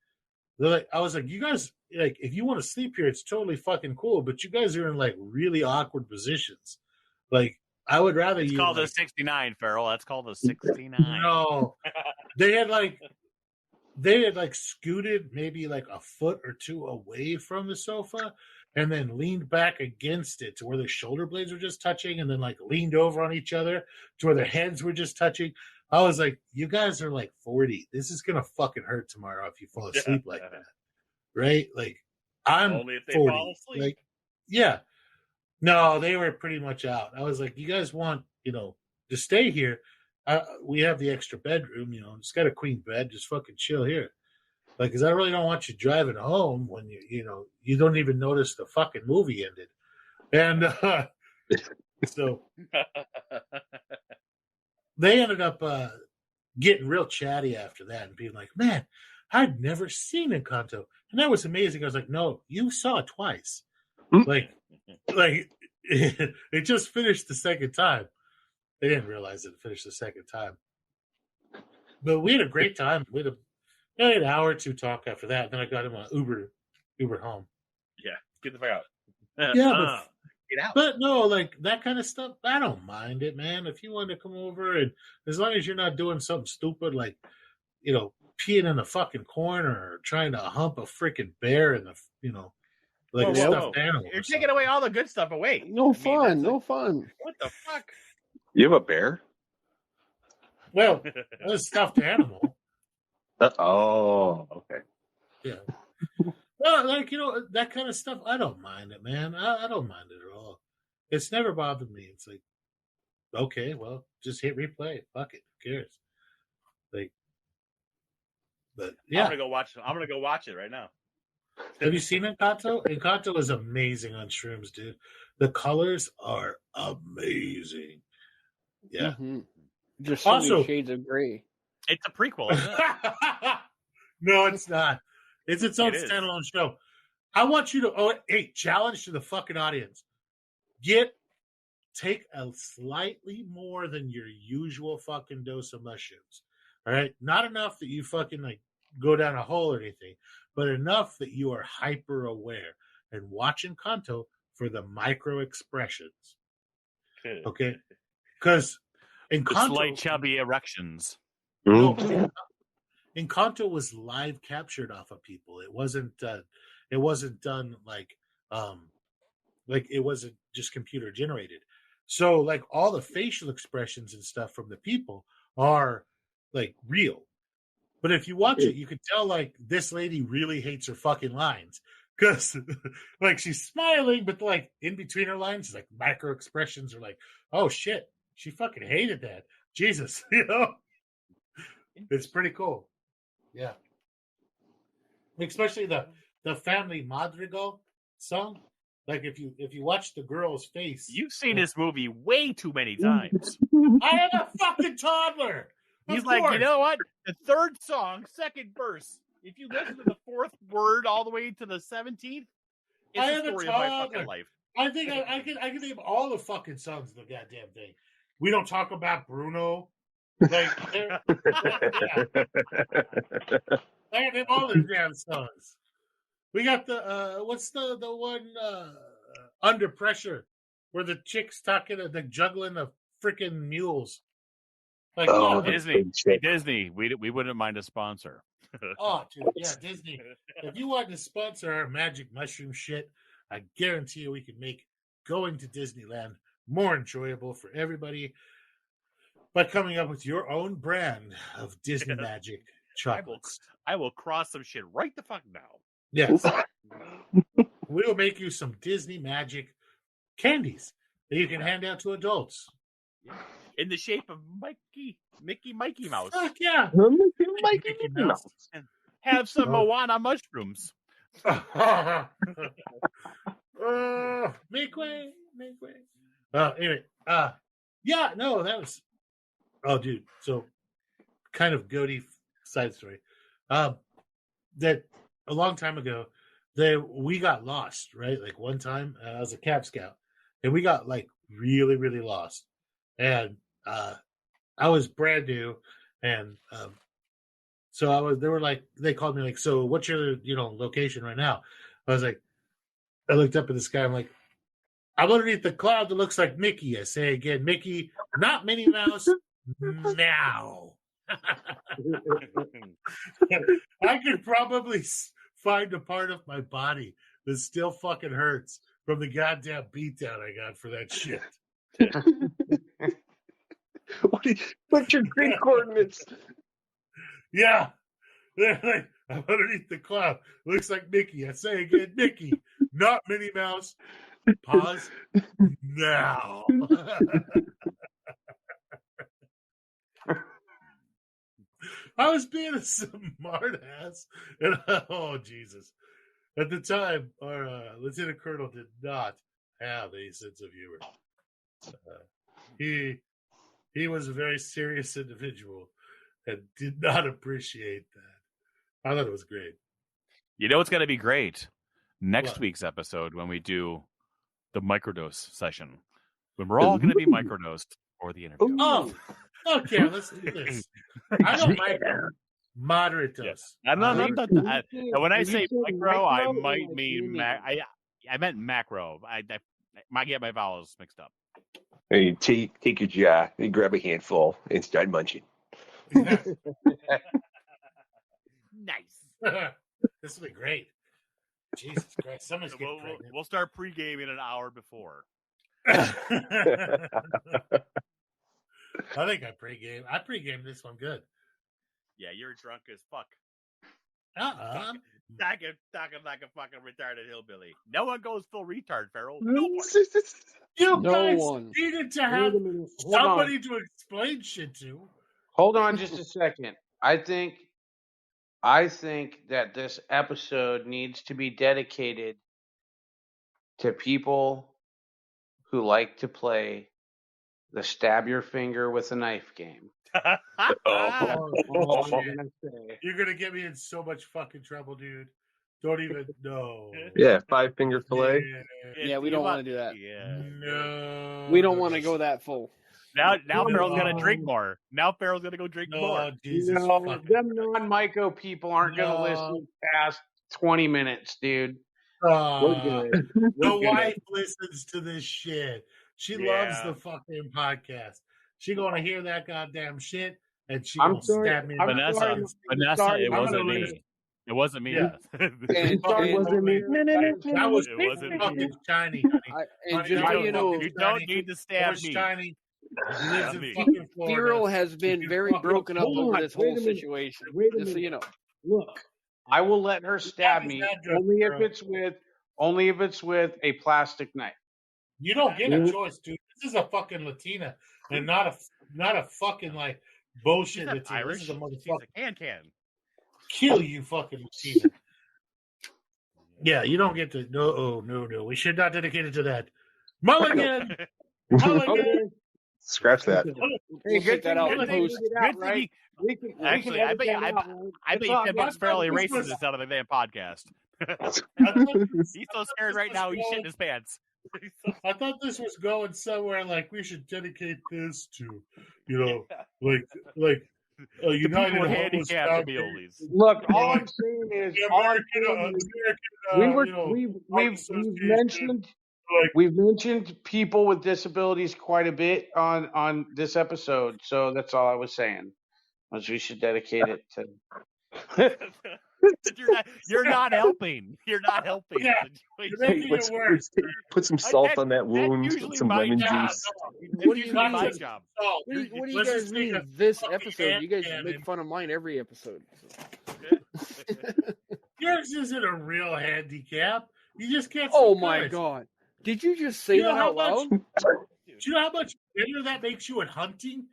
I was like, you guys, like, if you want to sleep here, it's totally fucking cool, but you guys are in like really awkward positions. Like, I would rather it's called a 69, Farrell. That's called a 69. No, they had scooted maybe like a foot or two away from the sofa and then leaned back against it to where their shoulder blades were just touching and then like leaned over on each other to where their heads were just touching. I was like, you guys are like 40. This is going to fucking hurt tomorrow if you fall asleep like that. Right? Like, I'm only if they 40. fall asleep. Like, yeah. No, they were pretty much out. I was like, you guys want, to stay here. We have the extra bedroom, it's got a queen bed. Just fucking chill here. Like, because I really don't want you driving home when you don't even notice the fucking movie ended. And so they ended up getting real chatty after that and being like, man, I'd never seen Encanto. And that was amazing. I was like, no, you saw it twice. Like it just finished the second time. They didn't realize it finished the second time. But we had a great time. We had an hour or two talk after that. Then I got him an Uber home. Yeah, get the fuck out. Yeah, get out. But no, like that kind of stuff, I don't mind it, man. If you want to come over, and as long as you're not doing something stupid like, peeing in the fucking corner or trying to hump a freaking bear in the, like stuffed animal. You're taking away all the good stuff away. No fun. What the fuck? You have a bear? Well, that's a stuffed animal. Oh, okay. Yeah. Well, like, that kind of stuff, I don't mind it, man. I don't mind it at all. It's never bothered me. It's like, okay, well, just hit replay. Fuck it. Who cares? Like, but yeah. I'm gonna go watch it right now. Have you seen Encanto? Encanto is amazing on shrooms, dude. The colors are amazing. Yeah. Mm-hmm. Just so many shades of gray. It's a prequel, isn't it? No, it's not. It's its own standalone show. I want you to, challenge to the fucking audience. Take a slightly more than your usual fucking dose of mushrooms. All right? Not enough that you fucking like go down a hole or anything, but enough that you are hyper aware and watch Encanto for the micro expressions. Okay? Because Encanto, the slight chubby erections. No, Encanto was live captured off of people. It wasn't done like it wasn't just computer generated. So like all the facial expressions and stuff from the people are like real. But if you watch it, you can tell like this lady really hates her fucking lines because like she's smiling, but like in between her lines, like micro expressions are like, oh shit, she fucking hated that. Jesus, it's pretty cool. Yeah. Especially the Family Madrigal song. Like if you watch the girl's face. You've seen this movie way too many times. I am a fucking toddler. He's like, you know what? The third song, second verse. If you listen to the fourth word all the way to the 17th, it's the story of my fucking life. I think I can name all the fucking songs of the goddamn thing. We don't talk about Bruno. Like, I can name all the damn songs. We got the what's the one Under Pressure, where the chick's talking the juggling the freaking mules. Like Disney, we wouldn't mind a sponsor. Oh, dude, yeah, Disney. If you want to sponsor our magic mushroom shit, I guarantee you we can make going to Disneyland more enjoyable for everybody by coming up with your own brand of Disney magic chocolates. I will cross some shit right the fuck now. Yes. We'll make you some Disney magic candies that you can hand out to adults. Yeah. In the shape of Mickey Mouse. Fuck yeah. Mickey Mouse. And have some Moana mushrooms. Make way. Anyway, yeah, no, that was. Oh, dude. So, kind of goatee side story. That a long time ago, we got lost, right? Like one time, I was a Cab Scout, and we got like really, really lost. And I was brand new, and so they called me like, so what's your location right now? I was like, I looked up at the sky. I'm like, I'm underneath the cloud that looks like Mickey. I say again, Mickey, not Minnie Mouse. Now. I could probably find a part of my body that still fucking hurts from the goddamn beatdown I got for that shit. What's your Greek coordinates? Yeah. I'm underneath the cloud. Looks like Mickey. I say again, Mickey, not Minnie Mouse. Pause. Now. I was being a smart ass. And oh, Jesus. At the time, our Lieutenant Colonel did not have a sense of humor. He was a very serious individual and did not appreciate that. I thought it was great. You know what's going to be great? Next week's episode when we do the microdose session. When we're all going to be microdosed for the interview. Oh, okay, let's do this. I don't like moderate dose. Yeah. When I say micro, I might mean I meant macro. I might get my vowels mixed up. Hey, take your jaw and grab a handful and start munching. Nice. This will be great. Jesus Christ, somebody's getting pregnant. We'll start pre-gaming an hour before. I think I pre-game. I pre-game this one good. Yeah, you're drunk as fuck. Talking like a fucking retarded hillbilly. No one goes full retard, Farrell. You guys needed to have somebody to explain shit to. Hold on just a second. I think that this episode needs to be dedicated to people who like to play the stab your finger with a knife game. You're gonna get me in so much fucking trouble, dude. Don't even know. Yeah, 5-finger fillet. Yeah, we don't want to do that. Yeah. No. We don't want to go that full. Now Farrell's gonna drink more. Now Farrell's gonna go drink more. Jesus them non-Myco people aren't gonna listen past 20 minutes, dude. The wife listens to this shit. She loves the fucking podcast. She gonna hear that goddamn shit, and she gonna stab me. Vanessa, it wasn't me. It wasn't me. Yeah. It wasn't fucking Shiny. And just so you know, you don't need to stab me. Shiny. He lives in fucking Florida. Cyril has been very broken up over this whole situation. Just so you know. Look, I will let her stab me only if it's with a plastic knife. You don't get a choice, dude. This is a fucking Latina, and not a fucking like bullshit Latina. Irish. This is a motherfucker. Can. Kill you, fucking Latina. Yeah, you don't get to. No. We should not dedicate it to that. Mulligan. Scratch that. We'll take that out in post. Actually, I bet you $10 fairly erases this out of the damn podcast. He's so scared right now. He's shitting his pants. I thought this was going somewhere like we should dedicate this to, like a United people with Homeless handicapped abilities. Look, all I'm saying is, we've mentioned people with disabilities quite a bit on this episode, so that's all I was saying. Was we should dedicate it to. You're not helping. You're not helping. Yeah, you're making it worse. Put some salt on that wound. Some lemon juice. What do you mean? My job. What do you guys mean? This episode? You guys make fun of mine every episode. Yours isn't a real handicap. You just can't. Oh my god! Did you just say that out loud? Do you know how much better that makes you at hunting?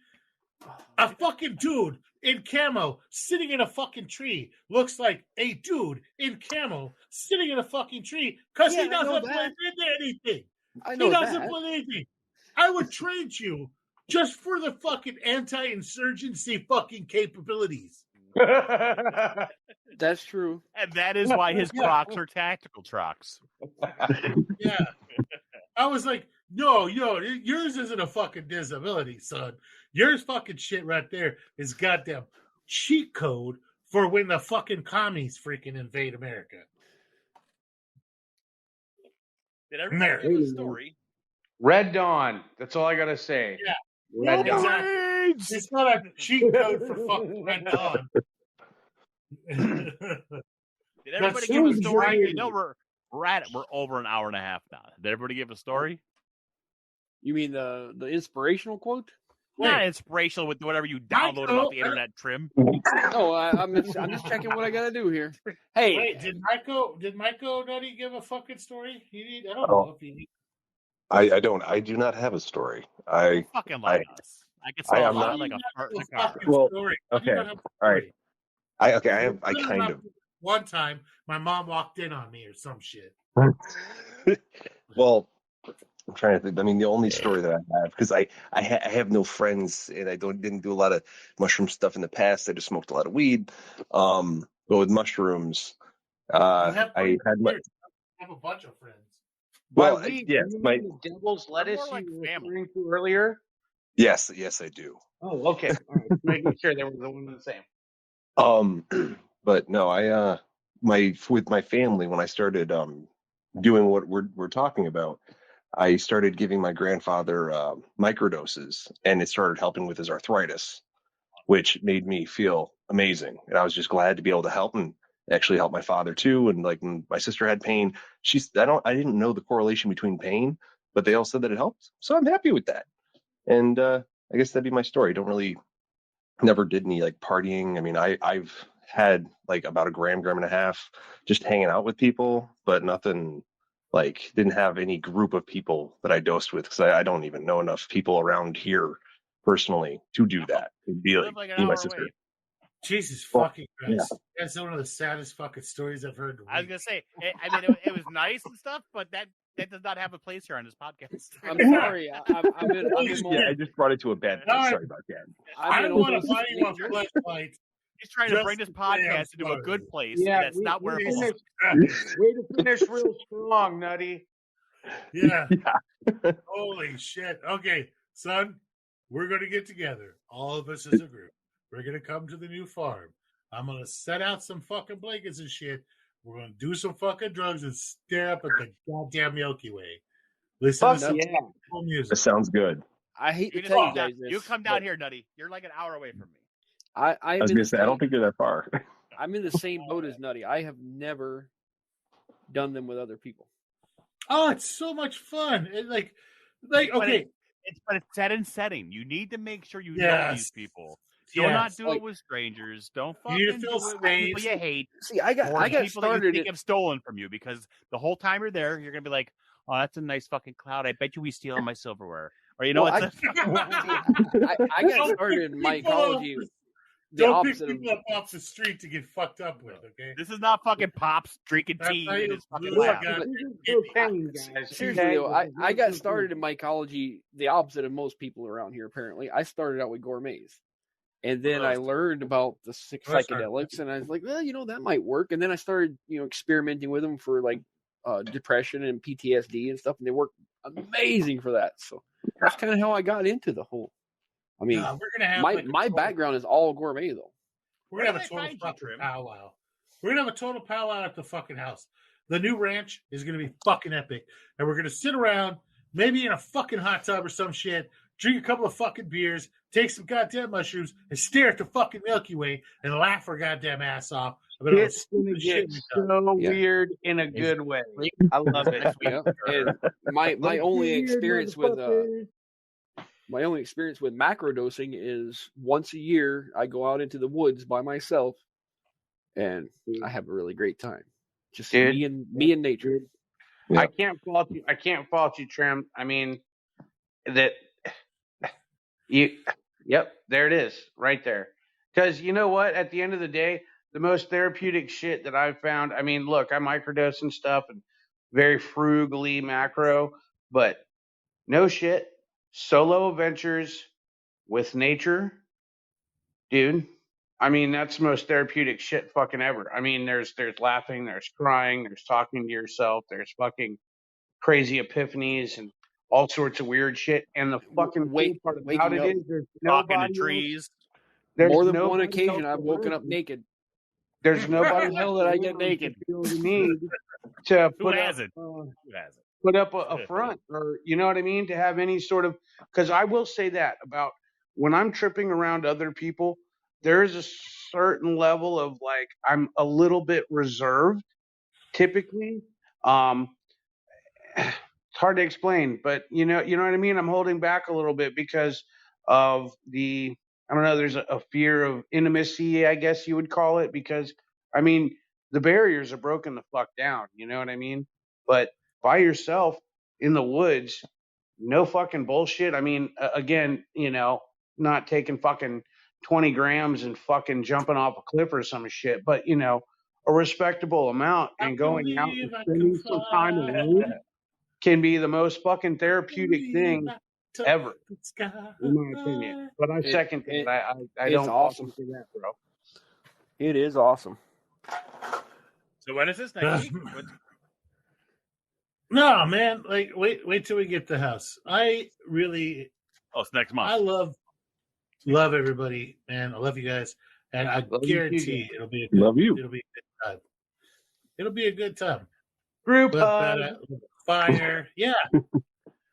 A fucking dude in camo sitting in a fucking tree looks like a dude in camo sitting in a fucking tree because he doesn't blend into anything. He doesn't blend anything. I would trade you just for the fucking anti-insurgency fucking capabilities. That's true. And that is why his Crocs are tactical Crocs. Yeah. I was like, no, yours isn't a fucking disability, son. Yours fucking shit right there is goddamn cheat code for when the fucking commies freaking invade America. Did everybody hear the story? Red Dawn. That's all I gotta say. Yeah. Red Dawn. Exactly. It's not a cheat code for fucking Red Dawn. Did everybody give a story? You know we're over an hour and a half now. Did everybody give a story? You mean the inspirational quote? Not inspirational with whatever you downloaded off the internet, Trim. Oh, I'm just checking what I gotta do here. Hey, wait, did Myco Nutty give a fucking story? I don't know if he need. I do not have a story. Fucking like us. I could say I'm not like a fart in a car. Well, okay, all right. I kind of. One time, my mom walked in on me or some shit. Well, I'm trying to think. I mean, the only story that I have, because I have no friends and I didn't do a lot of mushroom stuff in the past. I just smoked a lot of weed. But with mushrooms, I have a bunch of friends. Well, yes, my devil's lettuce you were referring to earlier. Yes, I do. Oh, okay. All right. Making sure they were the one and the same. But no, with my family, when I started doing what we're talking about, I started giving my grandfather microdoses, and it started helping with his arthritis, which made me feel amazing. And I was just glad to be able to help and actually help my father too. And like when my sister had pain, I didn't know the correlation between pain, but they all said that it helped. So I'm happy with that. And I guess that'd be my story. Never did any like partying. I mean, I've had like about a gram and a half just hanging out with people, but nothing. Like, didn't have any group of people that I dosed with because I don't even know enough people around here personally to do that. It'd be like my sister. Away. Jesus fucking Christ. Yeah. That's one of the saddest fucking stories I've heard. I was going to say, it was nice and stuff, but that that does not have a place here on this podcast. I'm sorry. I'm in I just brought it to a bad place. Sorry about that. I don't want to buy you a flashlight. He's trying to bring this podcast into a good place. Yeah, and that's not where it belongs. Way to finish real strong, Nutty. Yeah. Holy shit. Okay, son, we're going to get together. All of us as a group. We're going to come to the new farm. I'm going to set out some fucking blankets and shit. We're going to do some fucking drugs and stare up at the goddamn Milky Way. Listen to some music. That sounds good. I hate to tell you guys this. You come down here, Nutty. You're like an hour away from me. I was going to say, I don't think you're that far. I'm in the same boat as Nutty. I have never done them with other people. Oh, it's so much fun. Okay. But it's set and setting. You need to make sure you know these people. Do not do it with strangers. Don't fucking do it with people you hate. See, I got started. That you think have stolen from you because the whole time you're there, you're gonna be like, "Oh, that's a nice fucking cloud. I bet you we stealing my silverware." Or you know, I got started in my ecology. Don't pick people up off the street to get fucked up with, okay? This is not fucking Pops drinking tea in his fucking lab. Seriously, though, I got started in mycology the opposite of most people around here, apparently. I started out with gourmets. And then I learned about the psychedelics, and I was like, well, that might work. And then I started, experimenting with them for, like, depression and PTSD and stuff, and they work amazing for that. So that's kind of how I got into the whole... I mean, we're gonna have my background is all gourmet, though. We're going to have a total fucking powwow. We're going to have a total powwow at the fucking house. The new ranch is going to be fucking epic. And we're going to sit around, maybe in a fucking hot tub or some shit, drink a couple of fucking beers, take some goddamn mushrooms, and stare at the fucking Milky Way and laugh our goddamn ass off. It's going to get so weird in a good way. I love it. And my only experience with... My only experience with macrodosing is once a year I go out into the woods by myself, and I have a really great time. Just me and nature. Yeah. I can't fault you. Trim. I mean, there it is, right there. Because you know what? At the end of the day, the most therapeutic shit that I've found. I mean, look, I microdose and stuff, and very frugally macro, but no shit. Solo adventures with nature, dude. I mean, that's the most therapeutic shit fucking ever. I mean, there's laughing, there's crying, there's talking to yourself, there's fucking crazy epiphanies and all sorts of weird shit. And the fucking cool part about it is there's talking to trees. More than one occasion I've woken up naked. There's nobody hell that I get naked. To put put up a front, or you know what I mean, to have any sort of, because I will say that about when I'm tripping around other people, there is a certain level of like I'm a little bit reserved typically. It's hard to explain, but you know what I mean. I'm holding back a little bit because of I don't know, there's a fear of intimacy, I guess you would call it, because I mean the barriers are broken the fuck down, you know what I mean? But by yourself in the woods, no fucking bullshit. I mean, again, not taking fucking 20 grams and fucking jumping off a cliff or some shit, but a respectable amount, and going out and spending some time alone can be the most fucking therapeutic thing ever, in my opinion. But I second it. I don't awesome for that, bro. It is awesome. So when is this next week? No, man. Like, wait till we get the house. I really. Oh, it's next month. I love everybody, man. I love you guys, and I guarantee it'll be a good. Love you. It'll be a good time. It'll be a good time. Group fire, yeah.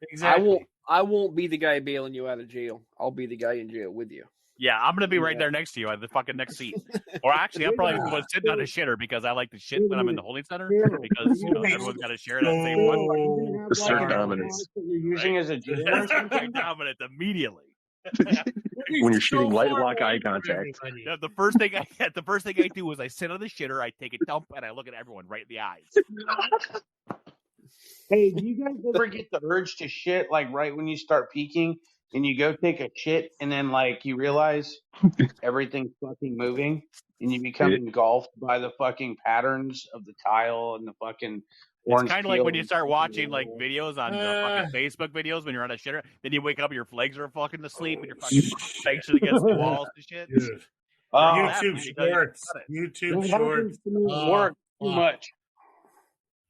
Exactly. I won't be the guy bailing you out of jail. I'll be the guy in jail with you. Yeah, I'm going to be right there next to you at the fucking next seat. Or actually, I'm probably going to sit on a shitter because I like to shit when I'm in the holding center because, everyone's got to share that same one. Assert dominance. You're using as a jail. Dominance immediately. When you're shooting light lock eye contact. Yeah, the first thing I do is I sit on the shitter, I take a dump, and I look at everyone right in the eyes. Hey, do you guys ever get the urge to shit like right when you start peaking? And you go take a shit, and then like you realize everything's fucking moving, and you become engulfed by the fucking patterns of the tile and the fucking It's kind of like when you start watching like videos on the fucking Facebook videos when you're on a shitter. Then you wake up and your legs are fucking asleep and your fucking legs are against the walls and shit. YouTube Shorts. YouTube Shorts. Work too much.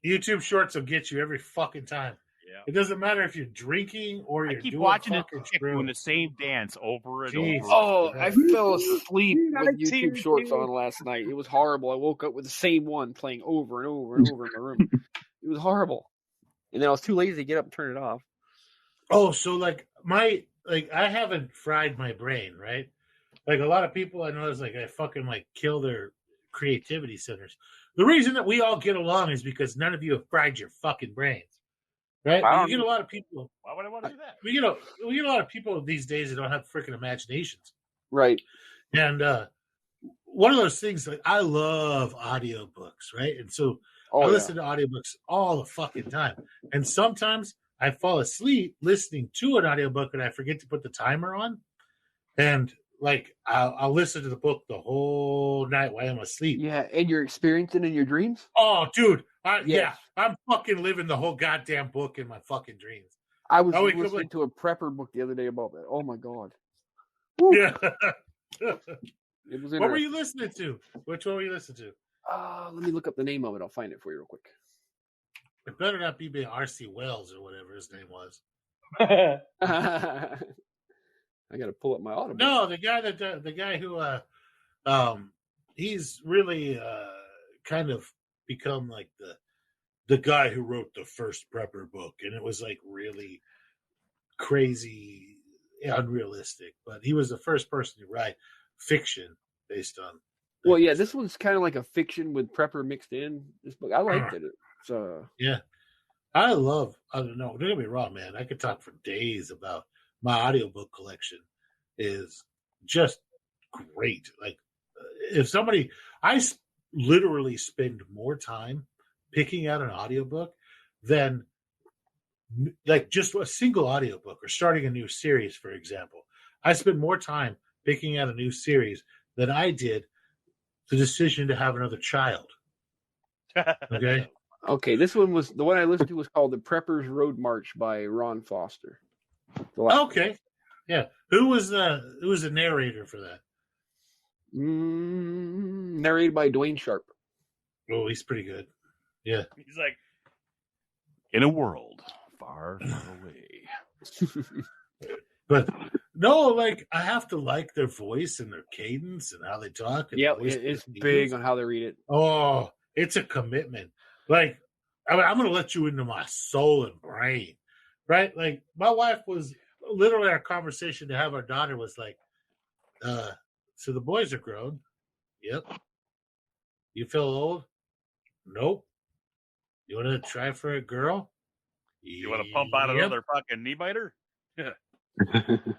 YouTube Shorts will get you every fucking time. Yeah. It doesn't matter if you're drinking or you're doing watching fucking doing the same dance over and over. Oh, I fell asleep with YouTube Shorts on last night. It was horrible. I woke up with the same one playing over and over and over in my room. It was horrible. And then I was too lazy to get up and turn it off. Oh, so like I haven't fried my brain, right? Like a lot of people I know is like I fucking like kill their creativity centers. The reason that we all get along is because none of you have fried your fucking brains. Right? You get a lot of people. Why would I want to do that? We get a lot of people these days that don't have freaking imaginations. Right. And one of those things, like I love audiobooks, right? And so I listen to audiobooks all the fucking time. And sometimes I fall asleep listening to an audiobook and I forget to put the timer on. And like I'll listen to the book the whole night while I'm asleep. Yeah, and you're experiencing in your dreams? Oh, dude. Yeah, I'm fucking living the whole goddamn book in my fucking dreams. I was listening to a prepper book the other day about that. Oh my god. Woo. Yeah. It was what were you listening to? Which one were you listening to? Let me look up the name of it. I'll find it for you real quick. It better not be R.C. Wells or whatever his name was. I got to pull up my Audible. No, the guy who he's really kind of become like the guy who wrote the first prepper book, and it was like really crazy, unrealistic. But he was the first person to write fiction based on. Well, yeah, this one's kind of like a fiction with prepper mixed in. This book, I liked it. Yeah, I don't know. Don't get me wrong, man. I could talk for days about my audiobook collection. Is just great. Like if I literally spend more time picking out an audiobook than like just a single audiobook or starting a new series, for example. I spend more time picking out a new series than I did the decision to have another child. Okay. Okay, this one was the one I listened to was called The Prepper's Road March by Ron Foster. Okay. Yeah. Who was the narrator for that? Narrated by Dwayne Sharp. Oh, he's pretty good. Yeah. He's like, in a world far, far away. But no, like I have to like their voice and their cadence and how they talk. Yeah, it's big on how they read it. Oh, it's a commitment. Like I'm going to let you into my soul and brain, right? Like my wife was literally our conversation to have our daughter was like, so the boys are grown. Yep. You feel old? Nope. You want to try for a girl? You want to pump out another fucking knee biter? Yeah.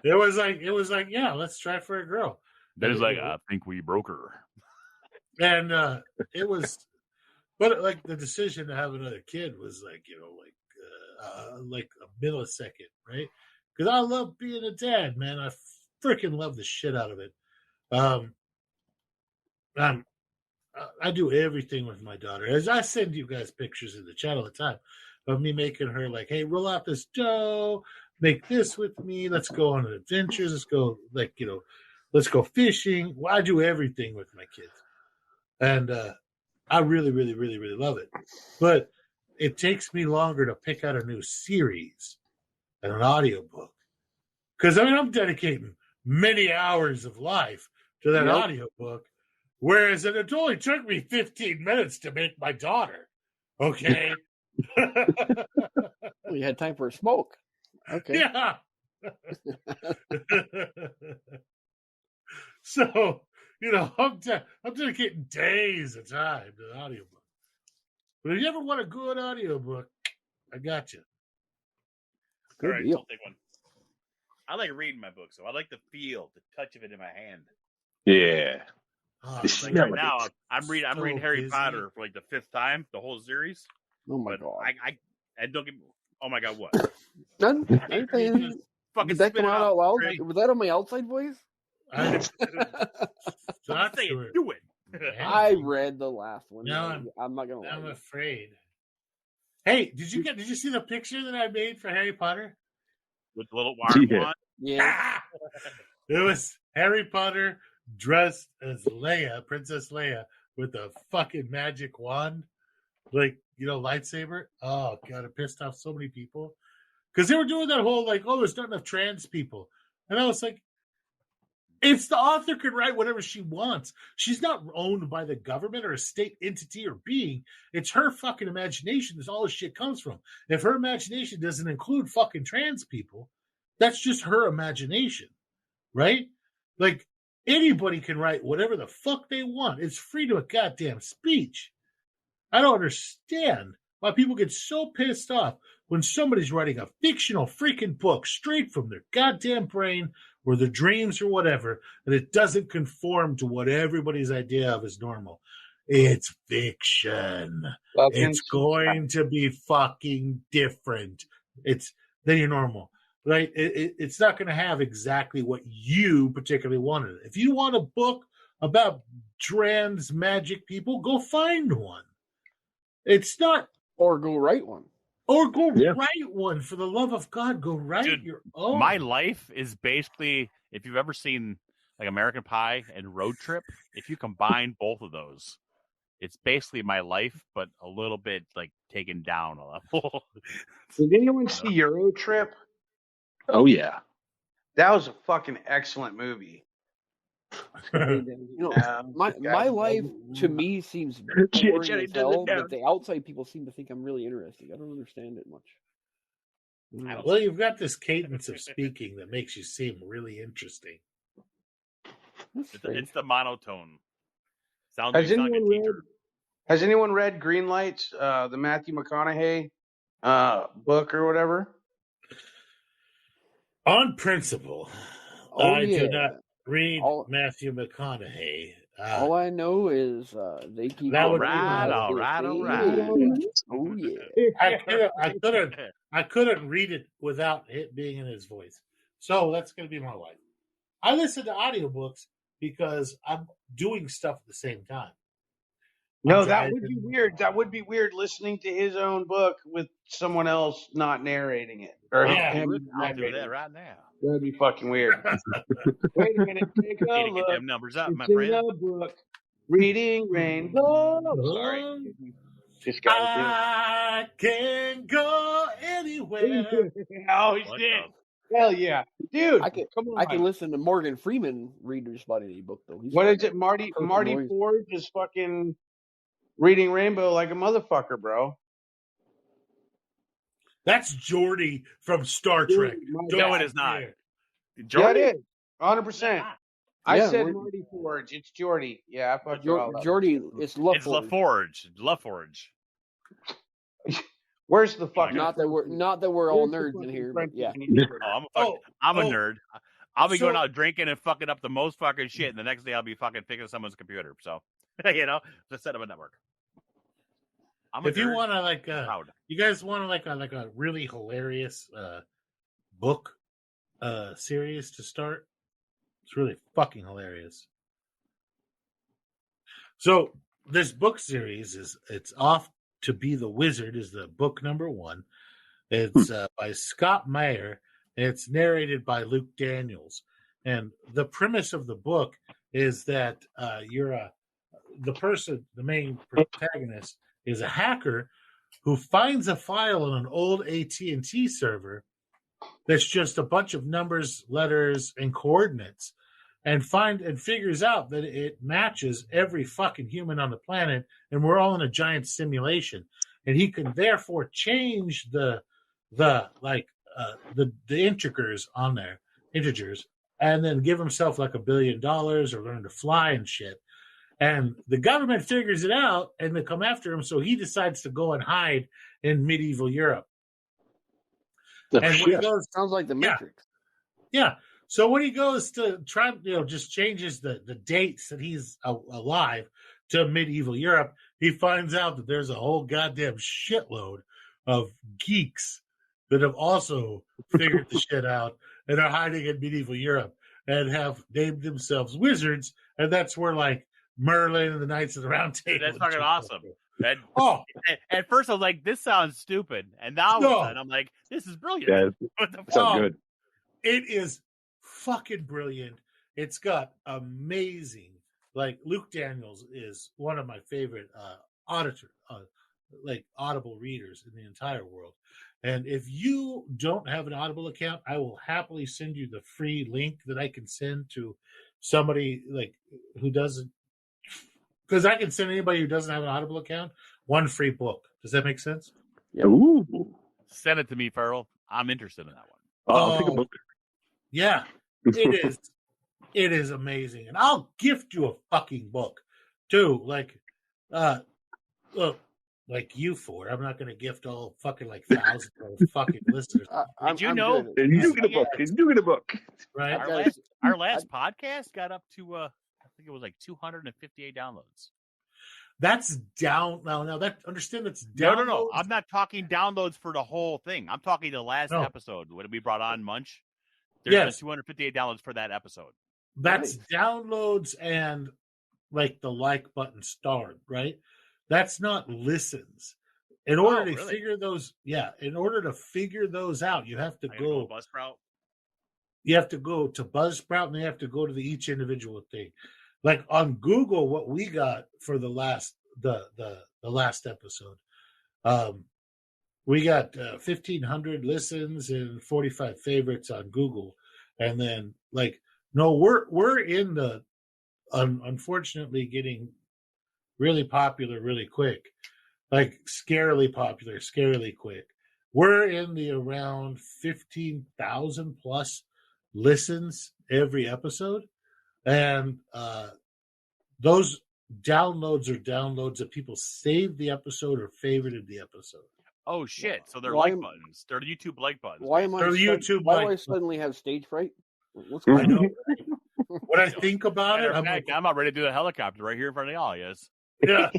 It was like, yeah, let's try for a girl. Then it's like, I think we broke her. And it was, but like the decision to have another kid was like, like a millisecond, right? Because I love being a dad, man. I freaking love the shit out of it. I do everything with my daughter. As I send you guys pictures in the chat all the time of me making her like, hey, roll out this dough, make this with me. Let's go on adventures. Let's go let's go fishing. Well, I do everything with my kids. And I really, really, really, really love it. But it takes me longer to pick out a new series than an audiobook. Because, I'm dedicating many hours of life to that audiobook, whereas it only took me 15 minutes to make my daughter. Okay? Well, you had time for a smoke. Okay. Yeah. So, I'm dedicating days of time to the audiobook. But if you ever want a good audiobook, I got you. Good all right, deal. I'll take one. I like reading my book, so I like the feel, the touch of it in my hand. Yeah. Like right now, I'm reading Harry Potter for like the 5th time, the whole series. Oh my god! I don't get. Oh my god, what? None. Fucking Did that come out loud? Right? Was that on my outside voice? Not say sure. it. Do it. I read the last one. No, I'm not gonna lie. I'm afraid. Hey, did you see the picture that I made for Harry Potter? With the little wand? Yeah. It was Harry Potter dressed as Leia, Princess Leia, with a fucking magic wand, like, lightsaber. Oh god, it pissed off so many people because they were doing that whole like, oh, there's not enough trans people, and I was like, it's the author can write whatever she wants. She's not owned by the government or a state entity or being. It's her fucking imagination. That's all this shit comes from. If her imagination doesn't include fucking trans people, that's just her imagination, right? Like, anybody can write whatever the fuck they want. It's freedom of goddamn speech. I don't understand why people get so pissed off when somebody's writing a fictional freaking book straight from their goddamn brain or their dreams or whatever, and it doesn't conform to what everybody's idea of is normal. It's fiction. It's going to be fucking different. Then you're normal, right? It's not going to have exactly what you particularly wanted. If you want a book about trans magic people, go find one. It's not... Or go write one. Or go write one. For the love of God, go write your own. My life is basically, if you've ever seen like American Pie and Road Trip, if you combine both of those, it's basically my life, but a little bit like taken down a level. Did anyone see Euro Trip? Oh, yeah. That was a fucking excellent movie. My life to me seems boring as hell, but the outside people seem to think I'm really interesting. I don't understand it much. Well, you've got this cadence of speaking that makes you seem really interesting. It's the monotone. Sounds like a teacher. Has anyone read Green Lights, the Matthew McConaughey book or whatever? On principle, I do not read Matthew McConaughey. All I know is they keep that all right. Oh yeah. I couldn't read it without it being in his voice. So that's going to be my life. I listen to audiobooks because I'm doing stuff at the same time. No, that would be weird. That would be weird listening to his own book with someone else not narrating it. Or I'll do that right now. That'd be fucking weird. Wait a minute. Take a look. Get them numbers up, my it's friend. In a book. Reading Rainbow. Sorry. Just I can go anywhere. Oh, shit. Hell yeah. Dude, I can listen to Morgan Freeman read just about any book, though. What is it? Marty Ford is fucking reading Rainbow like a motherfucker, bro. That's Geordi from Star Trek. No, it is not. Geordi? Yeah, it is. 100%. I said Marty Forge. It's Geordi. Yeah, I fucked Geordi, it's LaForge. It's LaForge. LaForge. Where's the fucking... Not that we're all nerds in here, but yeah. I'm a nerd. I'll be going out drinking and fucking up the most fucking shit, and the next day I'll be fucking fixing someone's computer. So, just set up a network. If you want to you guys want to like a really hilarious book series to start, it's really fucking hilarious. So this book series it's Off to Be the Wizard is the book number 1. It's by Scott Meyer. And it's narrated by Luke Daniels. And the premise of the book is that the main protagonist is a hacker who finds a file on an old AT&T server that's just a bunch of numbers, letters, and coordinates, and figures out that it matches every fucking human on the planet, and we're all in a giant simulation. And he can therefore change the integers on there, and then give himself like $1 billion or learn to fly and shit. And the government figures it out, and they come after him, so he decides to go and hide in medieval Europe. And when he goes, sounds like the Matrix. Yeah. So when he goes to try, just changes the dates that he's alive to medieval Europe, he finds out that there's a whole goddamn shitload of geeks that have also figured the shit out and are hiding in medieval Europe and have named themselves wizards. And that's where like Merlin and the Knights of the Round Table. That's fucking awesome. At first I was like, this sounds stupid. And now all of a sudden I'm like, this is brilliant. Yeah, what the sounds good. It is fucking brilliant. It's got amazing, like Luke Daniels is one of my favorite Audible readers in the entire world. And if you don't have an Audible account, I will happily send you the free link that I can send to somebody like who doesn't, because I can send anybody who doesn't have an Audible account one free book. Does that make sense? Yeah. Ooh. Send it to me, Farrell. I'm interested in that one. I'll take a book. Yeah, it is. It is amazing, and I'll gift you a fucking book too. Like, look, like you four. I'm not going to gift all fucking like thousands of fucking listeners. Did you know? You get a book. You get a book. Right. Our last podcast got up to I think it was like 258 downloads. That's down now. That understand that's downloads. No. I'm not talking downloads for the whole thing. I'm talking the last episode when we brought on Munch. There's 258 downloads for that episode. That's downloads and like the like button starred, right? That's not listens. In order to figure those, in order to figure those out, you have to go Buzzsprout. You have to go to Buzzsprout, and you have to go to each individual thing. Like on Google, what we got for the last episode, we got 1,500 listens and 45 favorites on Google, and then we're in the unfortunately getting really popular really quick, like scarily popular, scarily quick. We're in the around 15,000 plus listens every episode, and those downloads are downloads that people saved the episode or favorited the episod. Oh shit! So they're like buttons. They're the YouTube like buttons. Why do I suddenly have stage fright? What's going on? When I think about it, I'm about ready to do the helicopter right here in front of y'all. Yes. Yeah.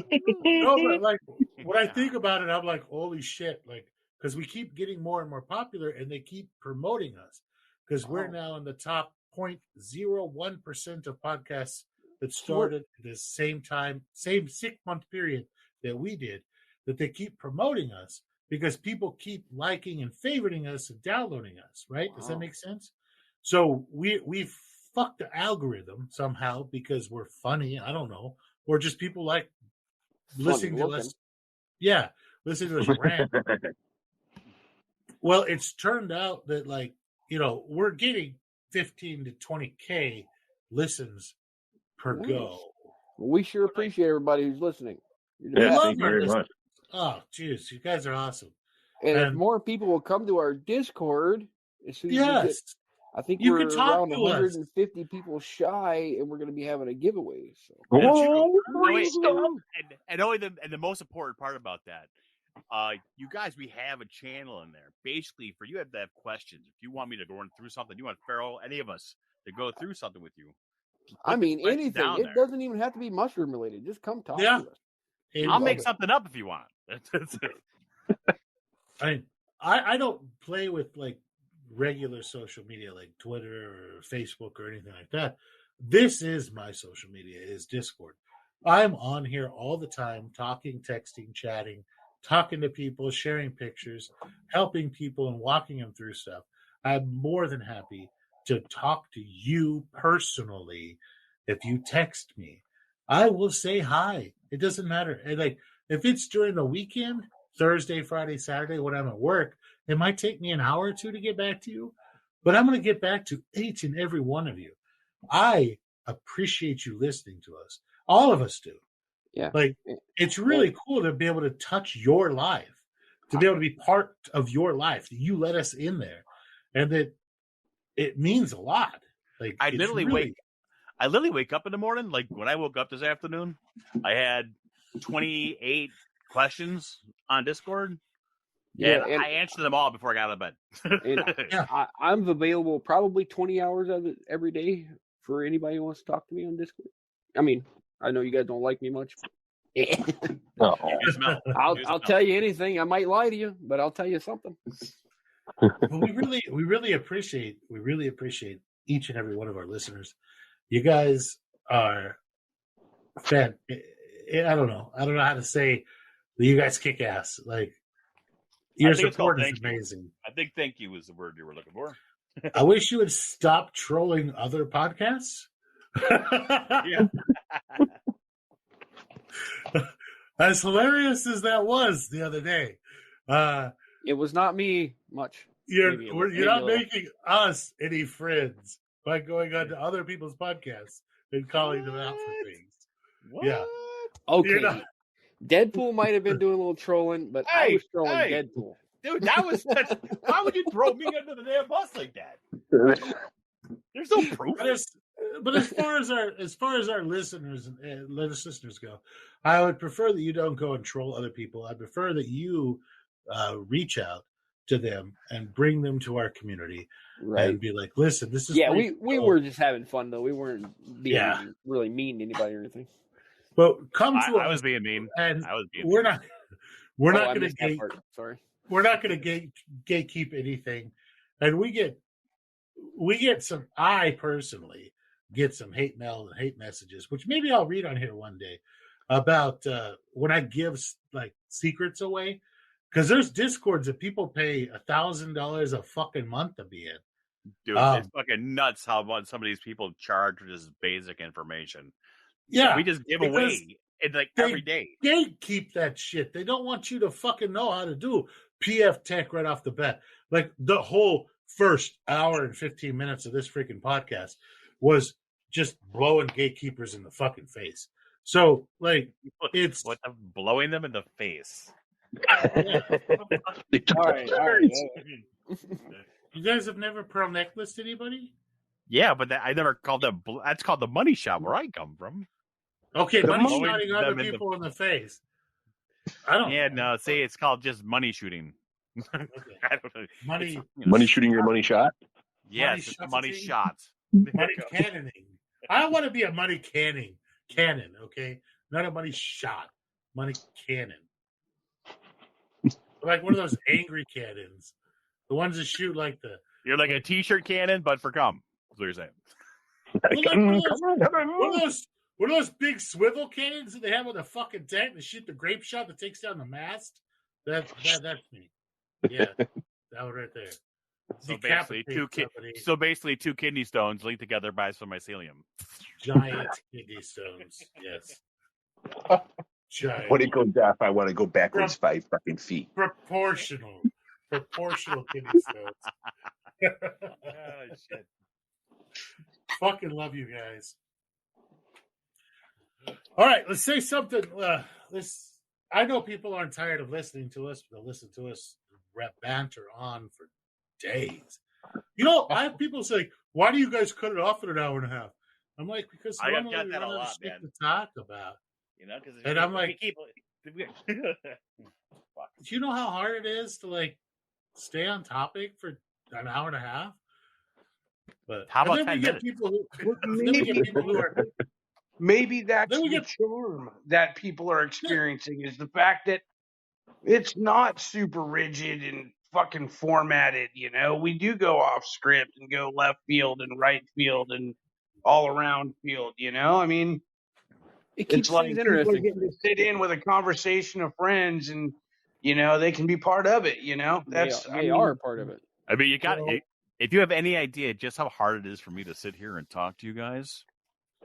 No, but like when I think about it, I'm like, holy shit! Like, because we keep getting more and more popular, and they keep promoting us because we're now in the top 0.01% of podcasts that started at the same time, same 6-month period that we did. That they keep promoting us because people keep liking and favoriting us and downloading us. Right? Does that make sense? So we fucked the algorithm somehow because we're funny. I don't know. Or just people like listening to us. Yeah, listening to us rant. Well, it's turned out that we're getting 15 to 20K listens per go. Well, we sure appreciate everybody who's listening. Thank you very much. Oh, geez, you guys are awesome. And if more people will come to our Discord, as soon as I think you we're around 150 us. people shy, and we're going to be having a giveaway. So. And the most important part about that, you guys, we have a channel in there. Basically, for you to have questions, if you want me to go through something, you want Farrell, any of us to go through something with you. I mean, anything. It doesn't even have to be mushroom related. Just come talk to us. I'll make something up if you want. I don't play with like regular social media like Twitter or Facebook or anything like that. This is my social media, is Discord. I'm on here all the time, talking, texting, chatting, talking to people, sharing pictures, helping people and walking them through stuff. I'm more than happy to talk to you personally. If you text me, I will say hi. It doesn't matter. And if it's during the weekend, Thursday, Friday, Saturday, when I'm at work, it might take me an hour or two to get back to you, but I'm going to get back to each and every one of you. I appreciate you listening to us. All of us do. Yeah. It's really cool to be able to touch your life, to be able to be part of your life. You let us in there, and that it means a lot. I literally wake up in the morning. Like when I woke up this afternoon, I had 28 questions on Discord. And I answered them all before I got out of bed. I'm available probably 20 hours of it every day for anybody who wants to talk to me on Discord. I mean, I know you guys don't like me much. I'll tell you anything. I might lie to you, but I'll tell you something. we really appreciate each and every one of our listeners. You guys are fan. I don't know how to say You guys kick ass. Like, your support is amazing. I think thank you was the word you were looking for. I wish you would stop trolling other podcasts. Yeah. As hilarious as that was the other day. It was not me much. You're not making us any friends by going on to other people's podcasts and calling them out for things. What? Yeah. Okay. Deadpool might have been doing a little trolling, but I was trolling Deadpool. Dude, why would you throw me under the damn bus like that? There's no proof. But as far as our listeners and listeners go, I would prefer that you don't go and troll other people. I prefer that you reach out to them and bring them to our community, right? And be like, listen, this is we were just having fun though. We weren't being really mean to anybody or anything. But I was being mean, and we're not going to we're not going to gatekeep anything, and we get some. I personally get some hate mail and hate messages, which maybe I'll read on here one day about when I give like secrets away. Because there's Discords that people pay $1,000 a fucking month to be in. Dude, it's fucking nuts how much some of these people charge for just basic information. Yeah. So we just give away it every day. They keep that shit. They don't want you to fucking know how to do PF Tech right off the bat. Like the whole first hour and 15 minutes of this freaking podcast was just blowing gatekeepers in the fucking face. So, like, it's... What, blowing them in the face? All right. You guys have never pearl necklaced anybody? Yeah, but I never called them. That's called the money shot where I come from. Okay, money shooting other people in the face. I don't. Yeah, no. See, it's called just money shooting. Okay. I don't know. Money shooting your money shot. Yes, money shots. Money cannoning. I want to be a money cannon. Okay, not a money shot. Money cannon. Like one of those angry cannons. The ones that shoot like the... You're like a t-shirt cannon, but for cum. That's what you're saying. One of those big swivel cannons that they have on the fucking tank to shoot the grape shot that takes down the mast? That's me. Yeah. That one right there. So basically two kidney stones linked together by some mycelium. Giant kidney stones. Yes. Giant. When it goes up, I want to go backwards 5 fucking feet. Proportional kidney stones. Oh, shit. Fucking love you guys. All right, let's say something. I know people aren't tired of listening to us. They'll listen to us banter on for days. You know, I have people say, "Why do you guys cut it off in an hour and a half?" I'm like, because I normally got we that a don't have lot, shit man. to talk about. You know, because and I'm like, do you know how hard it is to like stay on topic for an hour and a half? But how about 10 minutes? Maybe that's the charm that people are experiencing is the fact that it's not super rigid and fucking formatted. You know, we do go off script and go left field and right field and all around field. You know, I mean. It's like people are getting to sit in with a conversation of friends, and you know they can be part of it. You know, they are part of it. I mean, if you have any idea just how hard it is for me to sit here and talk to you guys,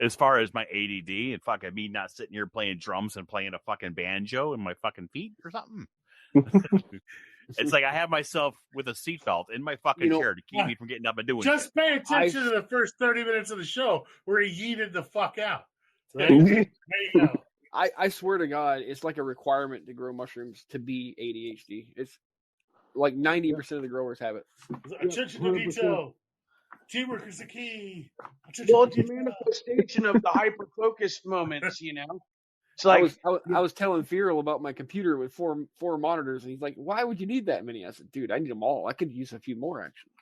as far as my ADD and fucking me not sitting here playing drums and playing a fucking banjo in my fucking feet or something. It's like I have myself with a seatbelt in my fucking chair to keep me from getting up and doing. Just pay attention to the first 30 minutes of the show where he yeeted the fuck out. Right? There you go. I swear to God, it's like a requirement to grow mushrooms to be ADHD. It's like 90% of the growers have it. Attention to detail. Teamwork is the key. Well, it's a manifestation of the hyper-focused moments, you know? It's like I was telling Feral about my computer with four monitors, and he's like, "Why would you need that many?" I said, "Dude, I need them all. I could use a few more, actually."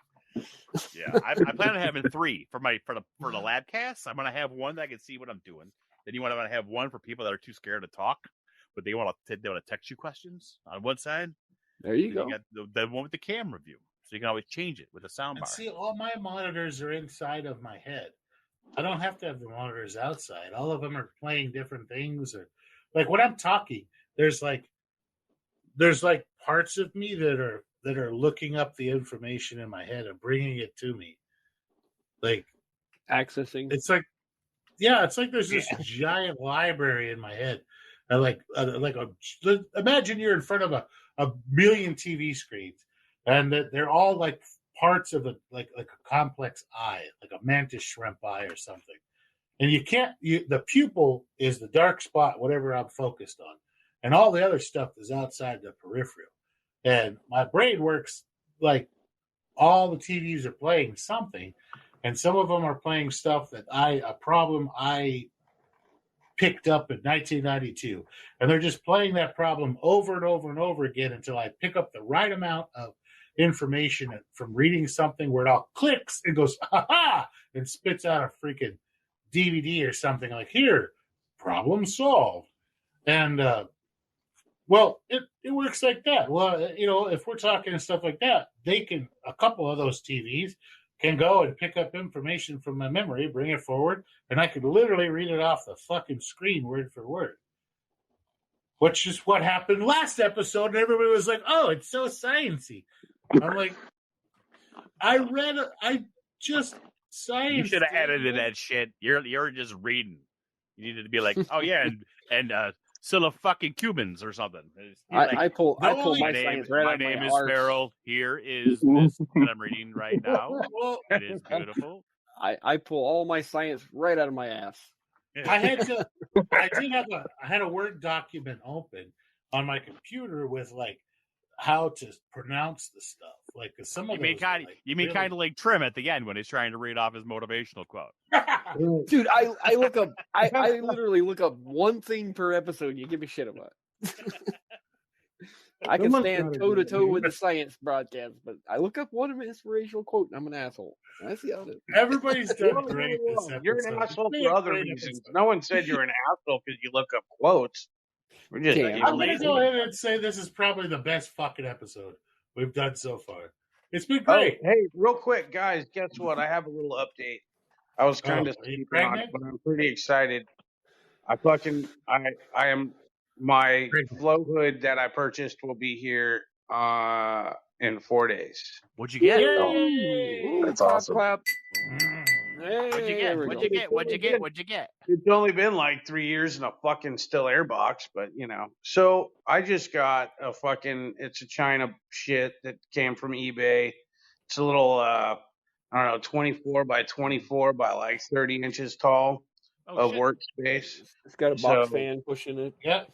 Yeah, I plan on having 3 for the lab casts. I'm gonna have one that I can see what I'm doing. Then you want to have one for people that are too scared to talk, but they want to text you questions on one side. There you go. You got the one with the camera view, so you can always change it with a sound bar. See, all my monitors are inside of my head. I don't have to have the monitors outside. All of them are playing different things, or like when I'm talking, there's like there's like parts of me that are looking up the information in my head and bringing it to me. Like accessing. It's like, yeah, it's like there's this giant library in my head. Imagine you're in front of a million TV screens, and they're all like parts of a complex eye, like a mantis shrimp eye or something. And the pupil is the dark spot, whatever I'm focused on, and all the other stuff is outside the peripheral. And my brain works like all the TVs are playing something, and some of them are playing stuff that a problem I picked up in 1992, and they're just playing that problem over and over and over again until I pick up the right amount of information from reading something where it all clicks and goes, ha, and spits out a freaking DVD or something like, here, problem solved. And, well, it works like that. Well, if we're talking and stuff like that, a couple of those TVs can go and pick up information from my memory, bring it forward, and I could literally read it off the fucking screen word for word. Which is what happened last episode, and everybody was like, oh, it's so sciencey. I'm like, I just science. You should have edited that shit. You're just reading. You needed to be like, oh yeah, and still fucking Cubans or something. I pull my science right out of my name is arse. Farrell. Here is this that I'm reading right now. It is beautiful. I pull all my science right out of my ass. I had a Word document open on my computer with like how to pronounce the stuff. Like some of you mean kind of like Trim at the end when he's trying to read off his motivational quote. Dude, I look up. I literally look up one thing per episode. You give me shit about. I can stand toe to toe with the science broadcast, but I look up one inspirational quote, and I'm an asshole. That's the other. Everybody's done great. You're an asshole for other reasons. No one said you're an asshole because you look up quotes. We're just I'm going to go ahead and say this is probably the best fucking episode we've done so far. It's been great. Oh, hey, real quick, guys, guess what? I have a little update. I was kind of sleeping on it, but I'm pretty excited. My flow hood that I purchased will be here in 4 days. What'd you get? Oh, that's awesome. Clap. Hey, What'd you get? It's only been like 3 years in a fucking still air box, but So I just got it's a China shit that came from eBay. It's a little, 24 by 24 by like 30 inches tall of workspace. It's got a box fan pushing it. Yeah.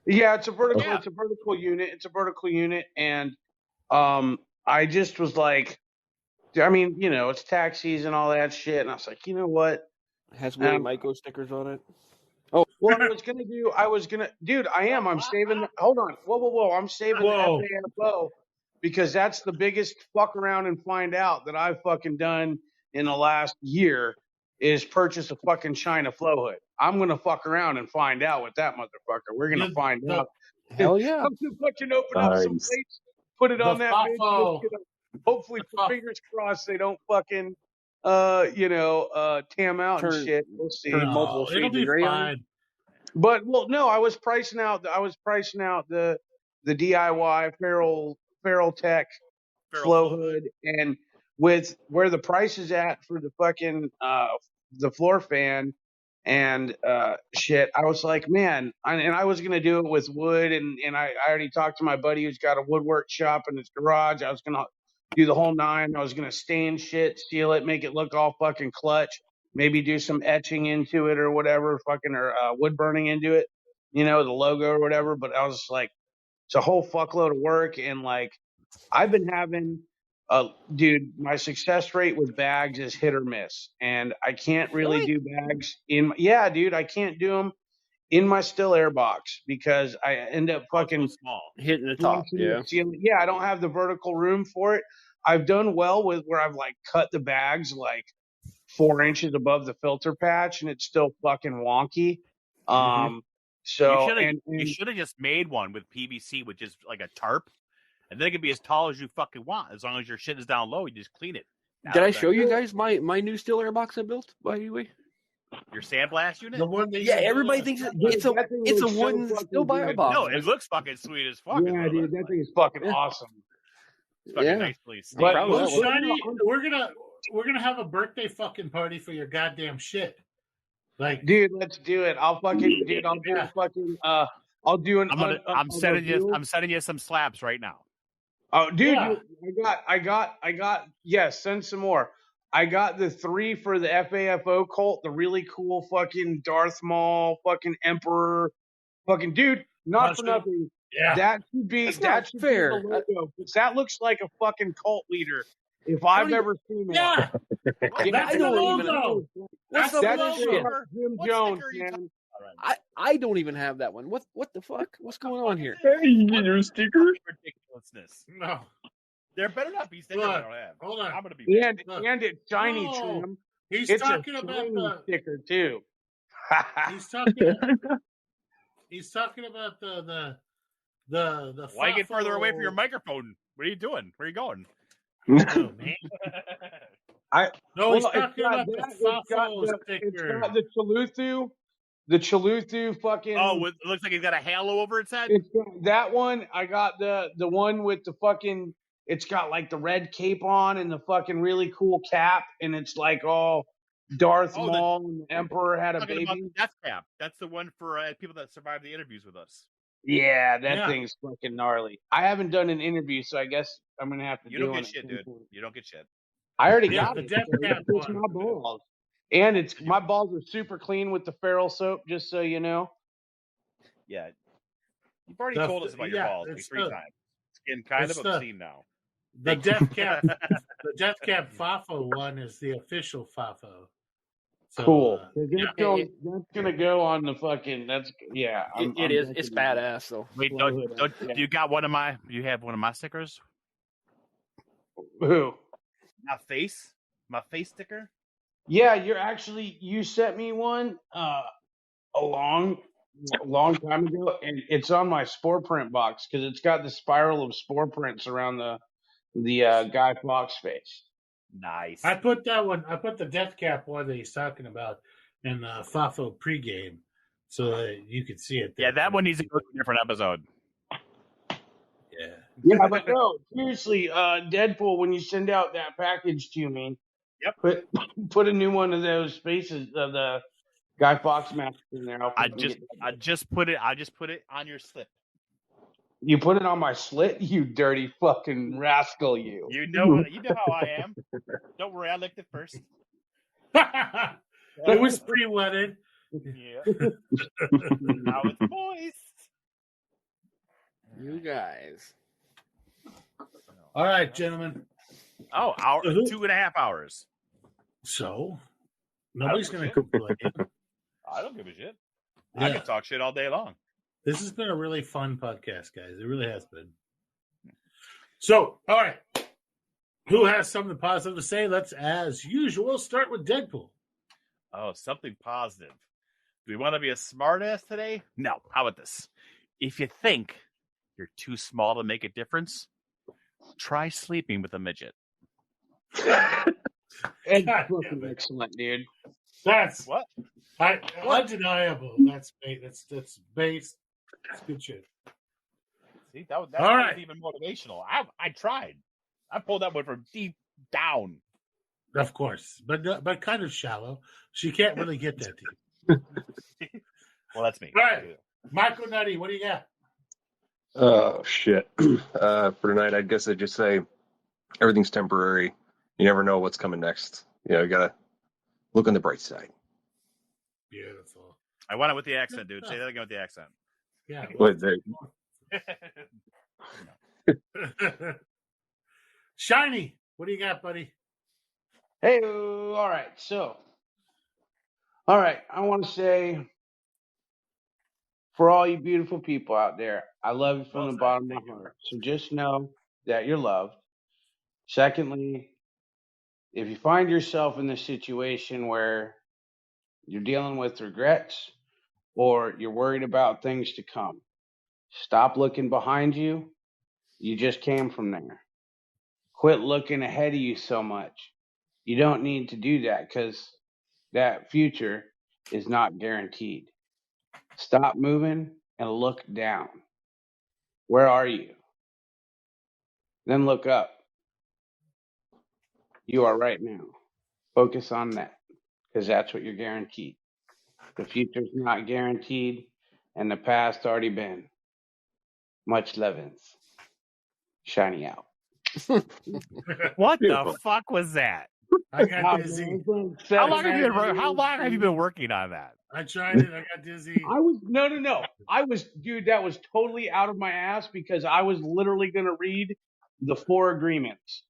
Yeah, it's a vertical. Yeah. It's a vertical unit, and I just was like, I mean, it's tax season, all that shit, and I was like, you know what? It has Willie Micro stickers on it. Oh, well, I'm saving. Hold on, whoa! I'm saving the FAFO because that's the biggest fuck around and find out that I've fucking done in the last year is purchase a fucking China flow hood. I'm gonna fuck around and find out with that motherfucker. We're gonna find out. Hell yeah! I'm gonna fucking open up some plates, put it on that bitch. Hopefully, fingers crossed, they don't fucking, tam out and shit. We'll see. It'll be fine. But no, I was pricing out the DIY Feral Tech flow hood, and with where the price is at for the fucking the floor fan and shit, I was like, man, and I was gonna do it with wood, and I already talked to my buddy who's got a woodwork shop in his garage. I was gonna do the whole nine. I was gonna stain shit, seal it, make it look all fucking clutch. Maybe do some etching into it or whatever, or wood burning into it, the logo or whatever. But I was just like, it's a whole fuckload of work, and like, I've been having. Dude, my success rate with bags is hit or miss, and I can't really do bags I can't do them in my still air box because I end up fucking small hitting the top. Yeah, I don't have the vertical room for it. I've done well with where I've like cut the bags like 4 inches above the filter patch, and it's still fucking wonky. So you should have just made one with PVC, which is like a tarp. And then it can be as tall as you fucking want. As long as your shit is down low, you just clean it. Did I show you guys my new still air box I built, by the way? Your sandblast unit? The one that everybody thinks it's a wooden still buy box. No, it looks fucking sweet as fuck. Yeah, dude, that thing is fucking awesome. It's fucking nicely steamed. But Shiny, we're gonna have a birthday fucking party for your goddamn shit. Like, dude, let's do it. I'll fucking, dude, I'll do a fucking, I'll do an. I'm sending you some slaps right now. Oh, dude, I got. Yes, send some more. I got the 3 for the FAFOCult, the really cool fucking Darth Maul, fucking Emperor, fucking dude. Not for nothing. Yeah, that should be fair. Be the logo, because that looks like a fucking cult leader if I've ever seen it. Yeah, that's the logo. What's up with that shit? Jim Jones, man. I don't even have that one. What the fuck? What's going on here? Hey, you get your sticker? Ridiculousness. No. There better not be stickers I don't have. Hold on. I'm gonna be and it's shiny trim. He's talking about the sticker too. He's talking about the Why get further away from your microphone? What are you doing? Where are you going? Oh, man. He's talking about the FAFO sticker. It's got the Chaluthu fucking. Oh, it looks like he's got a halo over its head. It's got that one. I got the one with the fucking. It's got like the red cape on and the fucking really cool cap, and it's like all Darth Maul and the Emperor had a baby. Death Cap. That's the one for people that survived the interviews with us. Yeah, that thing's fucking gnarly. I haven't done an interview, so I guess I'm gonna have to. You don't get shit, dude. You don't get shit. I already got it. Death Cap it's my balls, and my balls are super clean with the feral soap. Just so you know. Yeah, you've already told us about your balls like 3 times. It's getting kind of obscene now. The Death Cap, the Death Cap FAFO one is the official FAFO. So, cool. That's gonna go on the fucking. It is. It's badass though. Wait, you got one of my? You have one of my stickers? Who? My face sticker. Yeah, you sent me one a long time ago, and it's on my spore print box because it's got the spiral of spore prints around the Guy Fawkes face. Nice. I put that one. I put the Death Cap one that he's talking about in the FAFO pregame, so that you could see it. Yeah, that one needs to go to a different episode. Yeah, but no, seriously, Deadpool, when you send out that package to me, put a new one of those faces of the Guy Fawkes mask in there. I just put it on your slip. You put it on my slit, you dirty fucking rascal, you. You know how I am. Don't worry, I licked it first. It was pre-wetted. Yeah. Now it's moist. You guys. All right, gentlemen. Oh, 2.5 hours. So nobody's going to complain. I don't give a shit. I can talk shit all day long. This has been a really fun podcast, guys. It really has been. So, all right. Who has something positive to say? Let's, as usual, start with Deadpool. Oh, something positive. Do we want to be a smartass today? No. How about this? If you think you're too small to make a difference, try sleeping with a midget. Excellent, dude. That's what? Undeniable. That's based. That's good shit. See, that was even motivational. I tried. I pulled that one from deep down. Of course, but kind of shallow. She can't really get that deep. Well, that's me. All right, Michael Nutty, what do you got? Oh shit! For tonight, I guess I'd just say everything's temporary. You never know what's coming next. You gotta look on the bright side. Beautiful. I want it with the accent, dude. Say that again with the accent. Yeah. Wait, there. Shiny, what do you got, buddy? Hey, all right. So, I want to say, for all you beautiful people out there, I love you from the bottom of my heart. So just know that you're loved. Secondly, if you find yourself in this situation where you're dealing with regrets or you're worried about things to come, stop looking behind you. You just came from there. Quit looking ahead of you so much. You don't need to do that because that future is not guaranteed. Stop moving and look down. Where are you? Then look up. You are right now. Focus on that, because that's what you're guaranteed. The future's not guaranteed, and the past already been. Much lovin's. Shiny out. What the fuck was that? I got dizzy. How long have you been working on that? I tried it. I got dizzy. No. That was totally out of my ass, because I was literally going to read the 4 agreements.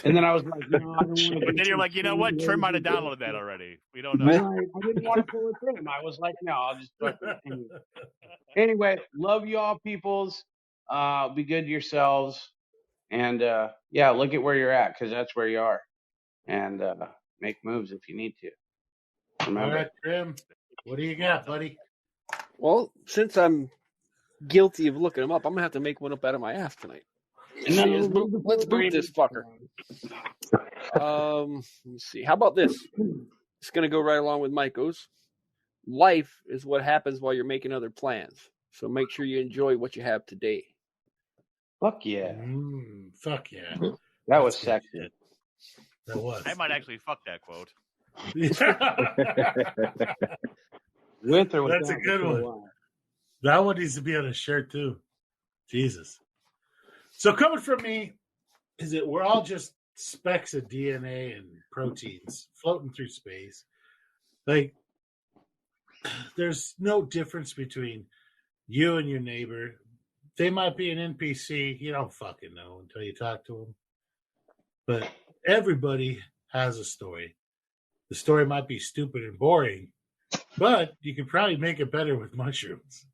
And then I was like, no, I don't want to. But then you're like, you know what? Trim might have downloaded that already. We don't know. I didn't want to pull it through him. I was like, no, I'll just fucking. Anyway, love y'all, peoples. Be good to yourselves. And look at where you're at, because that's where you are. And make moves if you need to. Remember. All right, Trim. What do you got, buddy? Well, since I'm guilty of looking them up, I'm going to have to make one up out of my ass tonight. Let's boot this fucker. Let's see. How about this? It's going to go right along with Miko's. Life is what happens while you're making other plans. So make sure you enjoy what you have today. Fuck yeah. Fuck yeah. That was sexy. That was. I might actually fuck that quote. With or without. That's a good one. That one needs to be on a shirt too. Jesus. So coming from me is that we're all just specks of DNA and proteins floating through space. Like, there's no difference between you and your neighbor. They might be an NPC. You don't fucking know until you talk to them. But everybody has a story. The story might be stupid and boring, but you can probably make it better with mushrooms.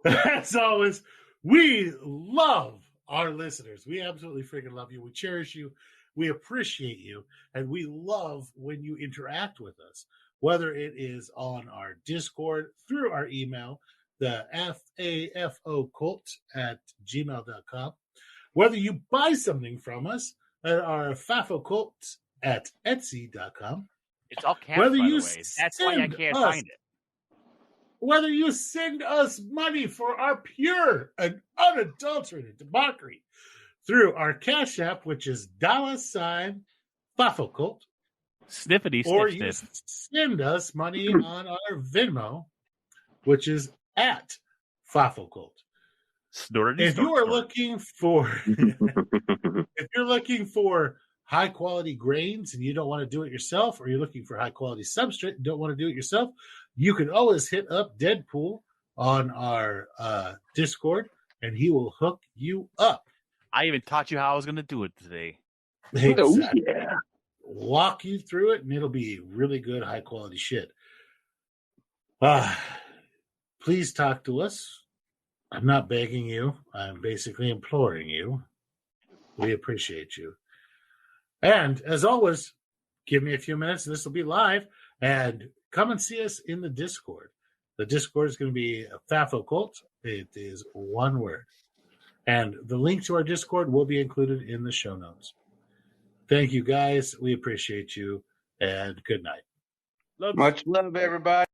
As always, we love our listeners. We absolutely freaking love you. We cherish you. We appreciate you. And we love when you interact with us, whether it is on our Discord, through our email, the FAFOcult at gmail.com, whether you buy something from us at our FAFOcult at Etsy.com. It's all cash, by the way. That's why I can't find it. Whether you send us money for our pure and unadulterated debauchery through our Cash App, which is $FAFOCult, Sniffity or sniff, you sniff. send us money on our Venmo, which is at FAFOCult. If you are looking for, if you're looking for high quality grains and you don't want to do it yourself, or you're looking for high quality substrate and don't want to do it yourself, you can always hit up Deadpool on our Discord, and he will hook you up. I even taught you how I was going to do it today. Exactly. Oh, yeah. Walk you through it, and it'll be really good, high quality shit. Please talk to us. I'm not begging you. I'm basically imploring you. We appreciate you. And as always, give me a few minutes, and this will be live. And come and see us in the Discord. The Discord is going to be FAFOCult. It is one word. And the link to our Discord will be included in the show notes. Thank you, guys. We appreciate you. And good night. Much love, everybody.